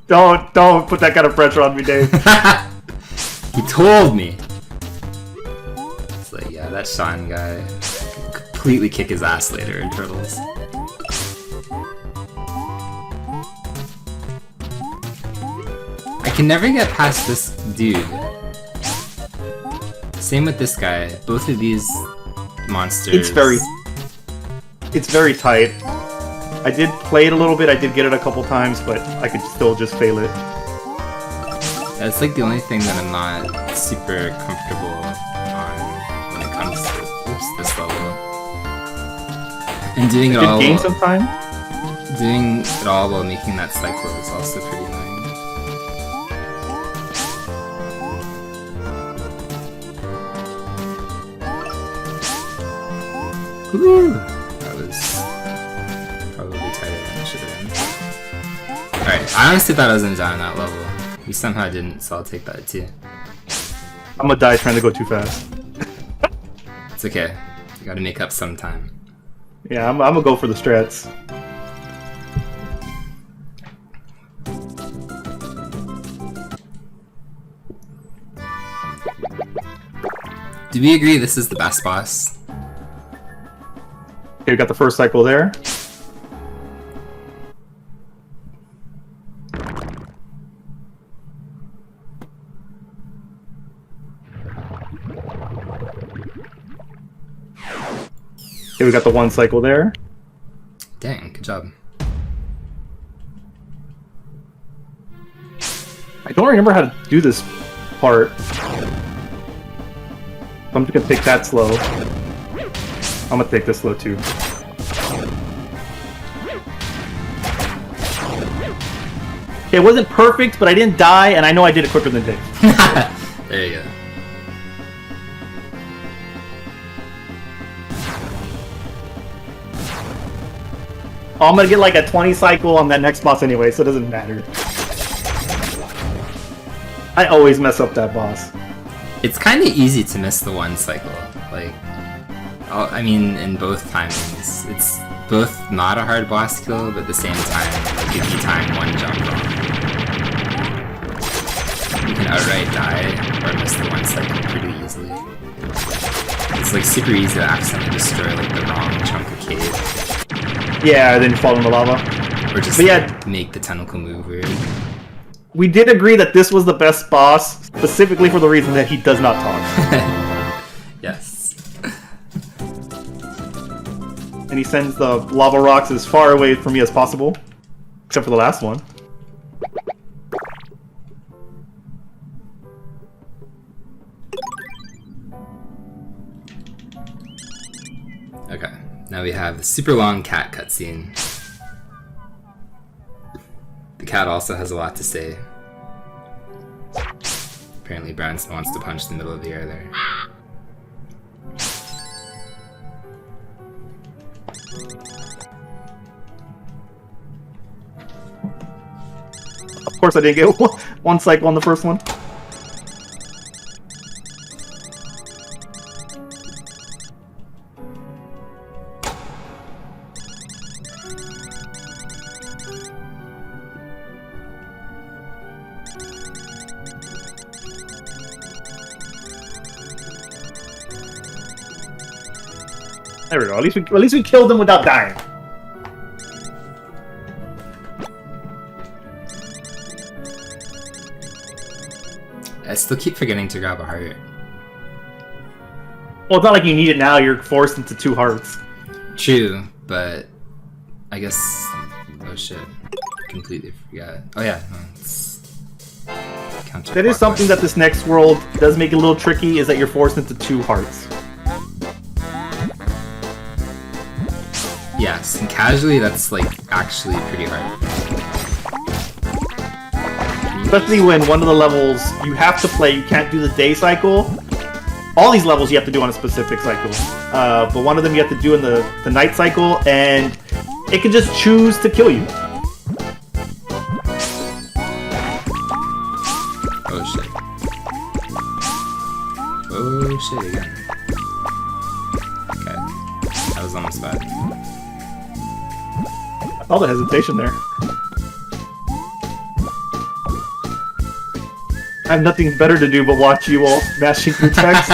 Don't put that kind of pressure on me, Dave. He told me! It's like, yeah, that Sean guy completely kick his ass later in Turtles. I can never get past this dude. Same with this guy. Both of these monsters. It's very tight. I did play it a little bit, I did get it a couple times, but I could still just fail it. That's like the only thing that I'm not super comfortable on when it comes to this level. And doing it all gain some time. Doing it all while making that cycle is also pretty annoying. Woo! That was probably tighter than it should have been. Alright, I honestly thought I was gonna die on that level. We somehow didn't, so I'll take that too. I'm gonna die trying to go too fast. It's okay. You gotta make up some time. Yeah, I'm gonna go for the strats. Do we agree this is the best boss? Okay, we got the first cycle there. Okay, we got the one cycle there. Dang, good job. I don't remember how to do this part. I'm just gonna take that slow. I'm gonna take this slow too. Okay, it wasn't perfect, but I didn't die, and I know I did it quicker than Dave. There you go. Oh, I'm gonna get like a 20 cycle on that next boss anyway, so it doesn't matter. I always mess up that boss. It's kind of easy to miss the one cycle. Like, I mean, in both timings. It's both not a hard boss kill, but at the same time, like, if you time one jump wrong, you can outright die or miss the one cycle pretty easily. It's like super easy to accidentally destroy like the wrong chunk of cave. Yeah, then fall in the lava. Or just But yeah, like, make the tentacle move weird. we did agree that this was the best boss, specifically for the reason that he does not talk. Yes. And he sends the lava rocks as far away from me as possible. Except for the last one. Okay, now we have the super long cat cutscene. The cat also has a lot to say. Apparently Branson wants to punch the middle of the air there. Of course I didn't get one cycle on the first one. There we go. At least we killed him without dying. I still keep forgetting to grab a heart. Well, it's not like you need it now. You're forced into 2 hearts. True, but I guess. Oh shit! Completely forgot. Oh yeah, no, it's That is something that this next world does make it a little tricky. Is that you're forced into 2 hearts. Yes, and casually that's like actually pretty hard. Especially when one of the levels you have to play, you can't do the day cycle. All these levels you have to do on a specific cycle. But one of them you have to do in the night cycle, and it can just choose to kill you. Oh shit. Oh shit again. Okay. That was almost bad. All the hesitation there. I have nothing better to do but watch you all smashing through text.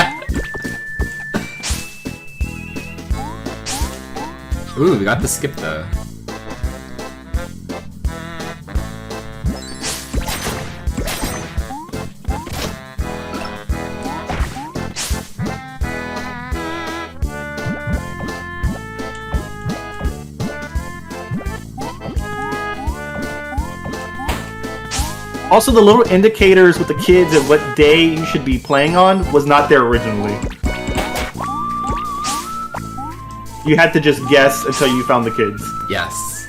Ooh, we got the skip though. Also, the little indicators with the kids and what day you should be playing on was not there originally. You had to just guess until you found the kids. Yes.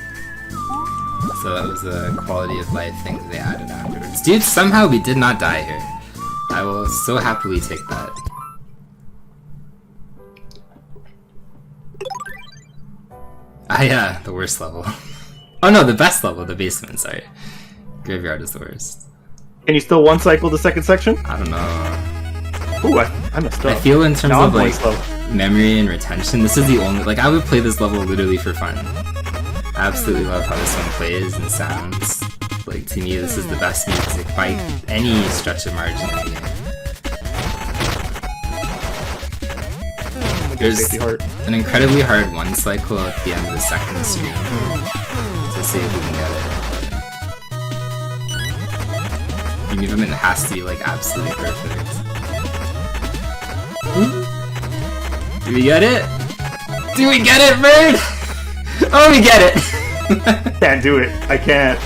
So that was a quality of life thing that they added afterwards. Dude, somehow we did not die here. I will so happily take that. Ah yeah, the worst level. Oh no, the best level, the basement, sorry. Graveyard is the worst. Can you still one cycle the second section? I don't know. Ooh, I messed up. I feel in terms Now of I'm like slow. memory and retention, this is the only like I would play this level literally for fun. I absolutely love how this one plays and sounds. Like to me this is the best music by any stretch of margin in the game. There's Safety heart. an incredibly hard one cycle at the end of the second screen to see if we can get it. The movement has to be like absolutely perfect. Do we get it? Do we get it, Bird? Oh, we get it! Can't do it. I can't.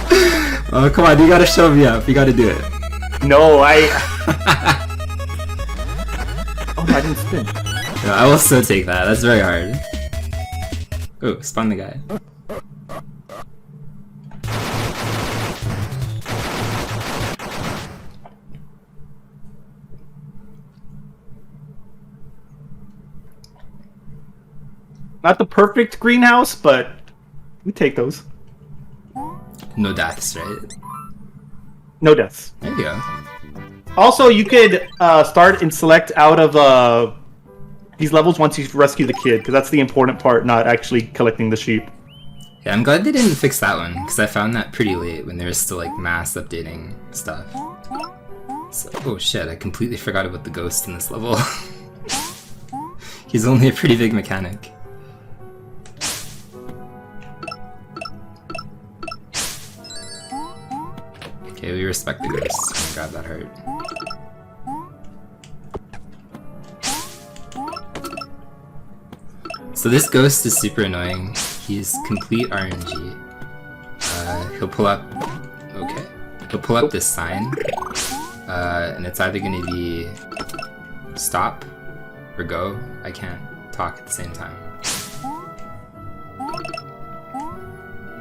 Oh, come on, you gotta show me up. You gotta do it. No, I... Oh, no, I didn't spin. No, I will still take that. That's very hard. Oh, spawn the guy. Not the perfect greenhouse, but we take those. No deaths, right? No deaths. There you go. Also, you could start and select out of these levels once you rescue the kid, because that's the important part, not actually collecting the sheep. Yeah, I'm glad they didn't fix that one, because I found that pretty late when there was still like mass updating stuff. So, oh shit, I completely forgot about the ghost in this level. He's only a pretty big mechanic. Okay, we respect the ghost. Grab that heart. So this ghost is super annoying. He's complete RNG. He'll pull up... Okay. He'll pull up this sign. And it's either gonna be... Stop or go. I can't talk at the same time.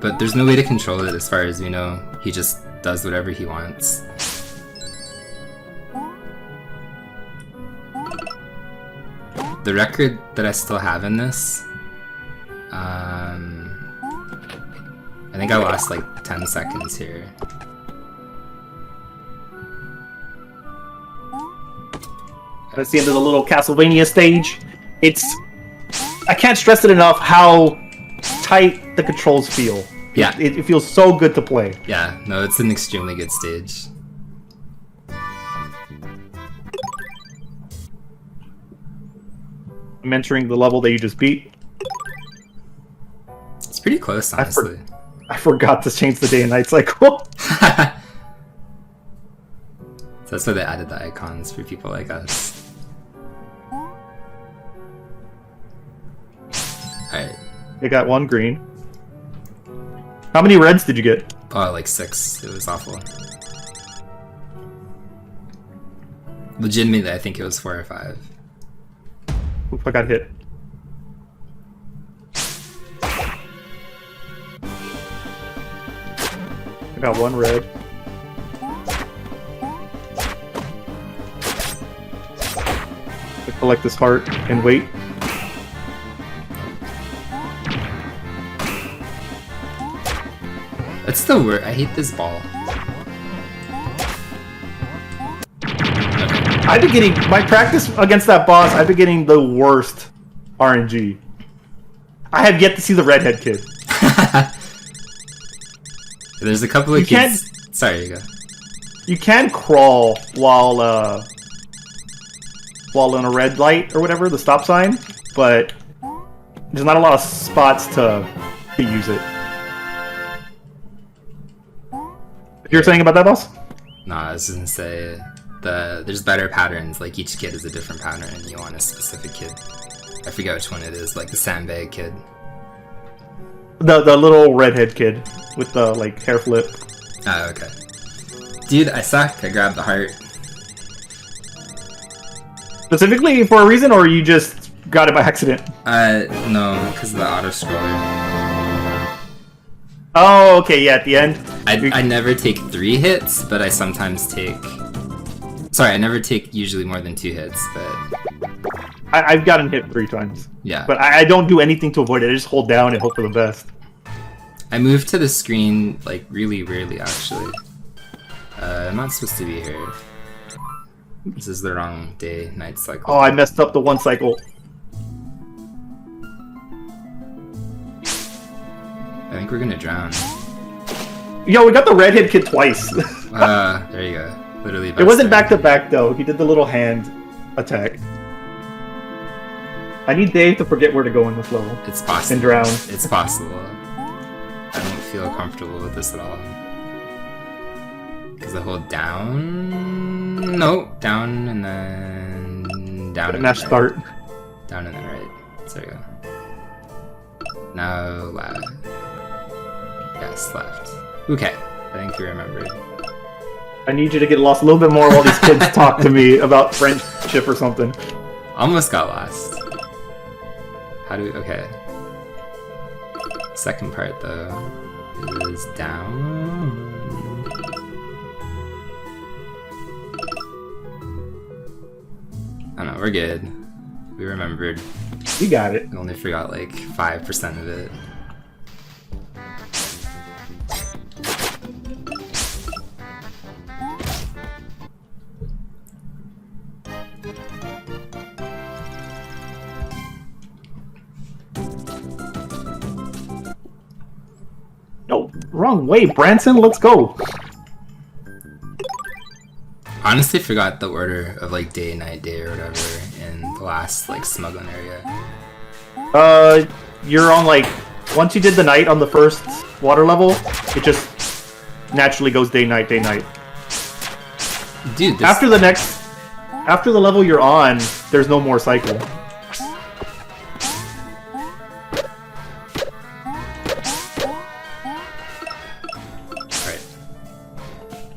But there's no way to control it as far as we know. He just does whatever he wants. The record that I still have in this, I think I lost like 10 seconds here. That's the end of the little Castlevania stage. I can't stress it enough how tight the controls feel. Yeah. It feels so good to play. Yeah, no, it's an extremely good stage. I'm entering the level that you just beat. It's pretty close, honestly. I forgot to change the day and night cycle. So that's why they added the icons for people like us. It got 1 green. How many reds did you get? Oh, like 6. It was awful. Legitimately, I think it was 4 or 5. Oops, I got hit. I got 1 red. I collect this heart and wait. It's the worst. I hate this ball. I've been getting my practice against that boss. I've been getting the worst RNG. I have yet to see the redhead kid. There's a couple of kids. Sorry, you go. You can crawl while in a red light or whatever, the stop sign, but there's not a lot of spots to use it. You're saying about that, boss? Nah, I was gonna say there's better patterns. Like each kid is a different pattern, and you want a specific kid. I forget which one it is. Like the sandbag kid. The little redhead kid with the like hair flip. Oh, okay. Dude, I suck. I grabbed the heart. Specifically for a reason, or you just got it by accident? No, because of the auto scroller. Oh, okay, yeah. At the end, I never take 3 hits, but I sometimes take. Sorry, I never take usually more than 2 hits, but I've gotten hit 3 times. yeah. But I don't do anything to avoid it. I just hold down and hope for the best. I move to the screen like really rarely, actually. I'm not supposed to be here. This is the wrong day-night cycle. Oh, I messed up the 1 cycle. I think we're gonna drown. Yo, we got the redhead kid twice. There you go. Literally. It wasn't back to back though. He did the little hand attack. I need Dave to forget where to go in this level. It's possible. And drown. It's possible. I don't feel comfortable with this at all. Because I hold down. No, down and then down. And Mash then start. Right. Down and then right. There you go. Now left. Yes, left. Okay, I think you remembered. I need you to get lost a little bit more while these kids talk to me about friendship or something. Almost got lost. How do we... Okay. Second part, though, is down. I don't know, we're good. We remembered. You got it. We only forgot like 5% of it. No, wrong way, Branson. Let's go. Honestly, forgot the order of like day, night, day, or whatever in the last like smuggling area. You're on like once you did the night on the first water level, it just naturally goes day, night, day, night. Dude, this... after the level you're on, there's no more cycle.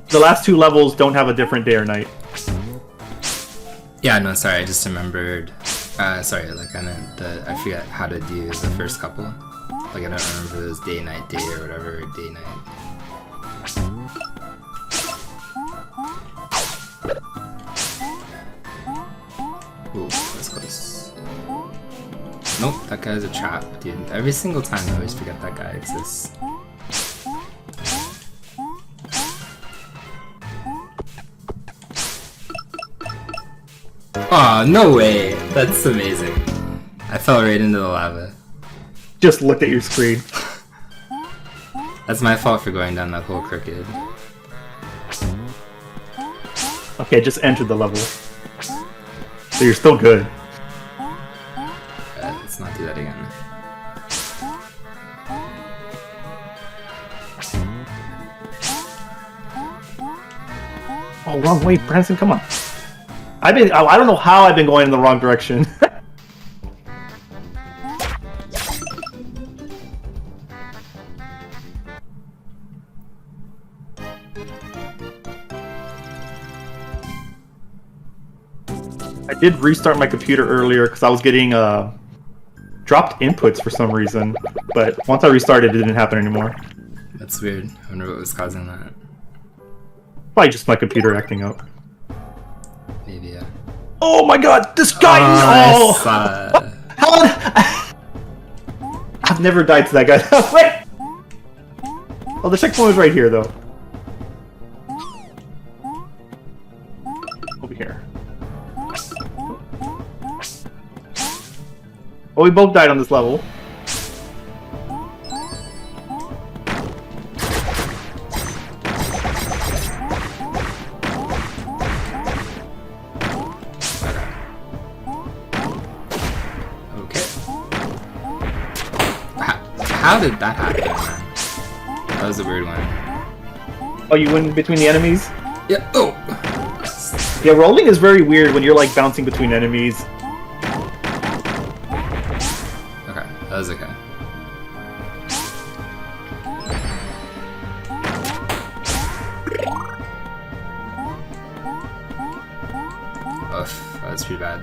The last 2 levels don't have a different day or night. Yeah, no, sorry, I just remembered. Sorry, like I forget how to do the first couple. Like I don't remember if it was day, night, day, or whatever, day, night. Ooh, that's close. Nope, that guy's a trap, dude. Every single time I always forget that guy exists. Aw, no way! That's amazing. I fell right into the lava. Just look at your screen. That's my fault for going down that hole crooked. Okay, just enter the level. So you're still good. Let's not do that again. Oh, wrong way, Branson, come on. I don't know how I've been going in the wrong direction. I did restart my computer earlier because I was getting dropped inputs for some reason, but once I restarted, it didn't happen anymore. That's weird. I wonder what was causing that. Probably just my computer acting up. Maybe, yeah. Oh my god, this guy! I Oh! saw... How? I've never died to that guy. Wait! Oh, the checkpoint was right here, though. Over here. Oh, we both died on this level. Okay. How did that happen, man? That was a weird one. Oh, you went between the enemies? Yeah. Oh! Yeah, rolling is very weird when you're like bouncing between enemies. Okay, that was okay. Oof, that was pretty bad.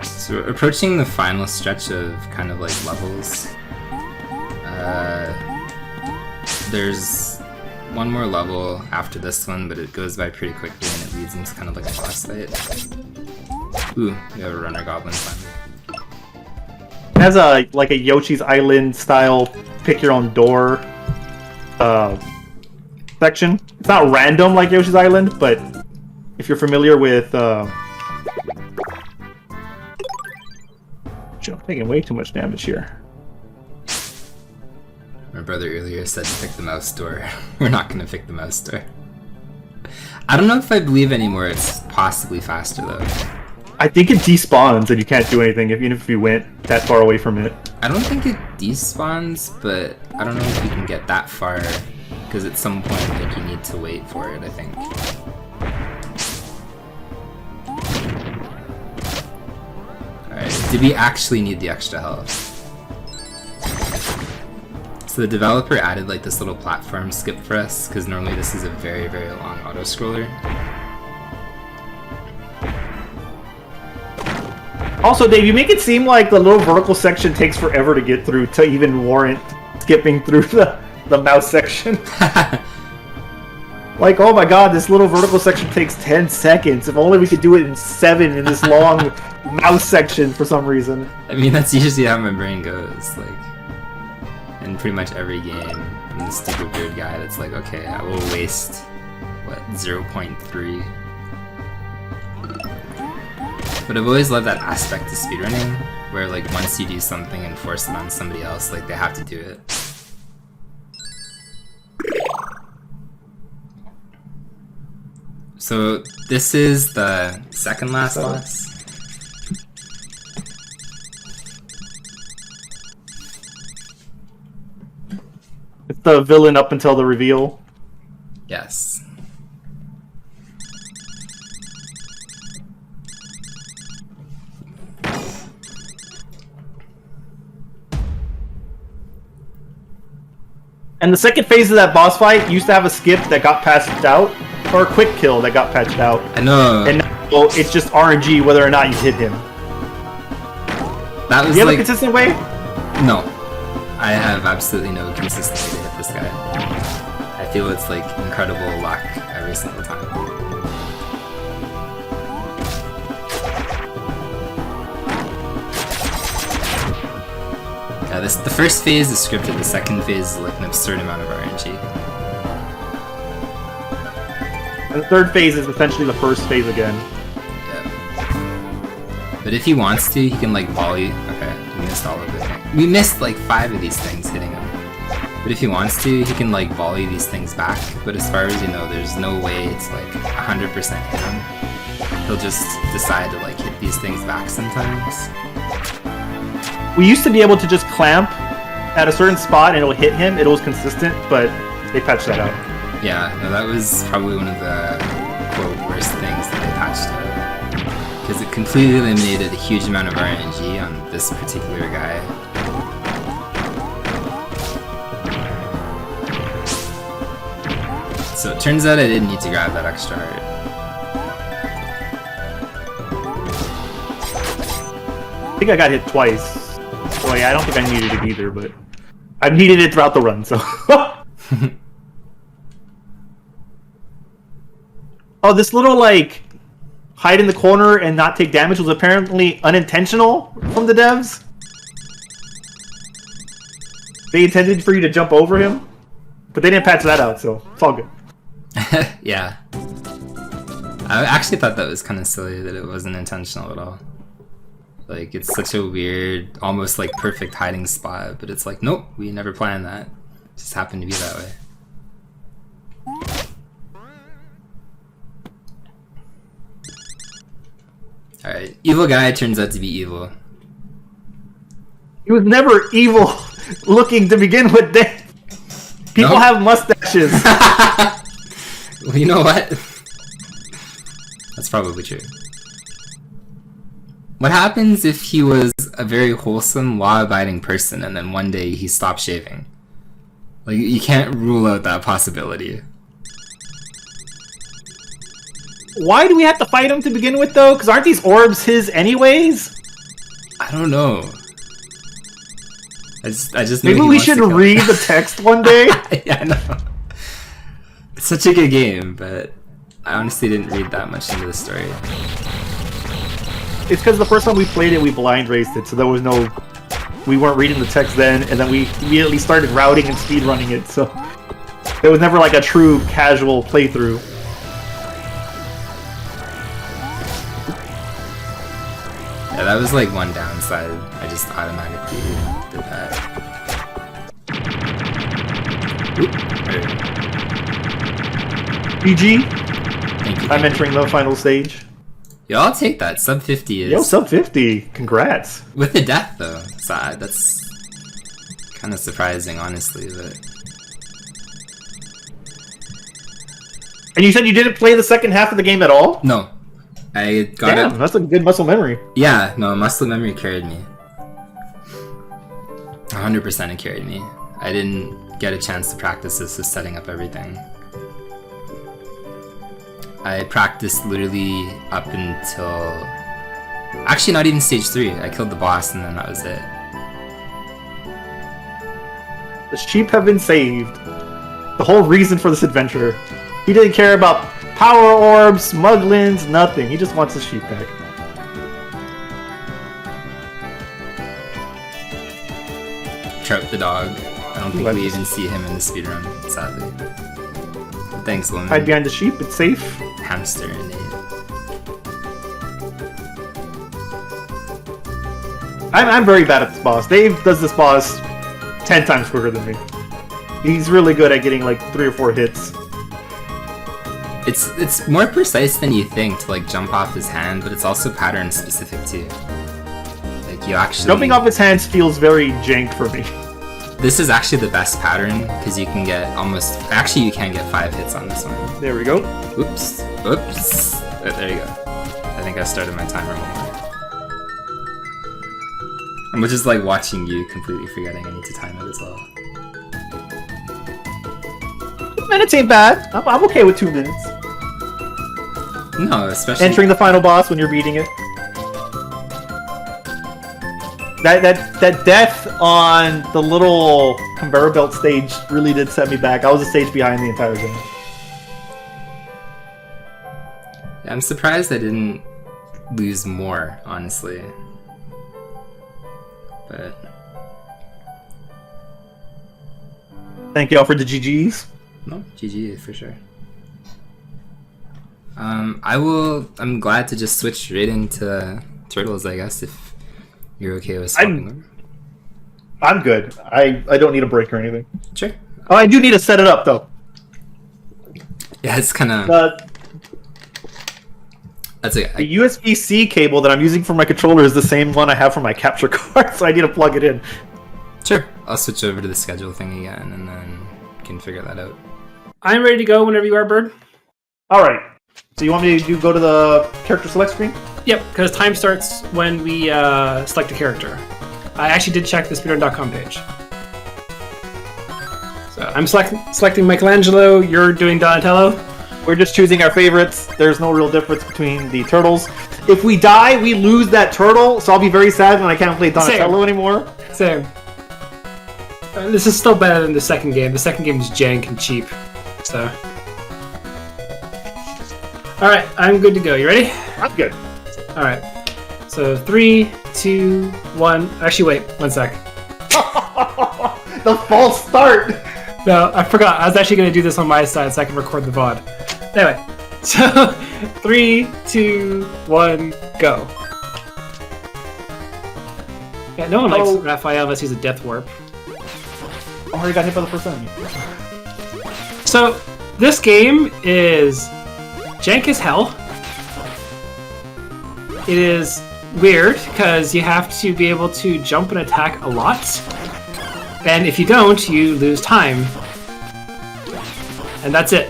So we're approaching the final stretch of kind of like levels. There's one more level after this one, but it goes by pretty quickly and it leads into kind of like a boss fight. Ooh, we have a runner goblin finally. It has a like a Yoshi's Island style pick your own door section. It's not random like Yoshi's Island, but if you're familiar with I'm taking way too much damage here. My brother earlier said to pick the mouse door. We're not gonna pick the mouse door. I don't know if I believe anymore it's possibly faster though. I think it despawns and you can't do anything even if you went that far away from it. I don't think it despawns, but I don't know if you can get that far because at some point like you need to wait for it, I think. Alright, did we actually need the extra health? So the developer added like this little platform skip for us, because normally this is a very, very long auto-scroller. Also, Dave, you make it seem like the little vertical section takes forever to get through to even warrant skipping through the mouse section. Like, oh my god, this little vertical section takes 10 seconds. If only we could do it in 7 in this long mouse section for some reason. I mean, that's usually how my brain goes. Like, in pretty much every game, I'm the stupid weird guy that's like, okay, I will waste, what, 0.3? But I've always loved that aspect of speedrunning, where like once you do something and force it on somebody else, like they have to do it. So this is the second last boss. It's the villain up until the reveal. Yes. And the second phase of that boss fight used to have a skip that got patched out, or a quick kill that got patched out. I know. And now it's just RNG whether or not you hit him. That was Do you have like... a consistent way? No. I have absolutely no consistent way to hit this guy. I feel it's like incredible luck every single time. Yeah, the first phase is scripted, the second phase is like an absurd amount of RNG. And the third phase is essentially the first phase again. Yeah. But if he wants to, he can like volley... Okay, we missed all of it. We missed like 5 of these things hitting him. But if he wants to, he can like volley these things back. But as far as you know, there's no way it's like 100% hit him. He'll just decide to like hit these things back sometimes. We used to be able to just clamp at a certain spot and it'll hit him. It was consistent, but they patched that out. Yeah, no, that was probably one of the quote worst things that they patched out. Because it completely eliminated a huge amount of RNG on this particular guy. So it turns out I didn't need to grab that extra heart. I think I got hit twice. So yeah, I don't think I needed it either, but I've needed it throughout the run, so. Oh, this little, like, hide in the corner and not take damage was apparently unintentional from the devs. They intended for you to jump over him, but they didn't patch that out, so it's all good. Yeah. I actually thought that was kind of silly that it wasn't intentional at all. Like, it's such a weird, almost like perfect hiding spot, but it's like, nope, we never planned that. It just happened to be that way. Alright, evil guy turns out to be evil. He was never evil looking to begin with, Dave. People have mustaches. Well, you know what? That's probably true. What happens if he was a very wholesome, law-abiding person and then one day he stopped shaving? Like, you can't rule out that possibility. Why do we have to fight him to begin with, though? Because aren't these orbs his anyways? I don't know. I just Maybe we should read the text one day. Yeah, I know. It's such a good game, but I honestly didn't read that much into the story. It's because the first time we played it, we blind raced it, so there was no... We weren't reading the text then, and then we immediately started routing and speedrunning it, so... There was never like a true casual playthrough. Yeah, that was like one downside. I just automatically did that. Oop, there we go. GG. Thank you. I'm entering the final stage. Yo, I'll take that. Sub 50 is... Yo, sub 50. Congrats. With the death, though. So that's kind of surprising, honestly, but... And you said you didn't play the second half of the game at all? No. I got Damn, it. that's a good muscle memory. Yeah, no, muscle memory carried me. 100% it carried me. I didn't get a chance to practice this with setting up everything. I practiced literally up until... Actually, not even stage 3. I killed the boss and then that was it. The sheep have been saved. The whole reason for this adventure. He didn't care about power orbs, muglins, nothing. He just wants his sheep back. Trout the dog. I don't think we even see him in the speedrun, sadly. But thanks, woman. Hide behind the sheep, it's safe. Hamster in it. I'm very bad at this boss. Dave does this boss 10 times quicker than me. He's really good at getting like 3 or 4 hits. It's more precise than you think to like jump off his hand, but it's also pattern specific too. Like you actually Jumping off his hands feels very jank for me. This is actually the best pattern because you can get almost you can get 5 hits on this one. There we go. Oops. Oops. There you go. I think I started my timer one more. I'm just like watching you completely forgetting I need to time it as well. 2 minutes ain't bad. I'm okay with 2 minutes. No, especially Entering the final boss when you're beating it. That death on the little conveyor belt stage really did set me back. I was a stage behind the entire game. I'm surprised I didn't lose more, honestly. But Thank y'all for the GGs. no, GG for sure. I'm glad to just switch right into Turtles, I guess, if you're okay with swapping them. I'm good. I don't need a break or anything. Sure. Oh, I do need to set it up though. Yeah, it's kind of... That's okay. The USB-C cable that I'm using for my controller is the same one I have for my capture card, so I need to plug it in. Sure. I'll switch over to the schedule thing again, and then can figure that out. I'm ready to go whenever you are, Bird. Alright. So you want me to go to the character select screen? Yep, because time starts when we select a character. I actually did check the speedrun.com page. So, I'm selecting Michelangelo. You're doing Donatello. We're just choosing our favorites. There's no real difference between the turtles. If we die, we lose that turtle, so I'll be very sad when I can't play Donatello anymore. Same. This is still better than the second game. The second game is jank and cheap. So. Alright, I'm good to go. You ready? I'm good. Alright. So 3, 2, 1. Actually, wait. 1 sec. The false start! No, I forgot. I was actually going to do this on my side so I can record the VOD. Anyway. So, 3, 2, 1, go. Yeah, no one likes Raphael unless he's a death warp. Oh, he got hit by the first enemy. So, this game is jank as hell. It is weird because you have to be able to jump and attack a lot. And if you don't, you lose time. And that's it.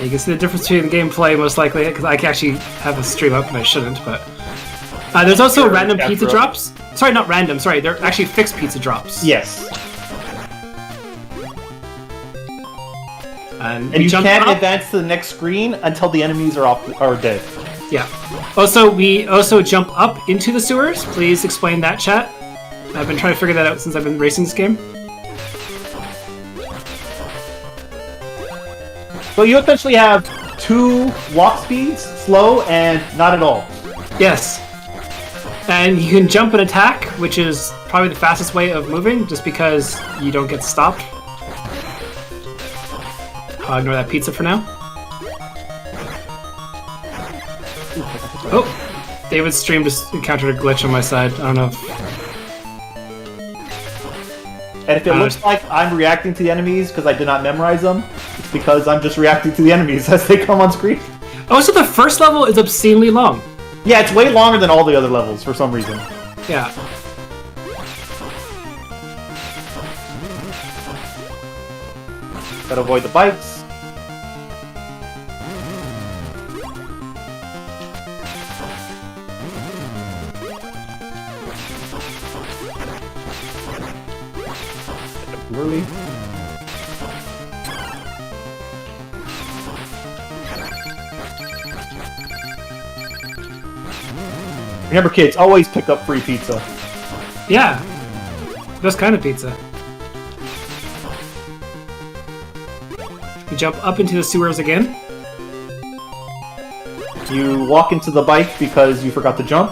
You can see the difference between the gameplay, most likely, because I can actually have a stream up and I shouldn't, but... there's also random pizza drops. Sorry, not random, sorry, they're actually fixed pizza drops. Yes. And you can't advance to the next screen until the enemies are dead. Yeah. Also, we also jump up into the sewers. Please explain that, chat. I've been trying to figure that out since I've been racing this game. So you essentially have 2 walk speeds, slow and not at all. Yes. And you can jump and attack, which is probably the fastest way of moving, just because you don't get stopped. I'll ignore that pizza for now. Oh! David's stream just encountered a glitch on my side. I don't know if... And if it looks like I'm reacting to the enemies because I did not memorize them, it's because I'm just reacting to the enemies as they come on screen. Oh, so the first level is obscenely long. Yeah, it's way longer than all the other levels for some reason. Yeah. Gotta avoid the bikes. Really? Remember, kids, always pick up free pizza. Yeah. Best kind of pizza. You jump up into the sewers again. You walk into the bike because you forgot to jump.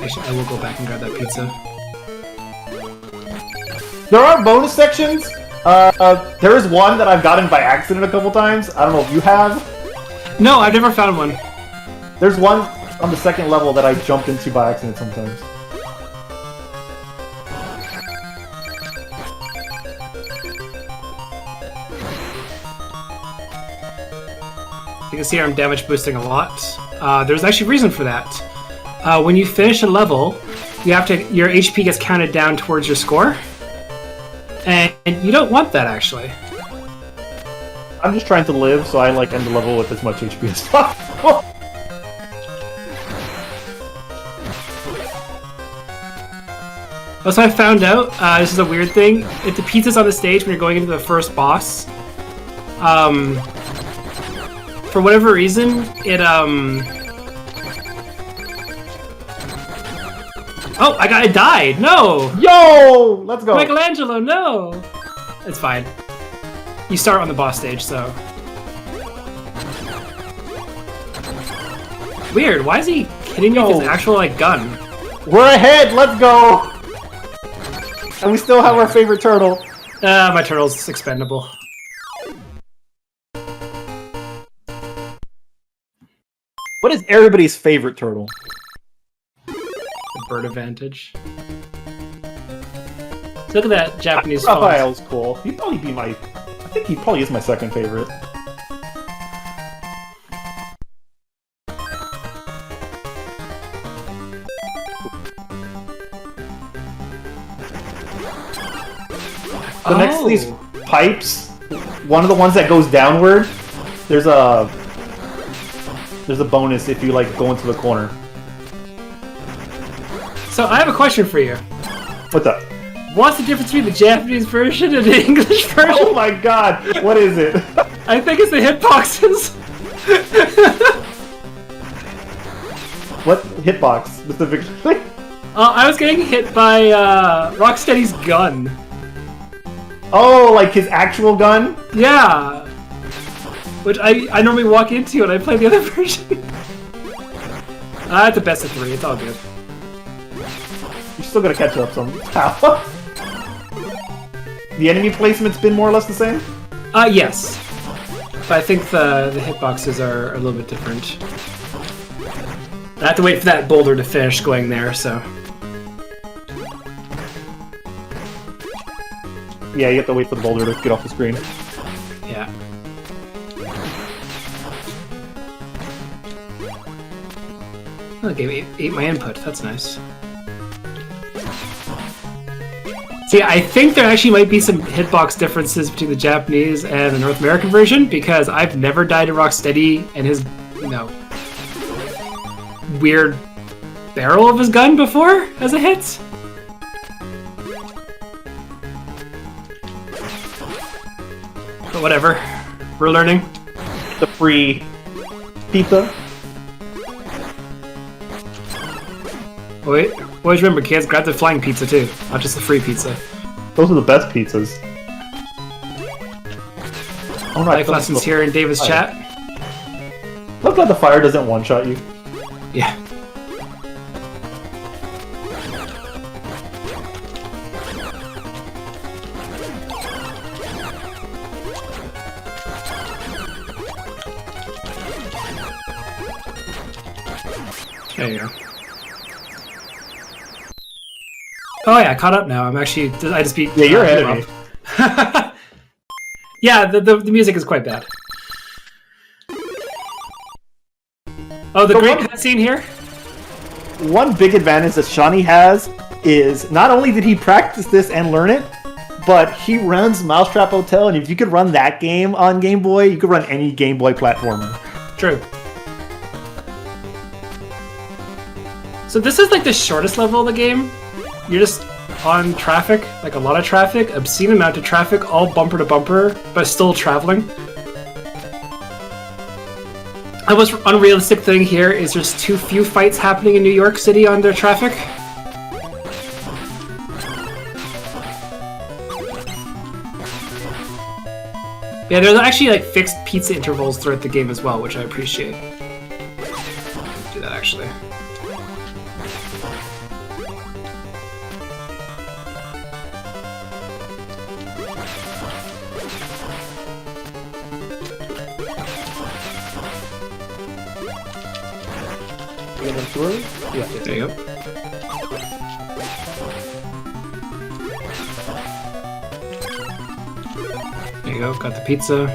Actually, I will go back and grab that pizza. There are bonus sections. There is one that I've gotten by accident a couple times. I don't know if you have. No, I've never found one. There's one on the second level that I jumped into by accident sometimes. You can see I'm damage boosting a lot. There's actually a reason for that. When you finish a level, you have to your HP gets counted down towards your score. And you don't want that, actually. I'm just trying to live, so I like end the level with as much HP as possible. Also, I found out, this is a weird thing, if the pizza's on the stage when you're going into the first boss, for whatever reason, it, Oh, I died! No! Yo! Let's go! Michelangelo, no! It's fine. You start on the boss stage, so... Weird, why is he hitting me with his actual, like, gun? We're ahead! Let's go! And we still have our favorite turtle. My turtle's expendable. What is everybody's favorite turtle? Bird advantage. So look at that Japanese font. Raphael's cool. He'd probably be my... I think he probably is my second favorite. So next to these pipes, one of the ones that goes downward, there's a bonus if you like go into the corner. So I have a question for you. What's up? What's the difference between the Japanese version and the English version? Oh my god, what is it? I think it's the hitboxes. What hitbox specifically? I was getting hit by Rocksteady's gun. Oh, like his actual gun? Yeah. Which I normally walk into and I play the other version. It's the best of 3, it's all good. You're still gonna catch up somehow. The enemy placement's been more or less the same? Yes. But I think the hitboxes are a little bit different. I have to wait for that boulder to finish going there, so... Yeah, you have to wait for the boulder to get off the screen. Yeah. Oh, it ate my input. That's nice. See, I think there actually might be some hitbox differences between the Japanese and the North American version, because I've never died to Rocksteady and his, weird barrel of his gun before as a hit. But whatever. We're learning. The free pizza. Wait, always remember, kids, grab the flying pizza too, not just the free pizza. Those are the best pizzas. Oh no, Life lessons here in David's chat. I'm glad the fire doesn't one-shot you. Yeah. There you go. Oh yeah, caught up now. I just beat... Yeah, you're ahead of me. Yeah, the music is quite bad. Oh, the great cutscene here? One big advantage that Shawnee has is not only did he practice this and learn it, but he runs Mousetrap Hotel, and if you could run that game on Game Boy, you could run any Game Boy platformer. True. So this is like the shortest level of the game. You're just on traffic, like a lot of traffic, obscene amount of traffic, all bumper to bumper, but still traveling. The most unrealistic thing here is there's too few fights happening in New York City on their traffic. Yeah, there's actually like fixed pizza intervals throughout the game as well, which I appreciate. Do that actually. Yeah. There you go. There you go, got the pizza.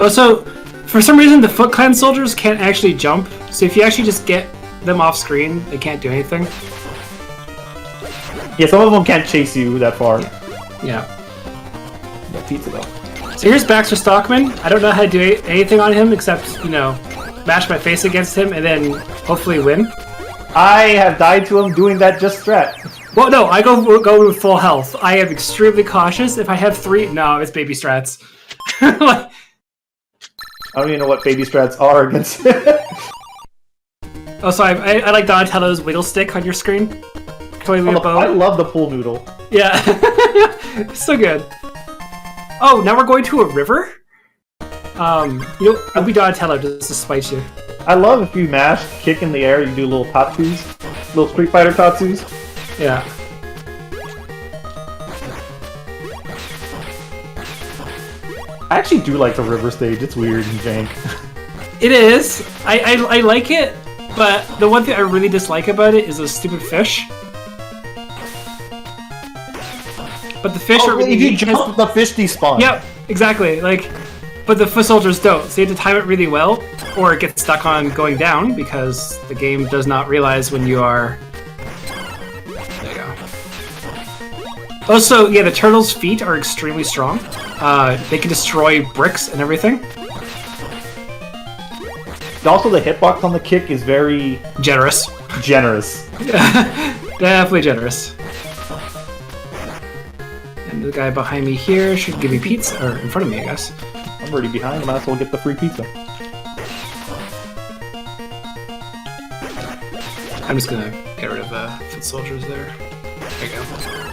Oh, so, for some reason the Foot Clan soldiers can't actually jump, so if you actually just get them off screen, they can't do anything. Yeah, some of them can't chase you that far. Yeah. No pizza though. So here's Baxter Stockman. I don't know how to do anything on him except, mash my face against him and then hopefully win. I have died to him doing that just strat. Well, no, I go with full health. I am extremely cautious. If I have 3, no, it's baby strats. I don't even know what baby strats are against. Oh, so I like Donatello's wiggle stick on your screen. Toiling a bow. I love the pool noodle. Yeah, so good. Oh, now we're going to a river. I'll be Donatello just to spite you. I love if you mash, kick in the air, you do little tatsus, little Street Fighter tatsus. Yeah. I actually do like the river stage. It's weird and jank. It is. I like it, but the one thing I really dislike about it is those stupid fish. But the fish are really if you neat jump, the fish despawn. Yep, exactly. But the foot soldiers don't, so you have to time it really well, or it gets stuck on going down because the game does not realize when you are. There you go. Also, yeah, the turtle's feet are extremely strong. They can destroy bricks and everything. Also, the hitbox on the kick is very Generous. generous. Definitely generous. And the guy behind me here should give me pizza, or in front of me, I guess. I'm already behind. Might as well get the free pizza. I'm just gonna get rid of the foot soldiers there. There you go.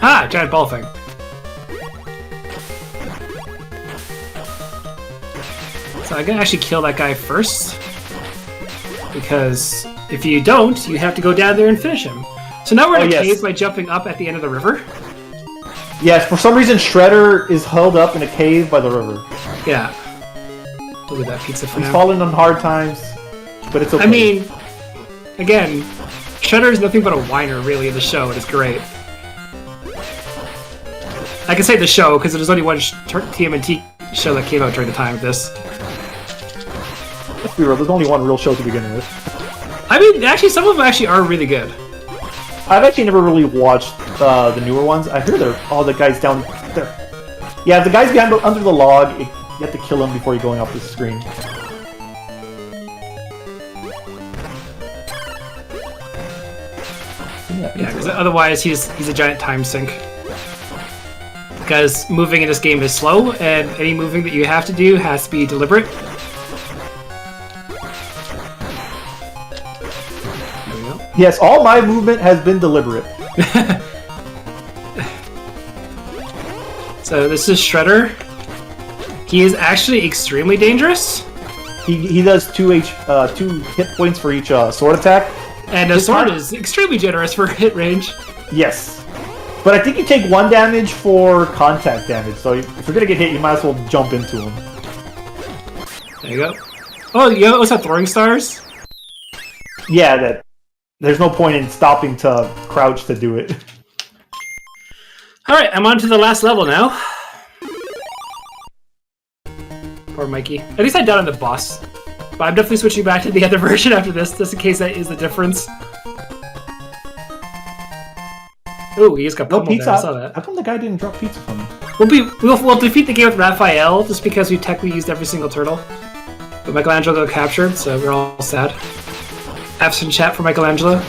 Ah, giant ball thing. So I'm gonna actually kill that guy first, because if you don't, you have to go down there and finish him. So now we're in a cave by jumping up at the end of the river. Yes, for some reason Shredder is held up in a cave by the river. Yeah. Look at that pizza for He's now. fallen on hard times, but it's okay. I mean, again, Shredder is nothing but a whiner, really, in the show, and it's great. I can say the show, because there's only one TMNT show that came out during the time of this. Let's be real, there's only one real show to begin with. I mean, actually, some of them actually are really good. I've actually never really watched the newer ones. I hear they're all the guys down there. Yeah, the guys behind under the log, you have to kill them before you're going off the screen. Yeah, because otherwise he's a giant time sink. Because moving in this game is slow, and any moving that you have to do has to be deliberate. There we go. Yes, all my movement has been deliberate. So this is Shredder. He is actually extremely dangerous. He does two hit points for each sword attack. And a sword is extremely generous for hit range. Yes. But I think you take 1 damage for contact damage, so if you're gonna get hit, you might as well jump into him. There you go. Oh, you also have throwing stars? Yeah, that there's no point in stopping to crouch to do it. Alright, I'm on to the last level now. Poor Mikey. At least I died on the boss. But I'm definitely switching back to the other version after this, just in case that is the difference. Ooh, he just got pummeled there, I saw that. How come the guy didn't drop pizza from me? We'll defeat the game with Raphael, just because we technically used every single turtle. But Michelangelo got captured, so we're all sad. Absent chat for Michelangelo.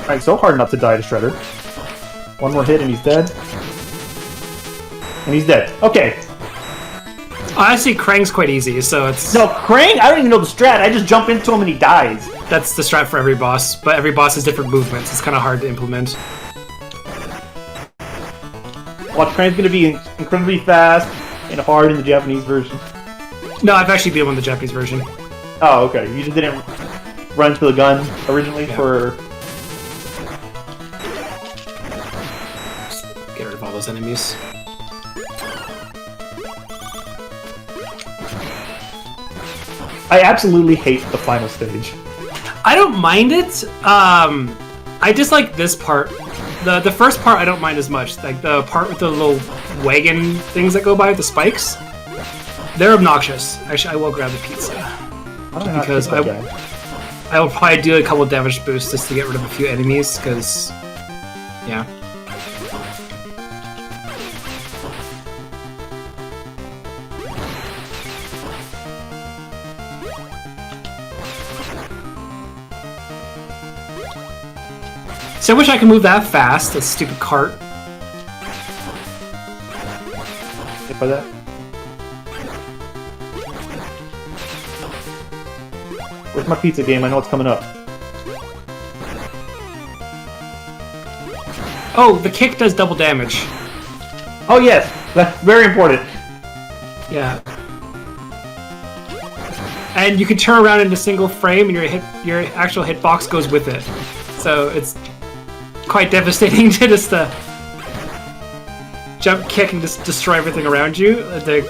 Alright, so hard not to die to Shredder. 1 more hit and he's dead. And he's dead. Okay. Honestly, Krang's quite easy, so it's... No, Krang? I don't even know the strat. I just jump into him and he dies. That's the strat for every boss, but every boss has different movements. It's kind of hard to implement. Watch, Krang's gonna be incredibly fast and hard in the Japanese version. No, I've actually beat him in the Japanese version. Oh, okay. You just didn't run to the gun originally for... Just get rid of all those enemies. I absolutely hate the final stage. I don't mind it. I just like this part. The first part I don't mind as much. Like the part with the little wagon things that go by with the spikes. They're obnoxious. Actually, I will grab the pizza. Because I will probably do a couple damage boosts just to get rid of a few enemies, because... yeah. So I wish I could move that fast, that stupid cart. Hit by that? Where's my pizza game? I know it's coming up. Oh, the kick does double damage. Oh yes! That's very important. Yeah. And you can turn around into single frame and your actual hitbox goes with it. So it's quite devastating to just jump, kick, and just destroy everything around you. There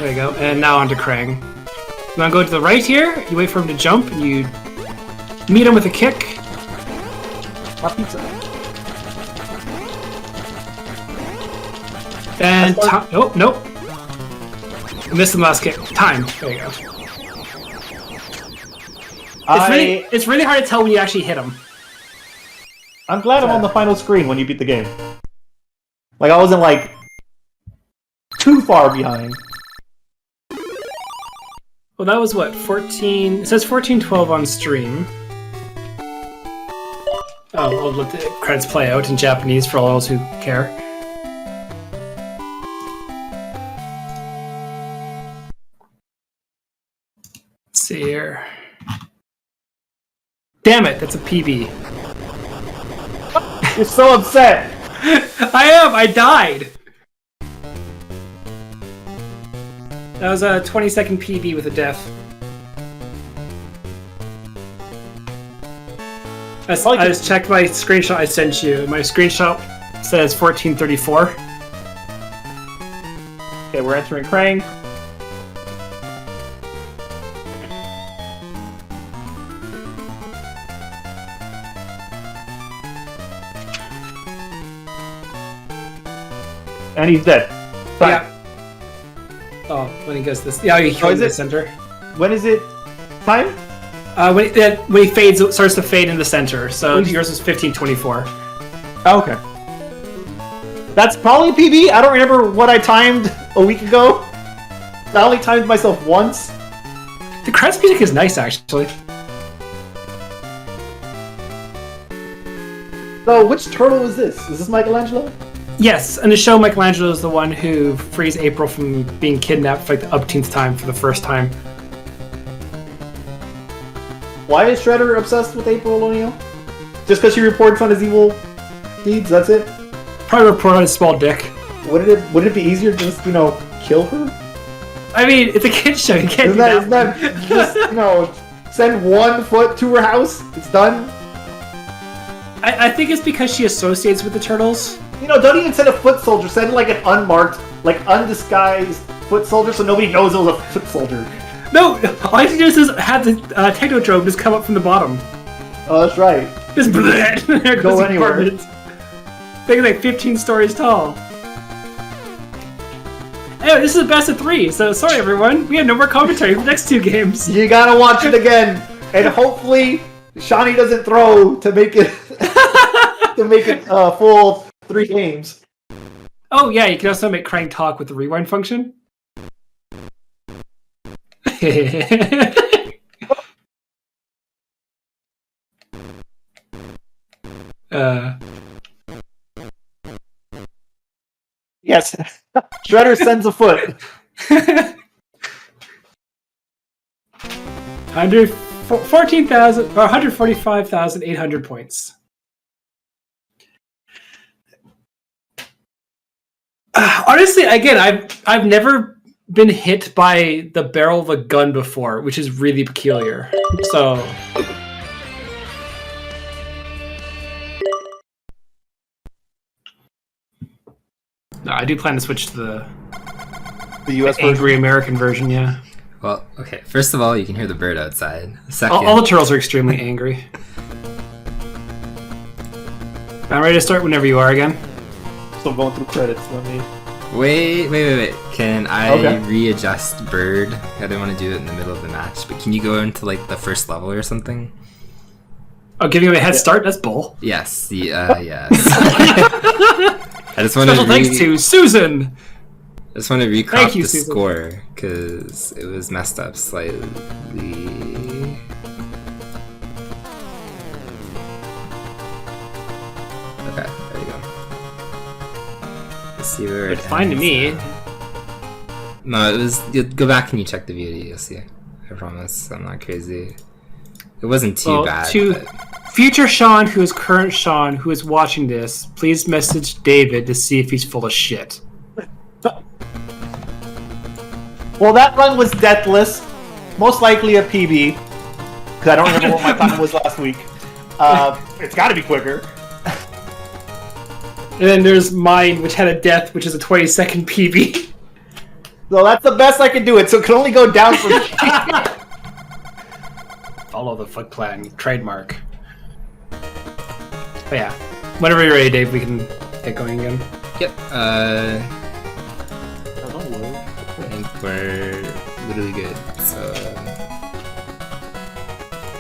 you go. And now onto Krang. You want to go to the right here, you wait for him to jump, and you meet him with a kick. My pizza. And oh, nope. I missed the last kick. Time. There you go. It's really hard to tell when you actually hit him. I'm glad I'm on the final screen when you beat the game. Like, I wasn't like too far behind. Well, that was what, 14... It says 14:12 on stream. Oh, I'll let the credits play out in Japanese for all those who care. Let's see here. Damn it, that's a PB. You're so upset. I am! I died! That was a 20-second PB with a death. I just checked my screenshot I sent you. My screenshot says 14:34. Okay, we're entering Krang. And he's dead. Fine. Yeah. Oh, when he goes this... Yeah, he goes to the center. When is it time? When he fades, it starts to fade in the center. So yours was 15:24. Oh, okay. That's probably PB. I don't remember what I timed a week ago. I only timed myself once. The credits music is nice, actually. So, which turtle is this? Is this Michelangelo? Yes, in the show, Michelangelo is the one who frees April from being kidnapped for like the upteenth time for the first time. Why is Shredder obsessed with April O'Neil? Just because she reports on his evil deeds, that's it? Probably report on his small dick. Wouldn't it be easier to just, kill her? I mean, it's a kid's show, you can't Isn't do that. that just, send one foot to her house, it's done? I think it's because she associates with the turtles. Don't even send a foot soldier, send like an unmarked, like undisguised foot soldier so nobody knows it was a foot soldier. No, all you do is have the Technodrome just come up from the bottom. Oh, that's right. Just bleh, there goes Go the anywhere. apartment. Thing like 15 stories tall. Anyway, this is the best of 3, so sorry everyone. We have no more commentary for the next 2 games. You gotta watch it again, and hopefully Shawnee doesn't throw to make it full 3 games. Oh yeah, you can also make Krang talk with the rewind function. Yes, Shredder sends a foot. 145,800 points. Honestly, again, I've never been hit by the barrel of a gun before, which is really peculiar. So, no, I do plan to switch to the US version. angry American version. Yeah. Well, okay. First of all, you can hear the bird outside. Second, All the turtles are extremely angry. I'm ready to start whenever you are again. Still going through credits. Let me. Wait. Can I Okay. readjust bird? I didn't want to do it in the middle of the match, but can you go into like the first level or something? Oh, giving him a head start? That's bull. Yes. Yes. I just want Special thanks to Susan! I just want to recrop Thank you, the Susan. score because it was messed up slightly. Okay, there you go. Let's see where It's fine to ends me. at. No, it was. You go back and you check the VOD. You'll see. I promise. I'm not crazy. It wasn't too bad. To but... future Sean, who is current Sean, who is watching this, please message David to see if he's full of shit. Well, that run was deathless. Most likely a PB. Because I don't remember what my time was last week. It's got to be quicker. And then there's mine, which had a death, which is a 20-second PB. So that's the best I can do it. So it can only go down from. Follow the Foot Plan trademark. But yeah, whenever you're ready, Dave, we can get going again. Yep. I think we're literally good. So.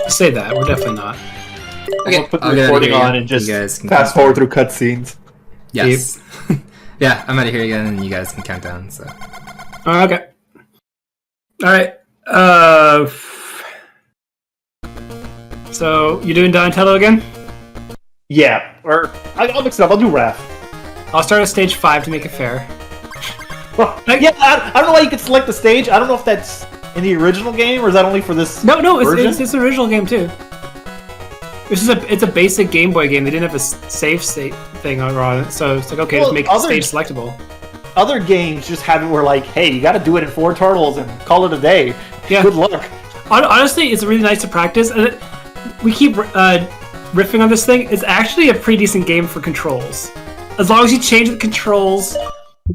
Say that, we're definitely not. Okay, put the I'll get out of recording here. on and just You guys can fast forward through cutscenes. Yes. Yeah, I'm out of here again, and you guys can count down. So. Okay. All right. So you're doing Donatello again? Yeah, or I'll mix it up. I'll do Raph. I'll start at stage 5 to make it fair. Well, yeah, I don't know why you could select the stage. I don't know if that's in the original game or is that only for this? No, version? it's an original game too. It's a basic Game Boy game. They didn't have a save state thing on it, so it's like okay, just make it stage selectable. Other games just have it where like, hey, you got to do it in 4 turtles and call it a day. Yeah. Good luck. Honestly, it's really nice to practice. And we keep riffing on this thing. It's actually a pretty decent game for controls, as long as you change the controls.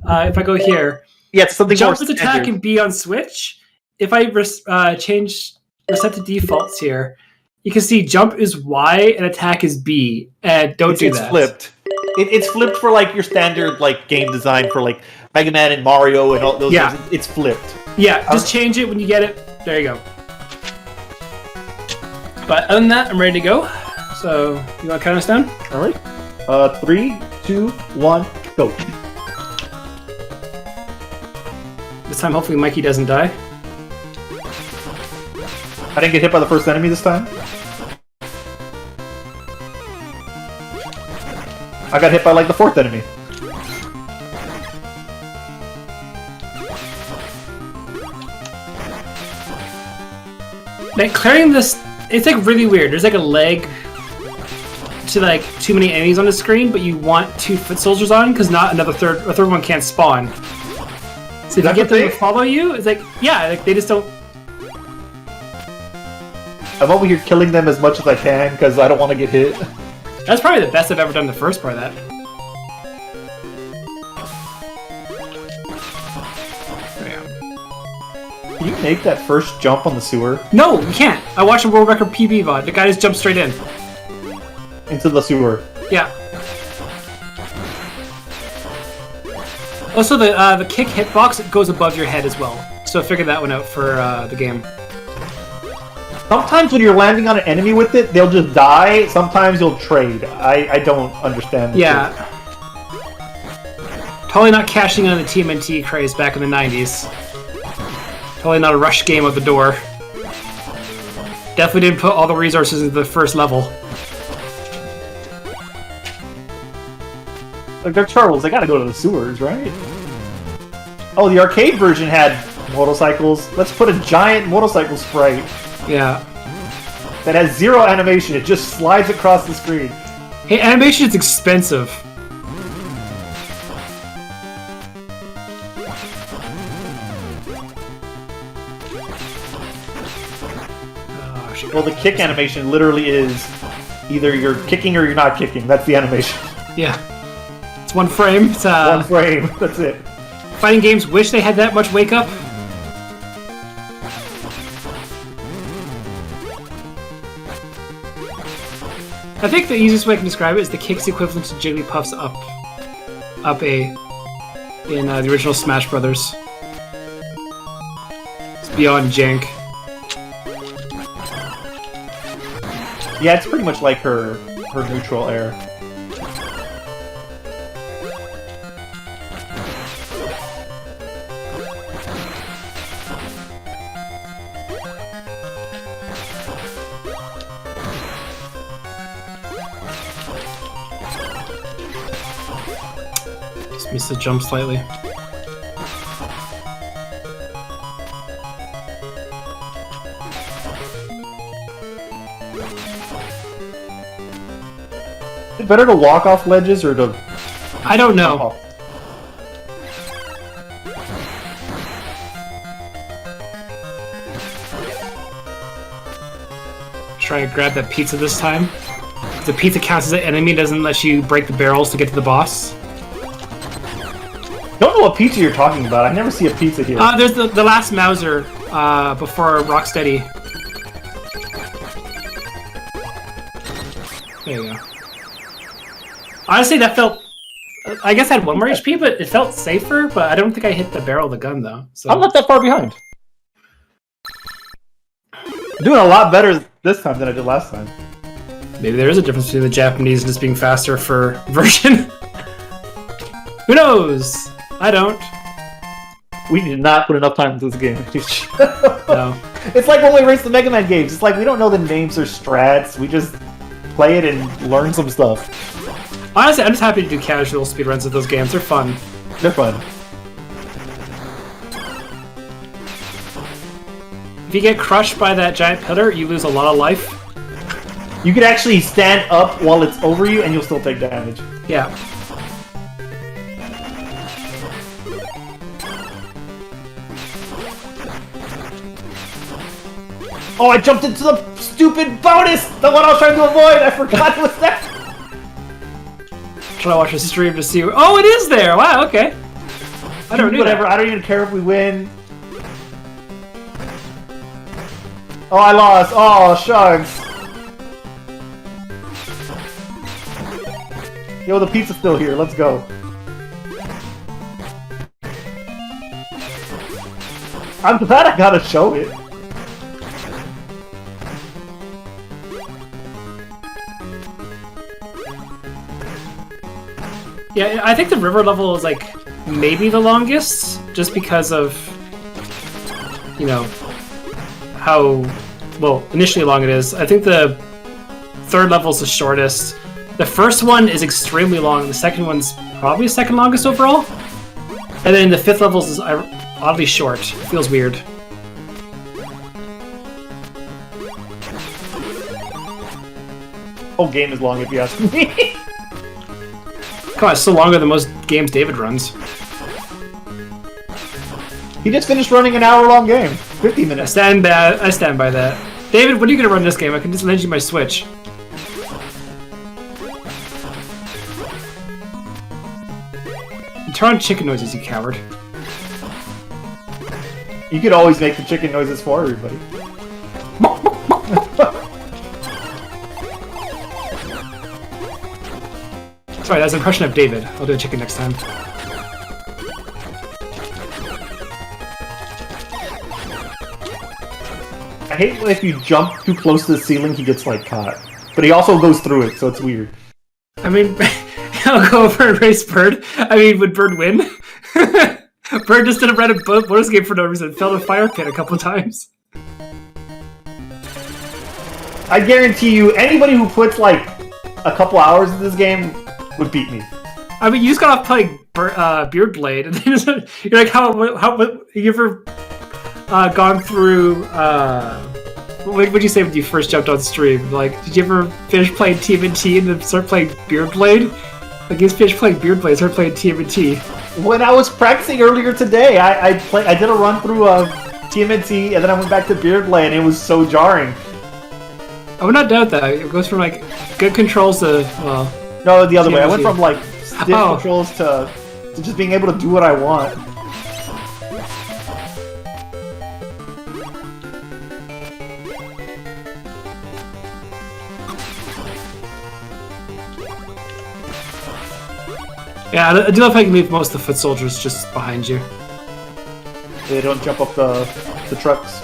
If I go here, yeah, it's something jump more is attack and B on Switch. If I reset the defaults here, you can see jump is Y and attack is B. And don't do that. It's flipped. It's flipped for like your standard like game design for like Mega Man and Mario and all those games. It's flipped. Yeah, just change it when you get it. There you go. But other than that, I'm ready to go. So, you want to count us down? All right. 3, 2, 1, go. This time, hopefully, Mikey doesn't die. I didn't get hit by the first enemy this time. I got hit by like the 4th enemy. Like, clearing this, it's like really weird. There's like a leg to like too many enemies on the screen, but you want 2 foot soldiers on because not a third one can't spawn. So if you get them to follow you, it's like, yeah, like they just don't. I'm over here killing them as much as I can because I don't want to get hit. That's probably the best I've ever done the first part of that. Can you make that first jump on the sewer? No, you can't. I watched a world record PB VOD. The guy just jumped straight in. Into the sewer. Yeah. Also, the kick hitbox goes above your head as well. So figure that one out for the game. Sometimes when you're landing on an enemy with it, they'll just die. Sometimes you'll trade. I don't understand. Yeah. Totally not cashing in on the TMNT craze back in the 90s. Totally not a rush game of the door. Definitely didn't put all the resources into the first level. Like they're turtles, they gotta go to the sewers, right? Oh, the arcade version had motorcycles. Let's put a giant motorcycle sprite. Yeah. That has 0 animation. It just slides across the screen. Hey, animation is expensive. Well, the kick animation literally is either you're kicking or you're not kicking. That's the animation. Yeah. It's 1 frame. It's, 1 frame. That's it. Fighting games wish they had that much wake up. I think the easiest way I can describe it is the kick's equivalent to Jigglypuff's up A in the original Smash Brothers. It's beyond jank. Yeah, it's pretty much like her neutral air. Just missed the jump slightly. Is it better to walk off ledges or to... I don't know. Try to grab that pizza this time. The pizza counts as an enemy, doesn't let you break the barrels to get to the boss. Don't know what pizza you're talking about. I never see a pizza here. There's the last Mauser before Rocksteady. There you go. Honestly, that felt... I guess I had 1 more HP, but it felt safer, but I don't think I hit the barrel of the gun, though. So. I'm not that far behind. I'm doing a lot better this time than I did last time. Maybe there is a difference between the Japanese and just being faster for version. Who knows? I don't. We did not put enough time into this game. No. It's like when we race the Mega Man games. It's like we don't know the names or strats. We just play it and learn some stuff. Honestly, I'm just happy to do casual speedruns of those games. They're fun. They're fun. If you get crushed by that giant pillar, you lose a lot of life. You could actually stand up while it's over you and you'll still take damage. Yeah. Oh, I jumped into the stupid bonus! The one I was trying to avoid! I forgot it was that! Trying to watch a stream to see. Oh, it is there! Wow, okay. I don't know. Whatever, I don't even care if we win. Oh, I lost. Oh, shucks. Yo, the pizza's still here. Let's go. I'm glad I gotta show it. Yeah, I think the river level is like maybe the longest, just because of, you know, how initially long it is. I think the third level is the shortest. The first one is extremely long. The second one's probably the second longest overall. And then the fifth level is oddly short. It feels weird. Whole game is long if you ask me. Come on, it's still longer than most games David runs. He just finished running an hour-long game. 50 I minutes. stand by that. David, when are you gonna run this game? I can just lend you my Switch. Turn on chicken noises, you coward. You could always make the chicken noises for everybody. Sorry, that's an impression of David. I'll do a chicken next time. I hate if you jump too close to the ceiling, he gets, like, caught. But he also goes through it, so it's weird. I mean, I'll go over and race Bird. I mean, would Bird win? Bird just did a random bonus game for no reason. Fell in a fire pit a couple times. I guarantee you, anybody who puts, like, a couple hours in this game would beat me. I mean, you just got off playing Beard Blade, and then you're like, how you ever gone through? What would you say when you first jumped on stream? Like, did you ever finish playing TMNT and then start playing Beard Blade? Like, you finished playing Beard Blade, start playing TMNT. When I was practicing earlier today, I did a run through of TMNT, and then I went back to Beard Blade, and it was so jarring. I would not doubt that. It goes from like good controls to well. No, the other way. I went TMNT. from like stiff controls to just being able to do what I want. Yeah, I do love how you can leave most of the foot soldiers just behind you. They don't jump up the trucks.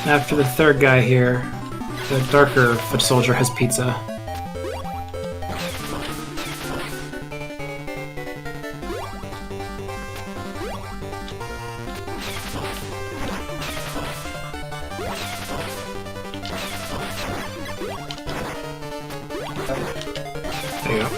After the third guy here, the darker foot soldier has pizza. There you go.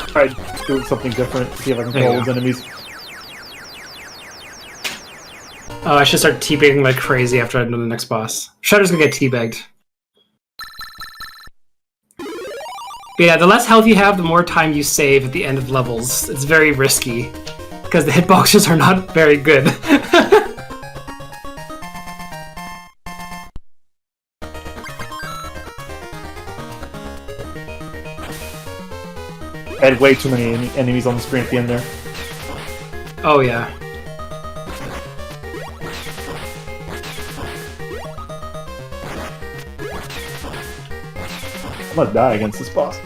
Try doing something different, see if I can There you kill those go. enemies. Oh, I should start teabagging like crazy after I know the next boss. Shredder's gonna get teabagged. But yeah, the less health you have, the more time you save at the end of levels. It's very risky, because the hitboxes are not very good. I had way too many enemies on the screen at the end there. Oh yeah. I'm gonna die against this boss.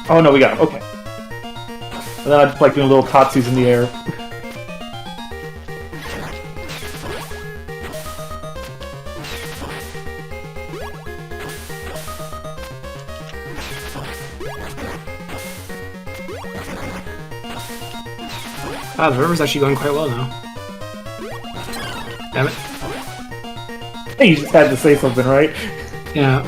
Oh no, we got him. Okay. And then I just like doing little Tatsus in the air. Ah, the river's actually going quite well now. Damn it. Hey, you just had to say something, right? Yeah.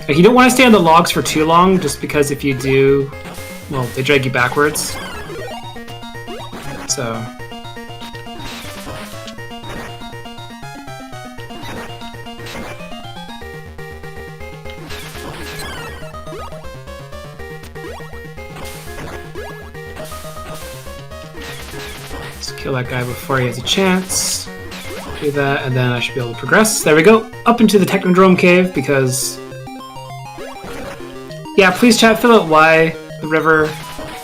Like, you don't want to stay on the logs for too long, just because if you do, well, they drag you backwards. So... let's kill that guy before he has a chance. Do that, and then I should be able to progress. There we go. Up into the Technodrome cave, because... yeah, please chat, fill out why the river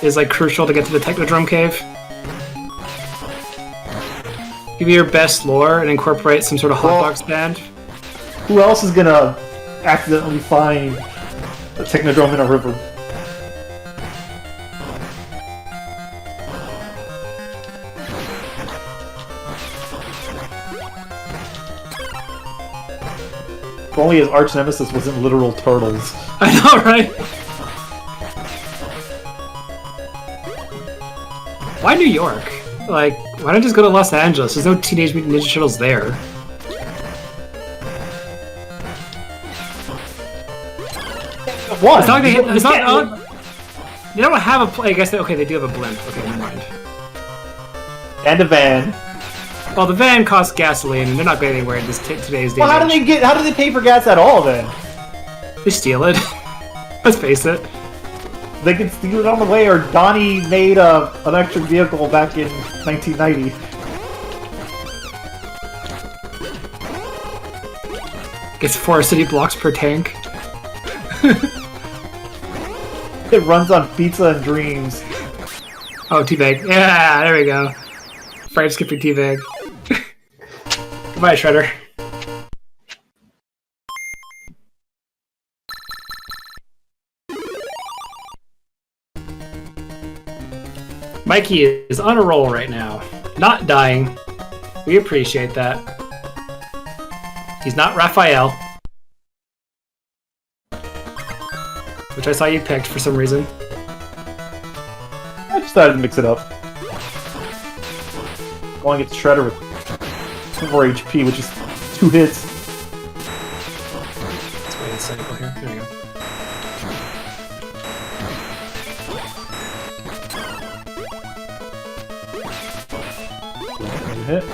is like crucial to get to the Technodrome cave. Give me your best lore and incorporate some sort of hotbox stand. Who else is gonna accidentally find a Technodrome in a river? If only his arch nemesis wasn't literal turtles. I know, right? Why New York? Like, why not just go to Los Angeles? There's no Teenage Mutant Ninja Turtles there. One. It's not gonna, it's not. They don't have a. I guess okay, they do have a blimp. Okay, never mind. And a van. Well, the van costs gasoline, and they're not going anywhere in this today's day. Well, how do they pay for gas at all then? They steal it. Let's face it. They can steal it on the way, or Donnie made an electric vehicle back in 1990. Gets 4 city blocks per tank. It runs on pizza and dreams. Oh, teabag. Yeah, there we go. Frame skipping teabag. Goodbye, Shredder. Mikey is on a roll right now. Not dying. We appreciate that. He's not Raphael. Which I saw you picked for some reason. I just thought I'd mix it up. Going against Shredder with 4 HP, which is 2 hits. Let's wait a second here. There we go. Hit.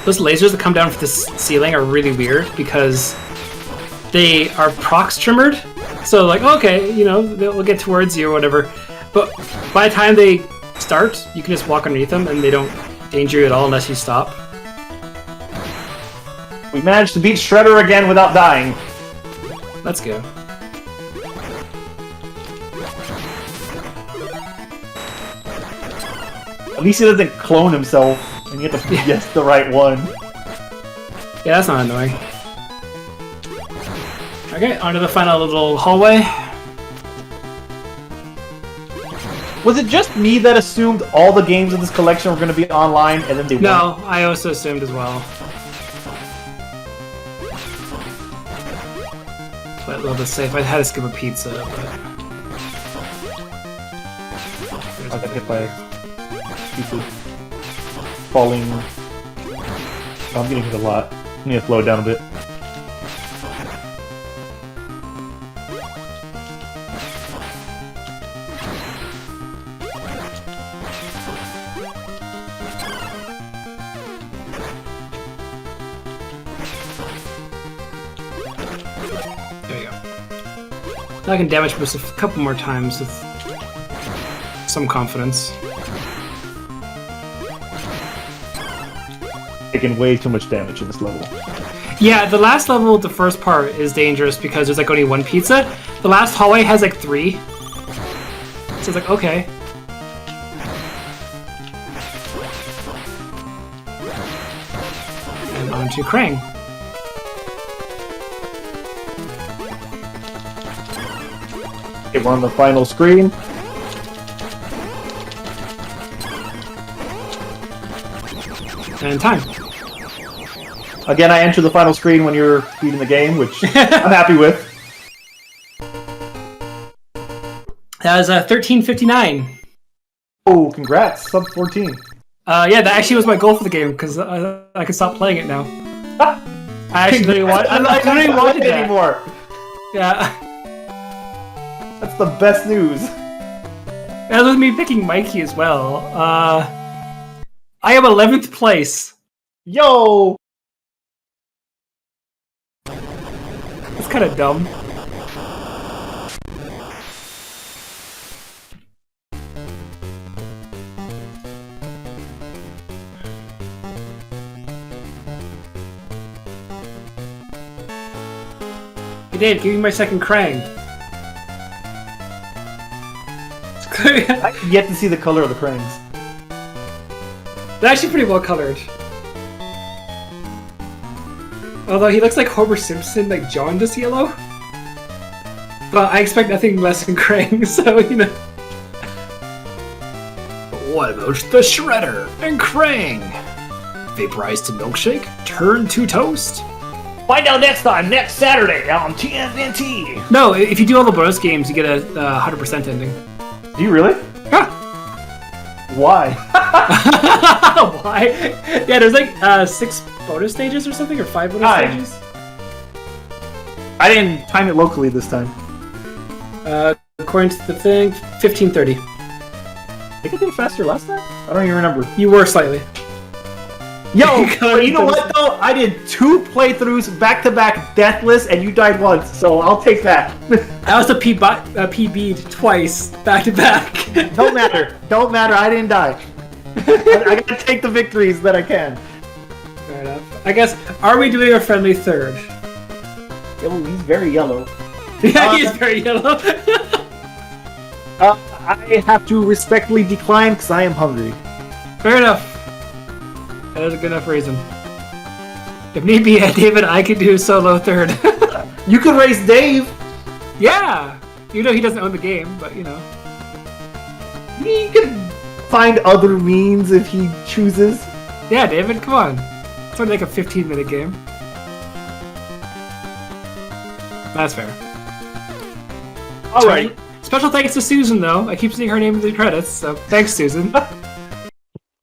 Those lasers that come down from the ceiling are really weird because they are prox trimmered. So like, okay, you know, they'll get towards you or whatever. But by the time they start, you can just walk underneath them and they don't danger you at all unless you stop. We managed to beat Shredder again without dying. Let's go. At least he doesn't clone himself, and you have to guess the right one. Yeah, that's not annoying. Okay, onto the final little hallway. Was it just me that assumed all the games in this collection were going to be online, and then they No, I also assumed as well. Play it a little bit safe. I had to skip a pizza, but... I got hit by pizza falling. Oh, I'm getting hit a lot. I need to slow it down a bit. There you go. Now I can damage boost a couple more times with some confidence. Taking way too much damage in this level. Yeah, the last level, the first part, is dangerous because there's like only 1 pizza. The last hallway has like 3. So it's like, okay. And on to Krang. Okay, we're on the final screen. And time. Again, I enter the final screen when you're beating the game, which I'm happy with. That was 13:59. Oh, congrats, sub 14. Yeah, that actually was my goal for the game because I can stop playing it now. I actually didn't want. I didn't want it anymore. Yeah, That's the best news. that was me picking Mikey as well. I am 11th place. Yo! That's kind of dumb. Hey Dave, give me my second Krang. I have yet to see the color of the cranes. They're actually pretty well colored. Although he looks like Homer Simpson, like jaundiced yellow. But I expect nothing less than Krang, so you know. What about the Shredder and Krang? Vaporize to milkshake, turn to toast. Find out next time, next Saturday on TNT. No, if you do all the bonus games, you get a 100% ending. Do you really? Yeah. Why? Why? Yeah, there's like 6 bonus stages or something, or 5 bonus stages. I didn't time it locally this time. According to the thing, 15:30. I think I did faster last time? I don't even remember. You were slightly. Yo, but you know what though? I did 2 playthroughs back-to-back deathless, and you died once, so I'll take that. I also PB'd twice, back to back. Don't matter. Don't matter. I didn't die. I gotta take the victories that I can. Fair enough. I guess, are we doing a friendly third? Yeah, well, he's very yellow. Yeah, he is very yellow. I have to respectfully decline because I am hungry. Fair enough. That is a good enough reason. If need be, David, I could do solo third. You could race Dave. Yeah! You know he doesn't own the game, but you know. He could find other means if he chooses. Yeah, David, come on. It's only like a 15-minute game. That's fair. Alright. Special thanks to Susan, though. I keep seeing her name in the credits, so thanks, Susan.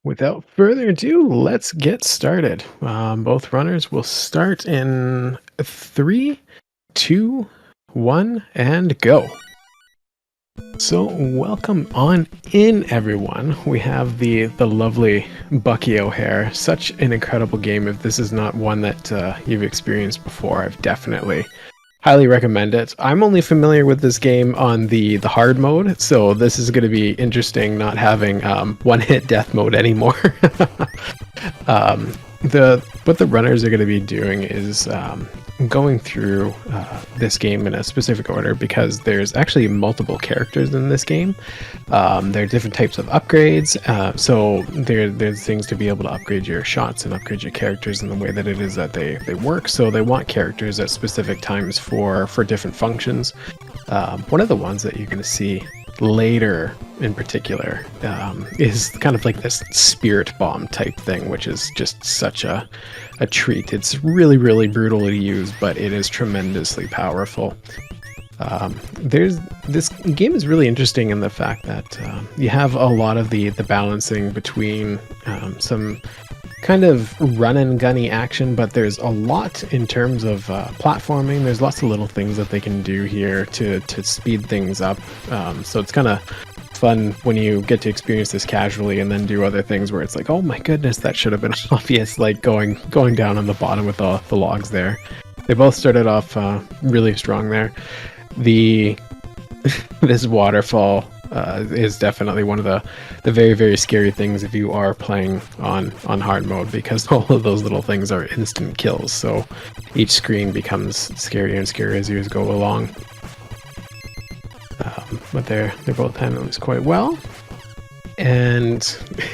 Without further ado, let's get started. Both runners will start in 3, 2, 1, and go. So, welcome on in, everyone. We have the lovely Bucky O'Hare. Such an incredible game. If this is not one that you've experienced before, I've definitely highly recommend it. I'm only familiar with this game on the hard mode, so this is going to be interesting not having one-hit death mode anymore. What the runners are going to be doing is going through this game in a specific order because there's actually multiple characters in this game. There are different types of upgrades, so there's things to be able to upgrade your shots and upgrade your characters in the way that it is that they work. So they want characters at specific times for different functions. One of the ones that you're going to see later in particular is kind of like this spirit bomb type thing, which is just such a treat. It's really, really brutal to use, but it is tremendously powerful. This game is really interesting in the fact that you have a lot of the balancing between some kind of run and gunny action, but there's a lot in terms of platforming. There's lots of little things that they can do here to speed things up. So it's kind of fun when you get to experience this casually and then do other things where it's like, oh my goodness, that should have been obvious, like going down on the bottom with the logs there. They both started off really strong there. This waterfall is definitely one of the very, very scary things if you are playing on hard mode, because all of those little things are instant kills, so each screen becomes scarier and scarier as you go along. But they're both handling this quite well, and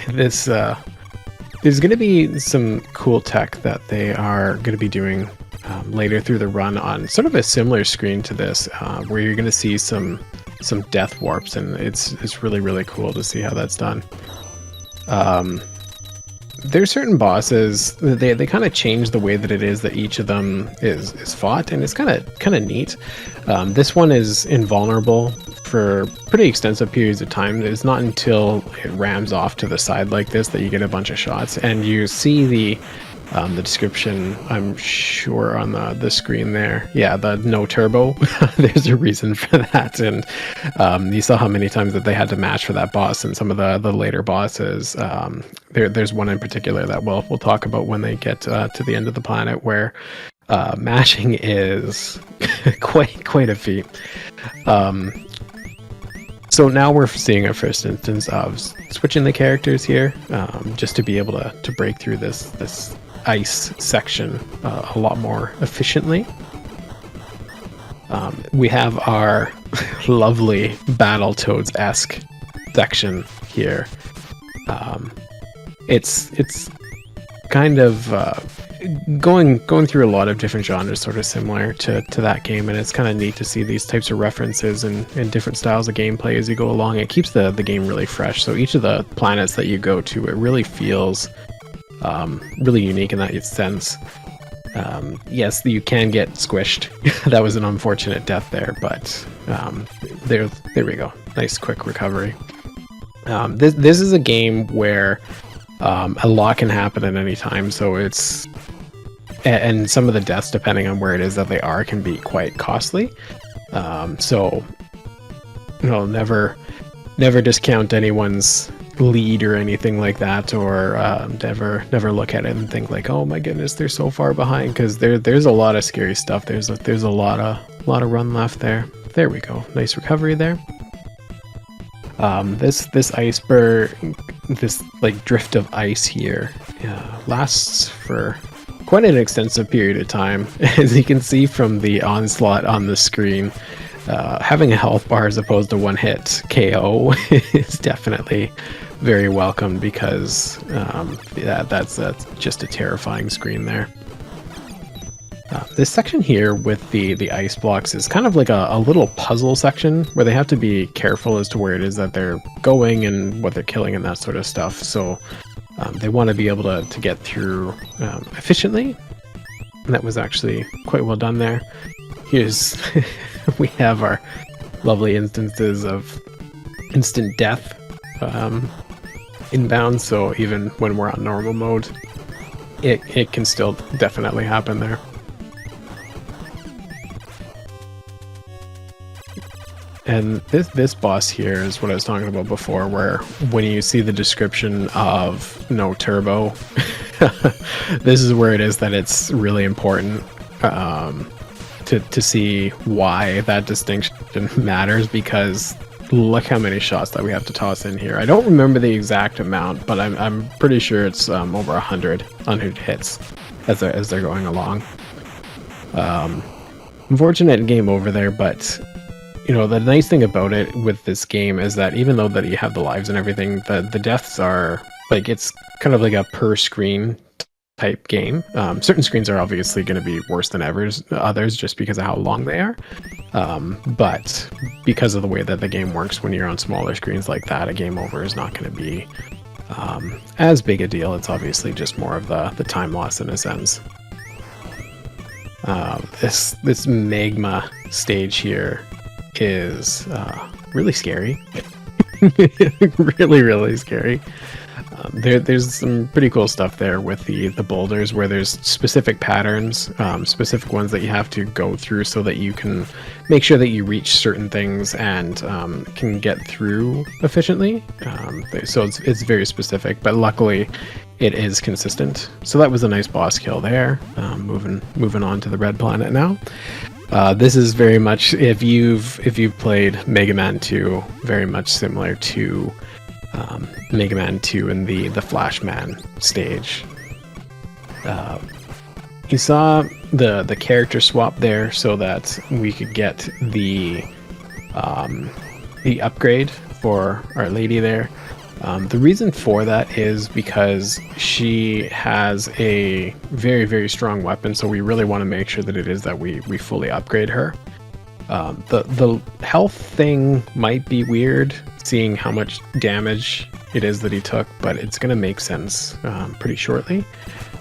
this there's going to be some cool tech that they are going to be doing later through the run on sort of a similar screen to this, where you're going to see some some death warps, and it's really, really cool to see how that's done. There's certain bosses, they kind of change the way that it is that each of them is fought, and it's kind of neat. This one is invulnerable for pretty extensive periods of time. It's not until it rams off to the side like this that you get a bunch of shots, and you see the description, I'm sure, on the screen there. Yeah, the no turbo. There's a reason for that, and you saw how many times that they had to match for that boss, and some of the later bosses. There's one in particular that we'll talk about when they get to the end of the planet, where mashing is quite a feat. So now we're seeing our first instance of switching the characters here, just to be able to break through this ice section a lot more efficiently. We have our lovely Battletoads-esque section here. It's kind of going through a lot of different genres, sort of similar to that game, and it's kind of neat to see these types of references and different styles of gameplay as you go along. It keeps the game really fresh, so each of the planets that you go to, it really feels really unique in that sense. Yes, you can get squished. That was an unfortunate death there, but there we go. Nice quick recovery. This is a game where a lot can happen at any time, so it's, and some of the deaths, depending on where it is that they are, can be quite costly. So, never discount anyone's lead or anything like that, or never look at it and think like, oh my goodness, they're so far behind, because there's a lot of scary stuff. There's a lot of run left there. There we go. Nice recovery there. This iceberg, this like drift of ice here, lasts for quite an extensive period of time. As you can see from the onslaught on the screen, having a health bar as opposed to one hit KO is definitely very welcome, because that's just a terrifying screen there. This section here with the ice blocks is kind of like a little puzzle section where they have to be careful as to where it is that they're going and what they're killing and that sort of stuff. So they want to be able to get through efficiently, and that was actually quite well done there. Here's we have our lovely instances of instant death inbound, so even when we're on normal mode, it can still definitely happen there. And this boss here is what I was talking about before, where when you see the description of no turbo, this is where it is that it's really important to see why that distinction matters, because look how many shots that we have to toss in here. I don't remember the exact amount, but I'm pretty sure it's over 100 hits as they're going along. Unfortunate game over there, but the nice thing about it with this game is that even though that you have the lives and everything, the deaths are like, it's kind of like a per screen type game. Certain screens are obviously going to be worse than others just because of how long they are. But because of the way that the game works, when you're on smaller screens like that, a game over is not going to be as big a deal. It's obviously just more of the time loss in a sense. This magma stage here is really scary. really scary. There's some pretty cool stuff there with the boulders, where there's specific patterns, specific ones that you have to go through so that you can make sure that you reach certain things and can get through efficiently. So it's very specific, but luckily it is consistent. So that was a nice boss kill there. Moving on to the red planet now. This is very much, if you've played Mega Man 2, very much similar to Mega Man 2 in the Flashman stage. You saw the character swap there so that we could get the upgrade for Our Lady there. The reason for that is because she has a very, very strong weapon, so we really want to make sure that it is that we fully upgrade her. The health thing might be weird, seeing how much damage it is that he took, but it's going to make sense pretty shortly.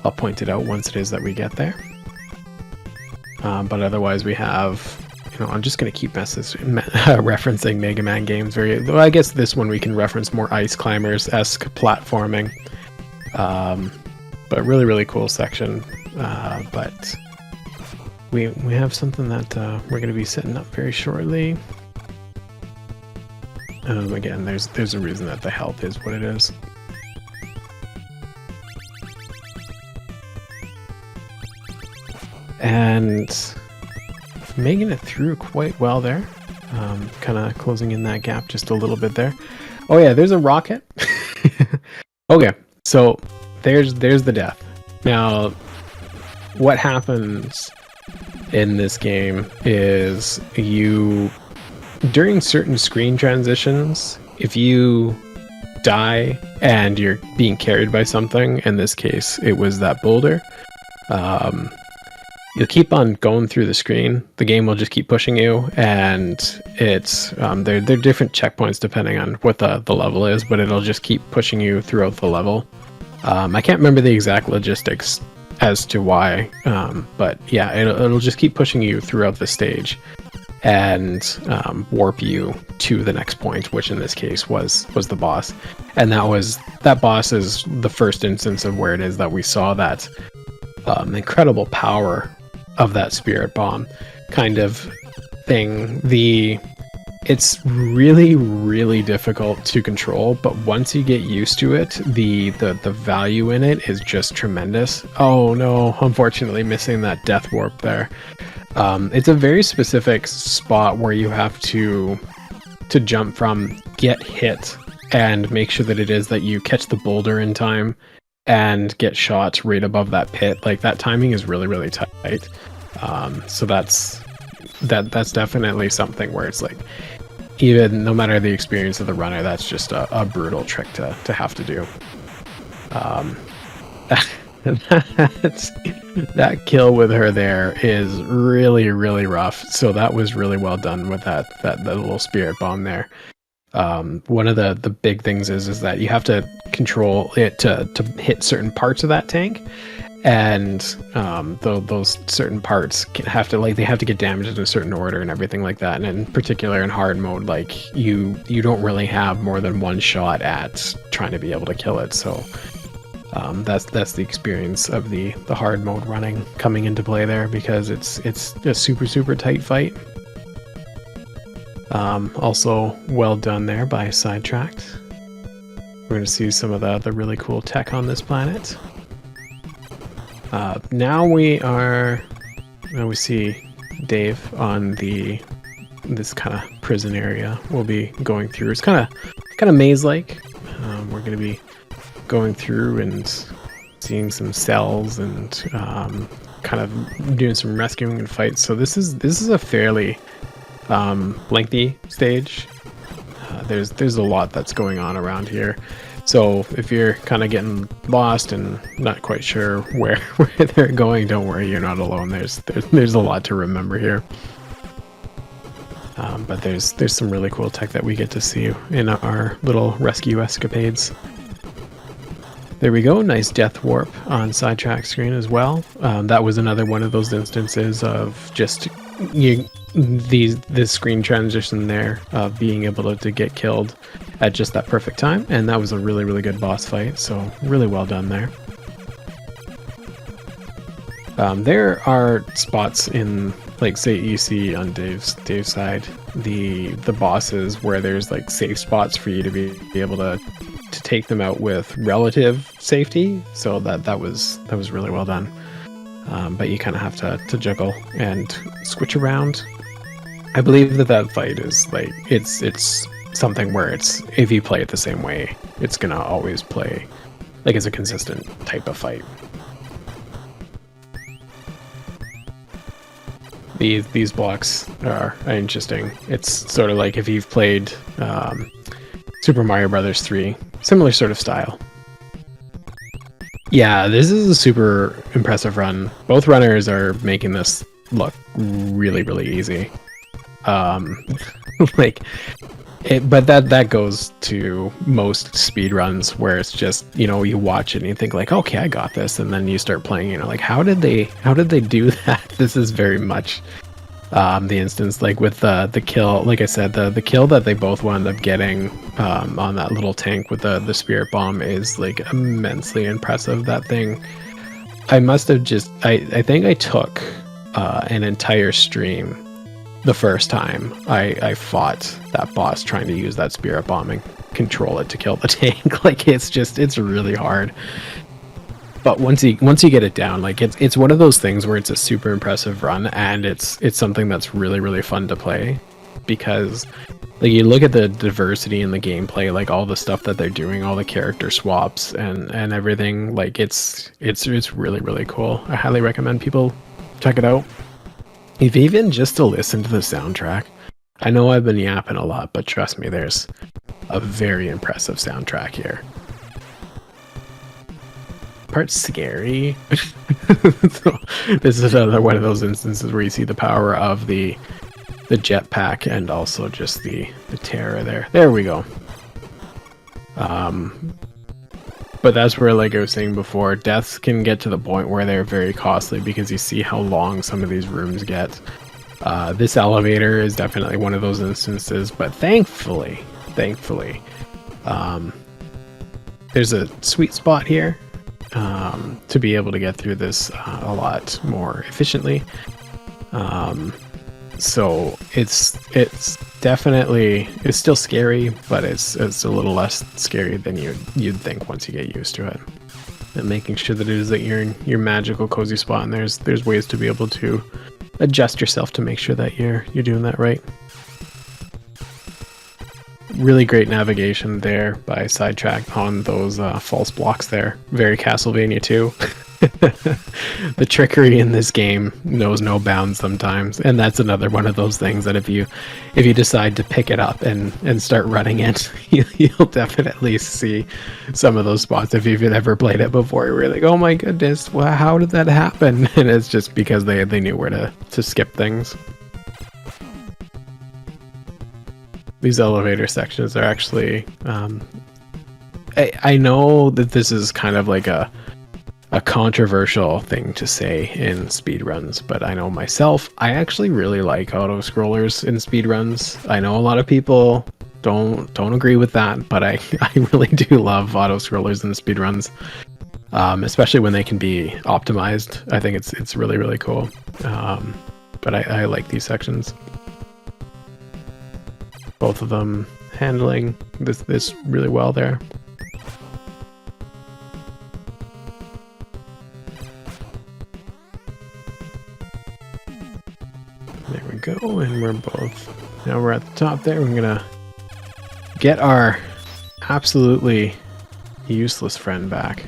I'll point it out once it is that we get there. But otherwise we have, I'm just going to keep referencing Mega Man games. Well, I guess this one we can reference more Ice Climbers-esque platforming. But really, really cool section. But we have something that we're going to be setting up very shortly. Again, there's a reason that the health is what it is. And making it through quite well there. Kind of closing in that gap just a little bit there. Oh yeah, there's a rocket. Okay, so there's the death. Now, what happens in this game is during certain screen transitions, if you die and you're being carried by something, in this case it was that boulder, you'll keep on going through the screen. The game will just keep pushing you, and it's they're different checkpoints depending on what the level is, but it'll just keep pushing you throughout the level. I can't remember the exact logistics as to why, but yeah, it'll just keep pushing you throughout the stage and warp you to the next point, which in this case was the boss. And that boss is the first instance of where it is that we saw that incredible power of that spirit bomb kind of thing. It's really, really difficult to control, but once you get used to it, the value in it is just tremendous. Oh no, unfortunately missing that death warp there. It's a very specific spot where you have to jump from, get hit, and make sure that it is that you catch the boulder in time and get shot right above that pit. Like, that timing is really, really tight. So that's definitely something where it's like, even no matter the experience of the runner, that's just a brutal trick to have to do. That kill with her there is really, really rough. So that was really well done with that little spirit bomb there. One of the big things is that you have to control it to hit certain parts of that tank, and those certain parts have to get damaged in a certain order and everything like that. And in particular in hard mode, like you don't really have more than one shot at trying to be able to kill it. So that's the experience of the hard mode running coming into play there, because it's a super, super tight fight. Also well done there by Sidetrakkd. We're going to see some of the really cool tech on this planet. Now we see Dave on this kind of prison area we'll be going through. It's kind of maze-like. We're going to be going through and seeing some cells and kind of doing some rescuing and fights. So this is a fairly lengthy stage. There's a lot that's going on around here. So if you're kind of getting lost and not quite sure where they're going, don't worry, you're not alone. There's a lot to remember here. But there's some really cool tech that we get to see in our little rescue escapades. There we go, nice death warp on Sidetrakkd screen as well. That was another one of those instances of just this screen transition there, being able to get killed at just that perfect time, and that was a really, really good boss fight, so really well done there. There are spots in, like, say you see on Dave's side, the bosses where there's like safe spots for you to be able to take them out with relative safety, so that was really well done. But you kind of have to juggle and switch around. I believe that fight is like it's something where if you play it the same way, it's gonna always play like it's a consistent type of fight. These blocks are interesting. It's sort of like if you've played Super Mario Brothers 3, similar sort of style. Yeah, this is a super impressive run. Both runners are making this look really, really easy. Like, but that goes to most speedruns where it's just, you know, you watch it and you think like, okay, I got this, and then you start playing, you know, like how did they do that? This is very much the instance, like with the kill, like I said, the kill that they both wound up getting on that little tank with the spirit bomb is like immensely impressive. That thing, I must have just, I think I took an entire stream the first time I fought that boss trying to use that spirit bomb and control it to kill the tank. Like it's really hard. But once you get it down, like it's one of those things where it's a super impressive run, and it's something that's really, really fun to play, because like you look at the diversity in the gameplay, like all the stuff that they're doing, all the character swaps and everything, like it's really, really cool. I highly recommend people check it out. If even just to listen to the soundtrack. I know I've been yapping a lot, but trust me, there's a very impressive soundtrack here. Part's scary. So, this is another one of those instances where you see the power of the jetpack and also just the terror there. There we go. But that's where, like I was saying before, deaths can get to the point where they're very costly because you see how long some of these rooms get. This elevator is definitely one of those instances, but thankfully, there's a sweet spot here to be able to get through this a lot more efficiently. So it's definitely, it's still scary, but it's a little less scary than you'd think once you get used to it. And making sure that it is that you're in your magical cozy spot, and there's ways to be able to adjust yourself to make sure that you're doing that right. Really great navigation there by Sidetrakkd on those false blocks there. Very Castlevania 2. The trickery in this game knows no bounds sometimes, and that's another one of those things that if you decide to pick it up and start running it, you'll definitely see some of those spots. If you've ever played it before, you're like, oh my goodness, well, how did that happen? And it's just because they knew where to skip things. These elevator sections are actually I know that this is kind of like a controversial thing to say in speedruns, but I know myself, I actually really like auto-scrollers in speedruns. I know a lot of people don't agree with that, but I really do love auto-scrollers in speedruns, especially when they can be optimized. I think it's really, really cool. But I like these sections. Both of them handling this really well there. There we go, and now we're at the top there. We're gonna get our absolutely useless friend back.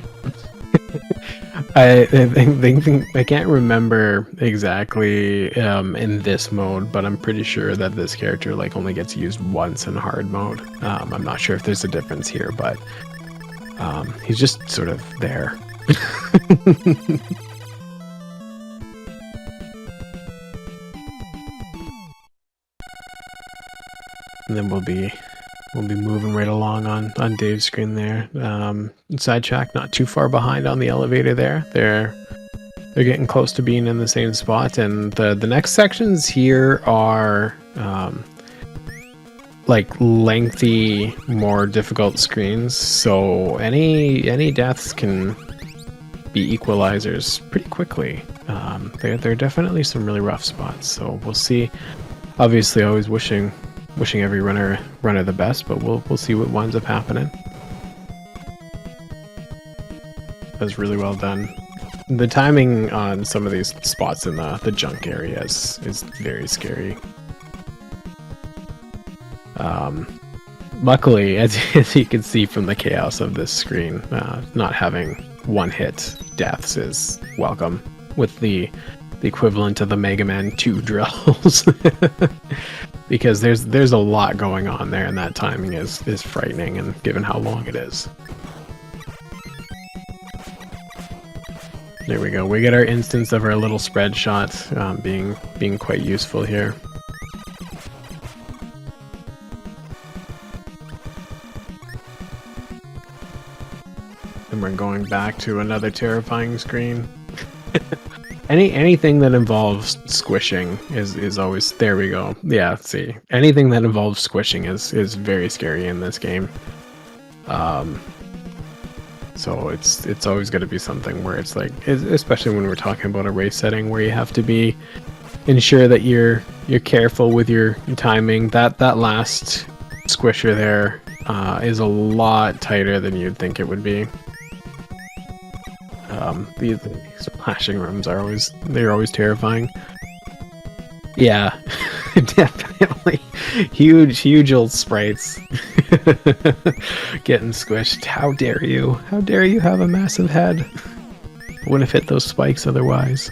I think I can't remember exactly in this mode, but I'm pretty sure that this character like only gets used once in hard mode. I'm not sure if there's a difference here, but he's just sort of there. And then we'll be moving right along on Dave's screen there. Sidetrakkd not too far behind on the elevator there. They're getting close to being in the same spot, and the next sections here are like lengthy, more difficult screens. So any deaths can be equalizers pretty quickly. There are definitely some really rough spots. So we'll see. Obviously, always wishing every runner the best, but we'll see what winds up happening. That was really well done. The timing on some of these spots in the junk area is very scary. Luckily, as you can see from the chaos of this screen, not having one-hit deaths is welcome, with the equivalent of the Mega Man 2 drills. Because there's a lot going on there, and that timing is frightening, and given how long it is. There we go. We get our instance of our little spread shot being quite useful here. we're going back to another terrifying screen. Anything that involves squishing is always, there we go. Yeah, see, anything that involves squishing is very scary in this game. So it's always going to be something where it's like, especially when we're talking about a race setting where you have to ensure that you're careful with your timing. That last squisher there is a lot tighter than you'd think it would be. These splashing rooms are always terrifying. Yeah, definitely huge old sprites getting squished. How dare you? How dare you have a massive head? Wouldn't have hit those spikes otherwise.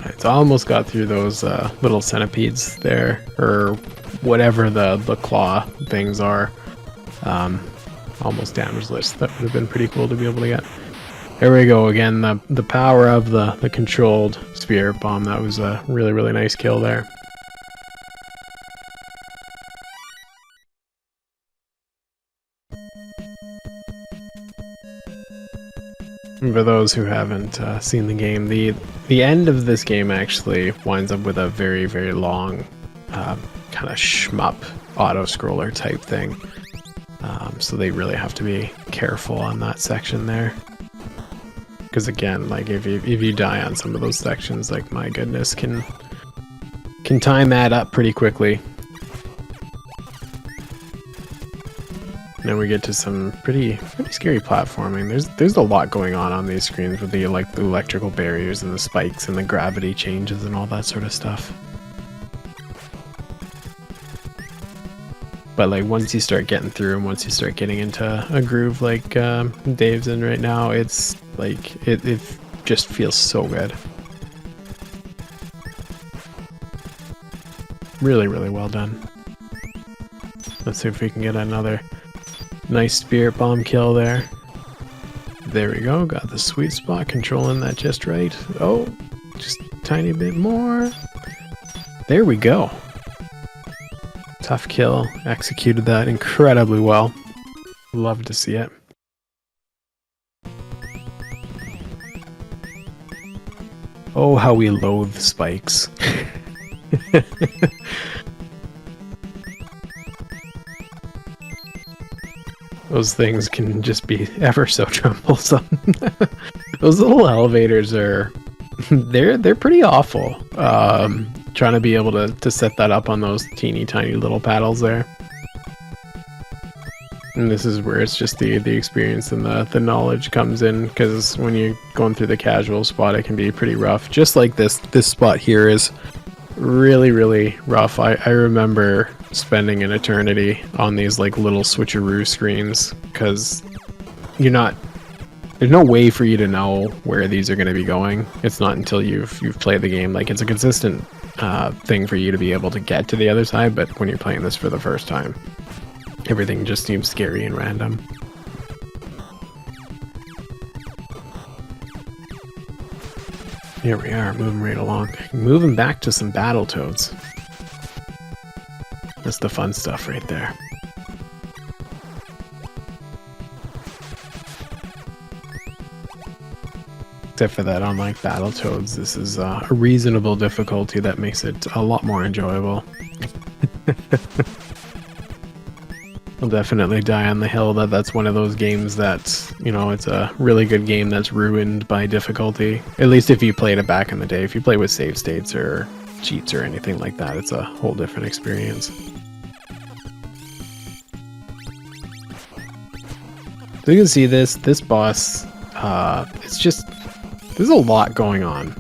It's almost got through those little centipedes there, or whatever the claw things are. Almost damageless. That would have been pretty cool to be able to get. There we go again. The power of the controlled spirit bomb. That was a really nice kill there. For those who haven't seen the game, the end of this game actually winds up with a very long kind of shmup auto-scroller type thing. So they really have to be careful on that section there. Because again, like if you die on some of those sections, like my goodness, can time add up pretty quickly. Then we get to some pretty scary platforming. There's a lot going on these screens with the electrical barriers and the spikes and the gravity changes and all that sort of stuff. But like once you start getting through and once you start getting into a groove like Dave's in right now, it's like it just feels so good. Really well done. Let's see if we can get another nice spirit bomb kill there. There we go, got the sweet spot, controlling that just right. Oh, just a tiny bit more. There we go. Tough kill, executed that incredibly well. Love to see it. Oh, how we loathe spikes. Those things can just be ever so troublesome. Those little elevators are they're pretty awful. Trying to be able to set that up on those teeny tiny little paddles there. And this is where it's just the experience and the knowledge comes in, because when you're going through the casual spot, it can be pretty rough. Just like this spot here is really rough. I remember spending an eternity on these like little switcheroo screens, because there's no way for you to know where these are going to be going. It's not until you've played the game. Like, it's a consistent thing for you to be able to get to the other side, but when you're playing this for the first time, everything just seems scary and random. Here we are, moving right along. Moving back to some Battletoads. That's the fun stuff right there. Except for that, unlike Battletoads, this is a reasonable difficulty that makes it a lot more enjoyable. I'll definitely die on the hill that that's one of those games that, you know, it's a really good game that's ruined by difficulty. At least if you played it back in the day. If you play with save states or cheats or anything like that, it's a whole different experience. So you can see this boss, it's just, there's a lot going on.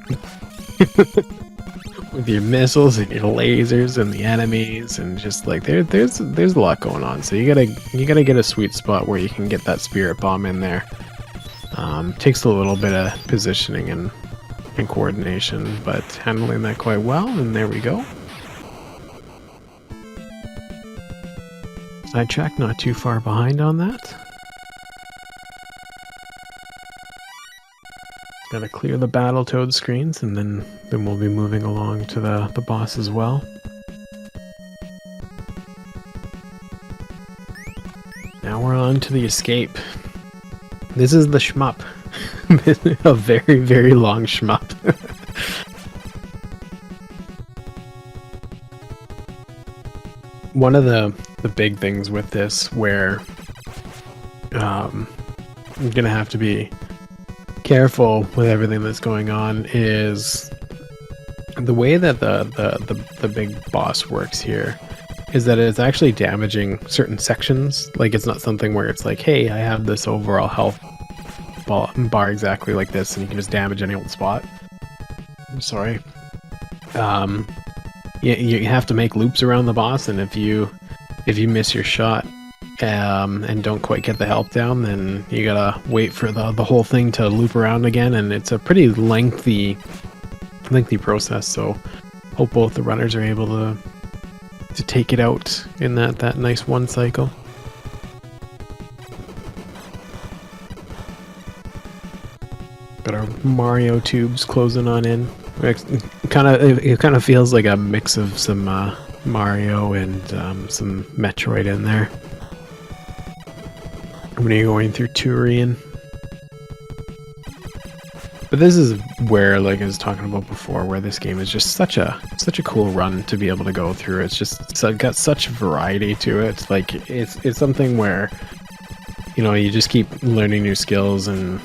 With your missiles and your lasers and the enemies, and just like there's a lot going on. So you gotta get a sweet spot where you can get that spirit bomb in there. Takes a little bit of positioning and coordination, but handling that quite well, and there we go. Sidetrakkd not too far behind on that. Gotta clear the Battletoad screens, and then we'll be moving along to the boss as well. Now we're on to the escape. This is the shmup. A very, very long shmup. One of the big things with this where I'm gonna have to be careful with everything that's going on is the way that the big boss works here is that it's actually damaging certain sections. Like, it's not something where it's like, hey, I have this overall health bar exactly like this and you can just damage any old spot. I'm sorry. You have to make loops around the boss, and if you miss your shot and don't quite get the health down, then you gotta wait for the whole thing to loop around again, and it's a pretty lengthy process. So hope both the runners are able to take it out in that nice one cycle. Got our Mario tubes closing on in. It kind of feels like a mix of some Mario and some Metroid in there. When you're going through Turian. But this is where, like I was talking about before, where this game is just such a cool run to be able to go through. It's just got such variety to it. Like, it's something where, you know, you just keep learning new skills and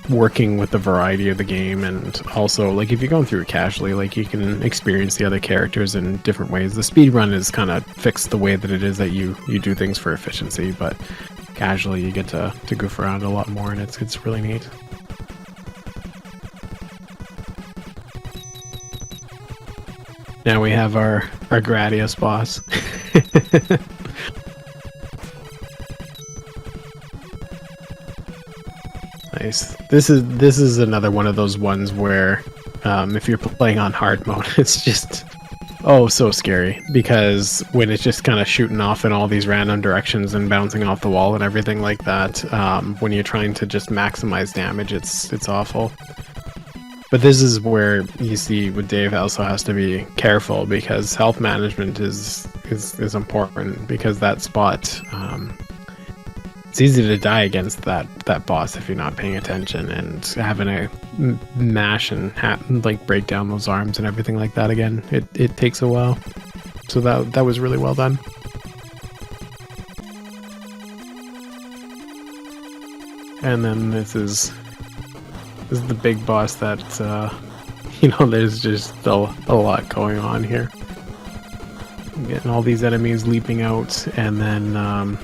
working with the variety of the game. And also, like, if you're going through it casually, like, you can experience the other characters in different ways. The speed run is kind of fixed the way that it is that you do things for efficiency, but casually you get to goof around a lot more, and it's really neat. Now we have our Gradius boss. Nice. This is another one of those ones where if you're playing on hard mode, it's just so scary, because when it's just kind of shooting off in all these random directions and bouncing off the wall and everything like that, when you're trying to just maximize damage, it's awful. But this is where you see with Dave also has to be careful, because health management is important, because that spot, it's easy to die against that boss if you're not paying attention, and having to mash and like break down those arms and everything like that again, it takes a while. So that was really well done. And then this is the big boss that, you know, there's just a lot going on here. Getting all these enemies leaping out, and then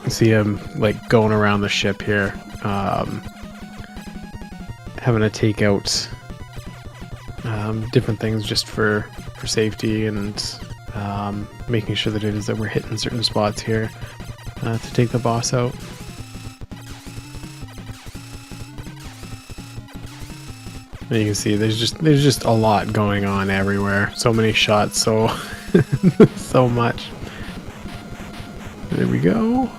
you see him like going around the ship here, having to take out different things just for safety, and making sure that it is that we're hitting certain spots here to take the boss out. And you can see there's just a lot going on everywhere. So many shots, so so much. There we go.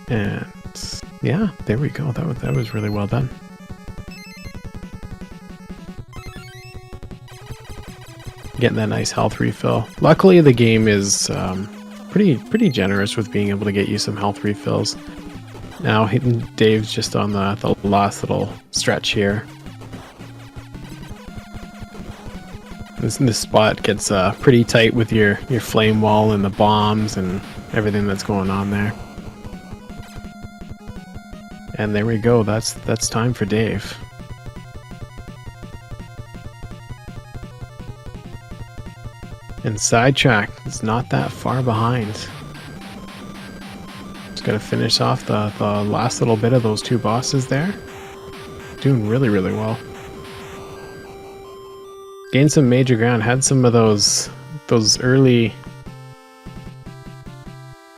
And yeah, there we go. That was really well done. Getting that nice health refill. Luckily, the game is pretty generous with being able to get you some health refills. Now Dave's just on the last little stretch here. This spot gets pretty tight with your flame wall and the bombs and everything that's going on there. And there we go. That's time for Dave. And Sidetrakkd is not that far behind. Just gotta finish off the last little bit of those two bosses there. Doing really, really well. Gained some major ground. Had some of those early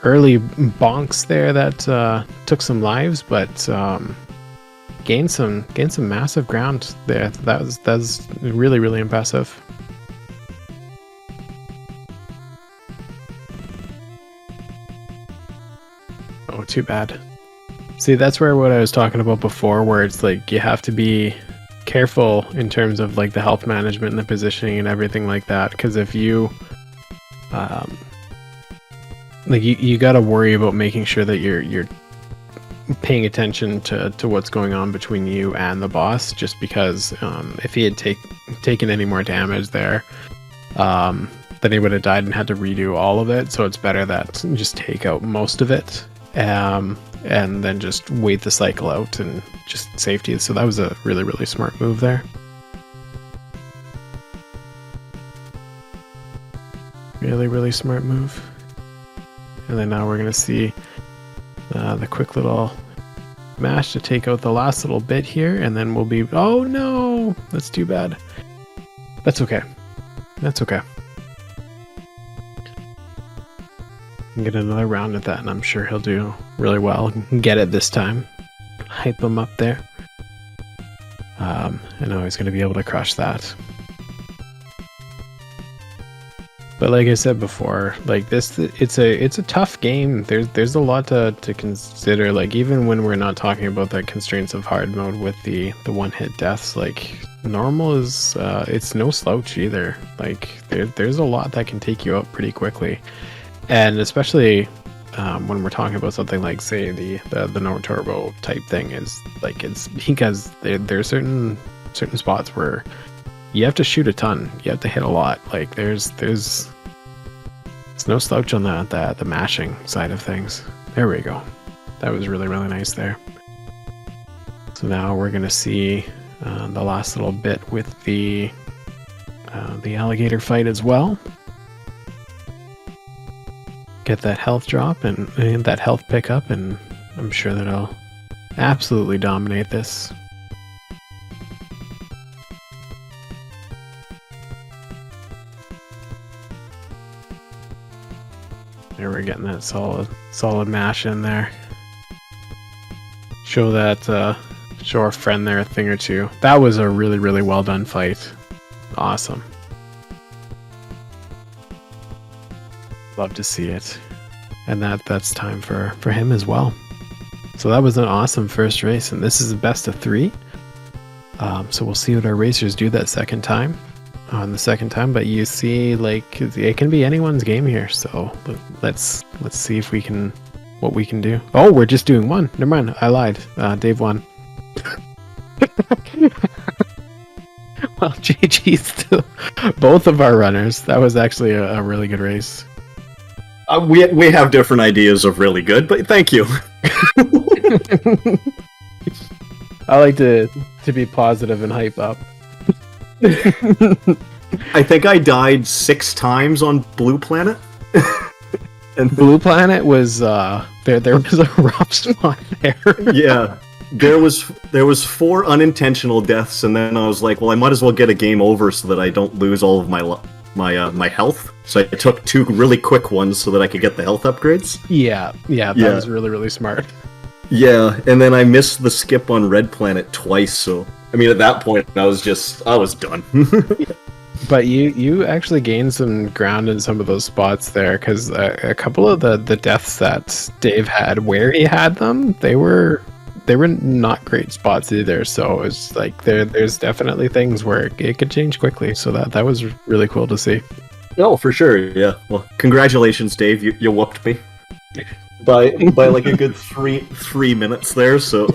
bonks there that took some lives, but gained some massive ground there. That was really, really impressive. Oh, too bad. See, that's what I was talking about before, where it's like you have to be careful in terms of like the health management and the positioning and everything like that, because if you like you got to worry about making sure that you're paying attention to what's going on between you and the boss, just because if he had taken any more damage there, then he would have died and had to redo all of it. So it's better that just take out most of it, and then just wait the cycle out and just safety. So that was a really, really smart move there. Really, really smart move. And then now we're going to see the quick little mash to take out the last little bit here, and then we'll be... Oh no! That's too bad. That's okay. That's okay. Get another round at that, and I'm sure he'll do really well. Get it this time. Hype him up there. I know he's going to be able to crush that. But like I said before, like this, it's a tough game. There's a lot to consider. Like even when we're not talking about the constraints of hard mode with the one-hit deaths, like normal is it's no slouch either. Like there's a lot that can take you out pretty quickly. And especially when we're talking about something like, say, the no turbo type thing, is like it's because there are certain spots where you have to shoot a ton, you have to hit a lot. Like there's no slouch on the mashing side of things. There we go. That was really, really nice there. So now we're gonna see the last little bit with the alligator fight as well. Get that health drop and that health pickup, and I'm sure that I'll absolutely dominate this. There we're getting that solid mash in there. Show our friend there a thing or two. That was a really, really well done fight. Awesome. Love to see it. And that's time for him as well. So that was an awesome first race, and this is the best of 3. So we'll see what our racers do that second time. On the second time, but you see, like, it can be anyone's game here. So let's see if what we can do. Oh, we're just doing one. Never mind, I lied. Dave won. Well, GG's to both of our runners. That was actually a really good race. We have different ideas of really good, but thank you. I like to be positive and hype up. I think I died 6 times on Blue Planet. And Blue Planet was there was a rough spot there. Yeah. There was 4 unintentional deaths, and then I was like, well, I might as well get a game over so that I don't lose all of my health. So I took 2 really quick ones so that I could get the health upgrades. Yeah, that was really, really smart. Yeah, and then I missed the skip on Red Planet twice, so I mean at that point I was done. But you actually gained some ground in some of those spots there, because a couple of the deaths that Dave had, where he had them, they were not great spots either. So it's like there's definitely things where it could change quickly. So that was really cool to see. Oh, for sure, yeah. Well, congratulations, Dave. You whooped me by like a good three minutes there. So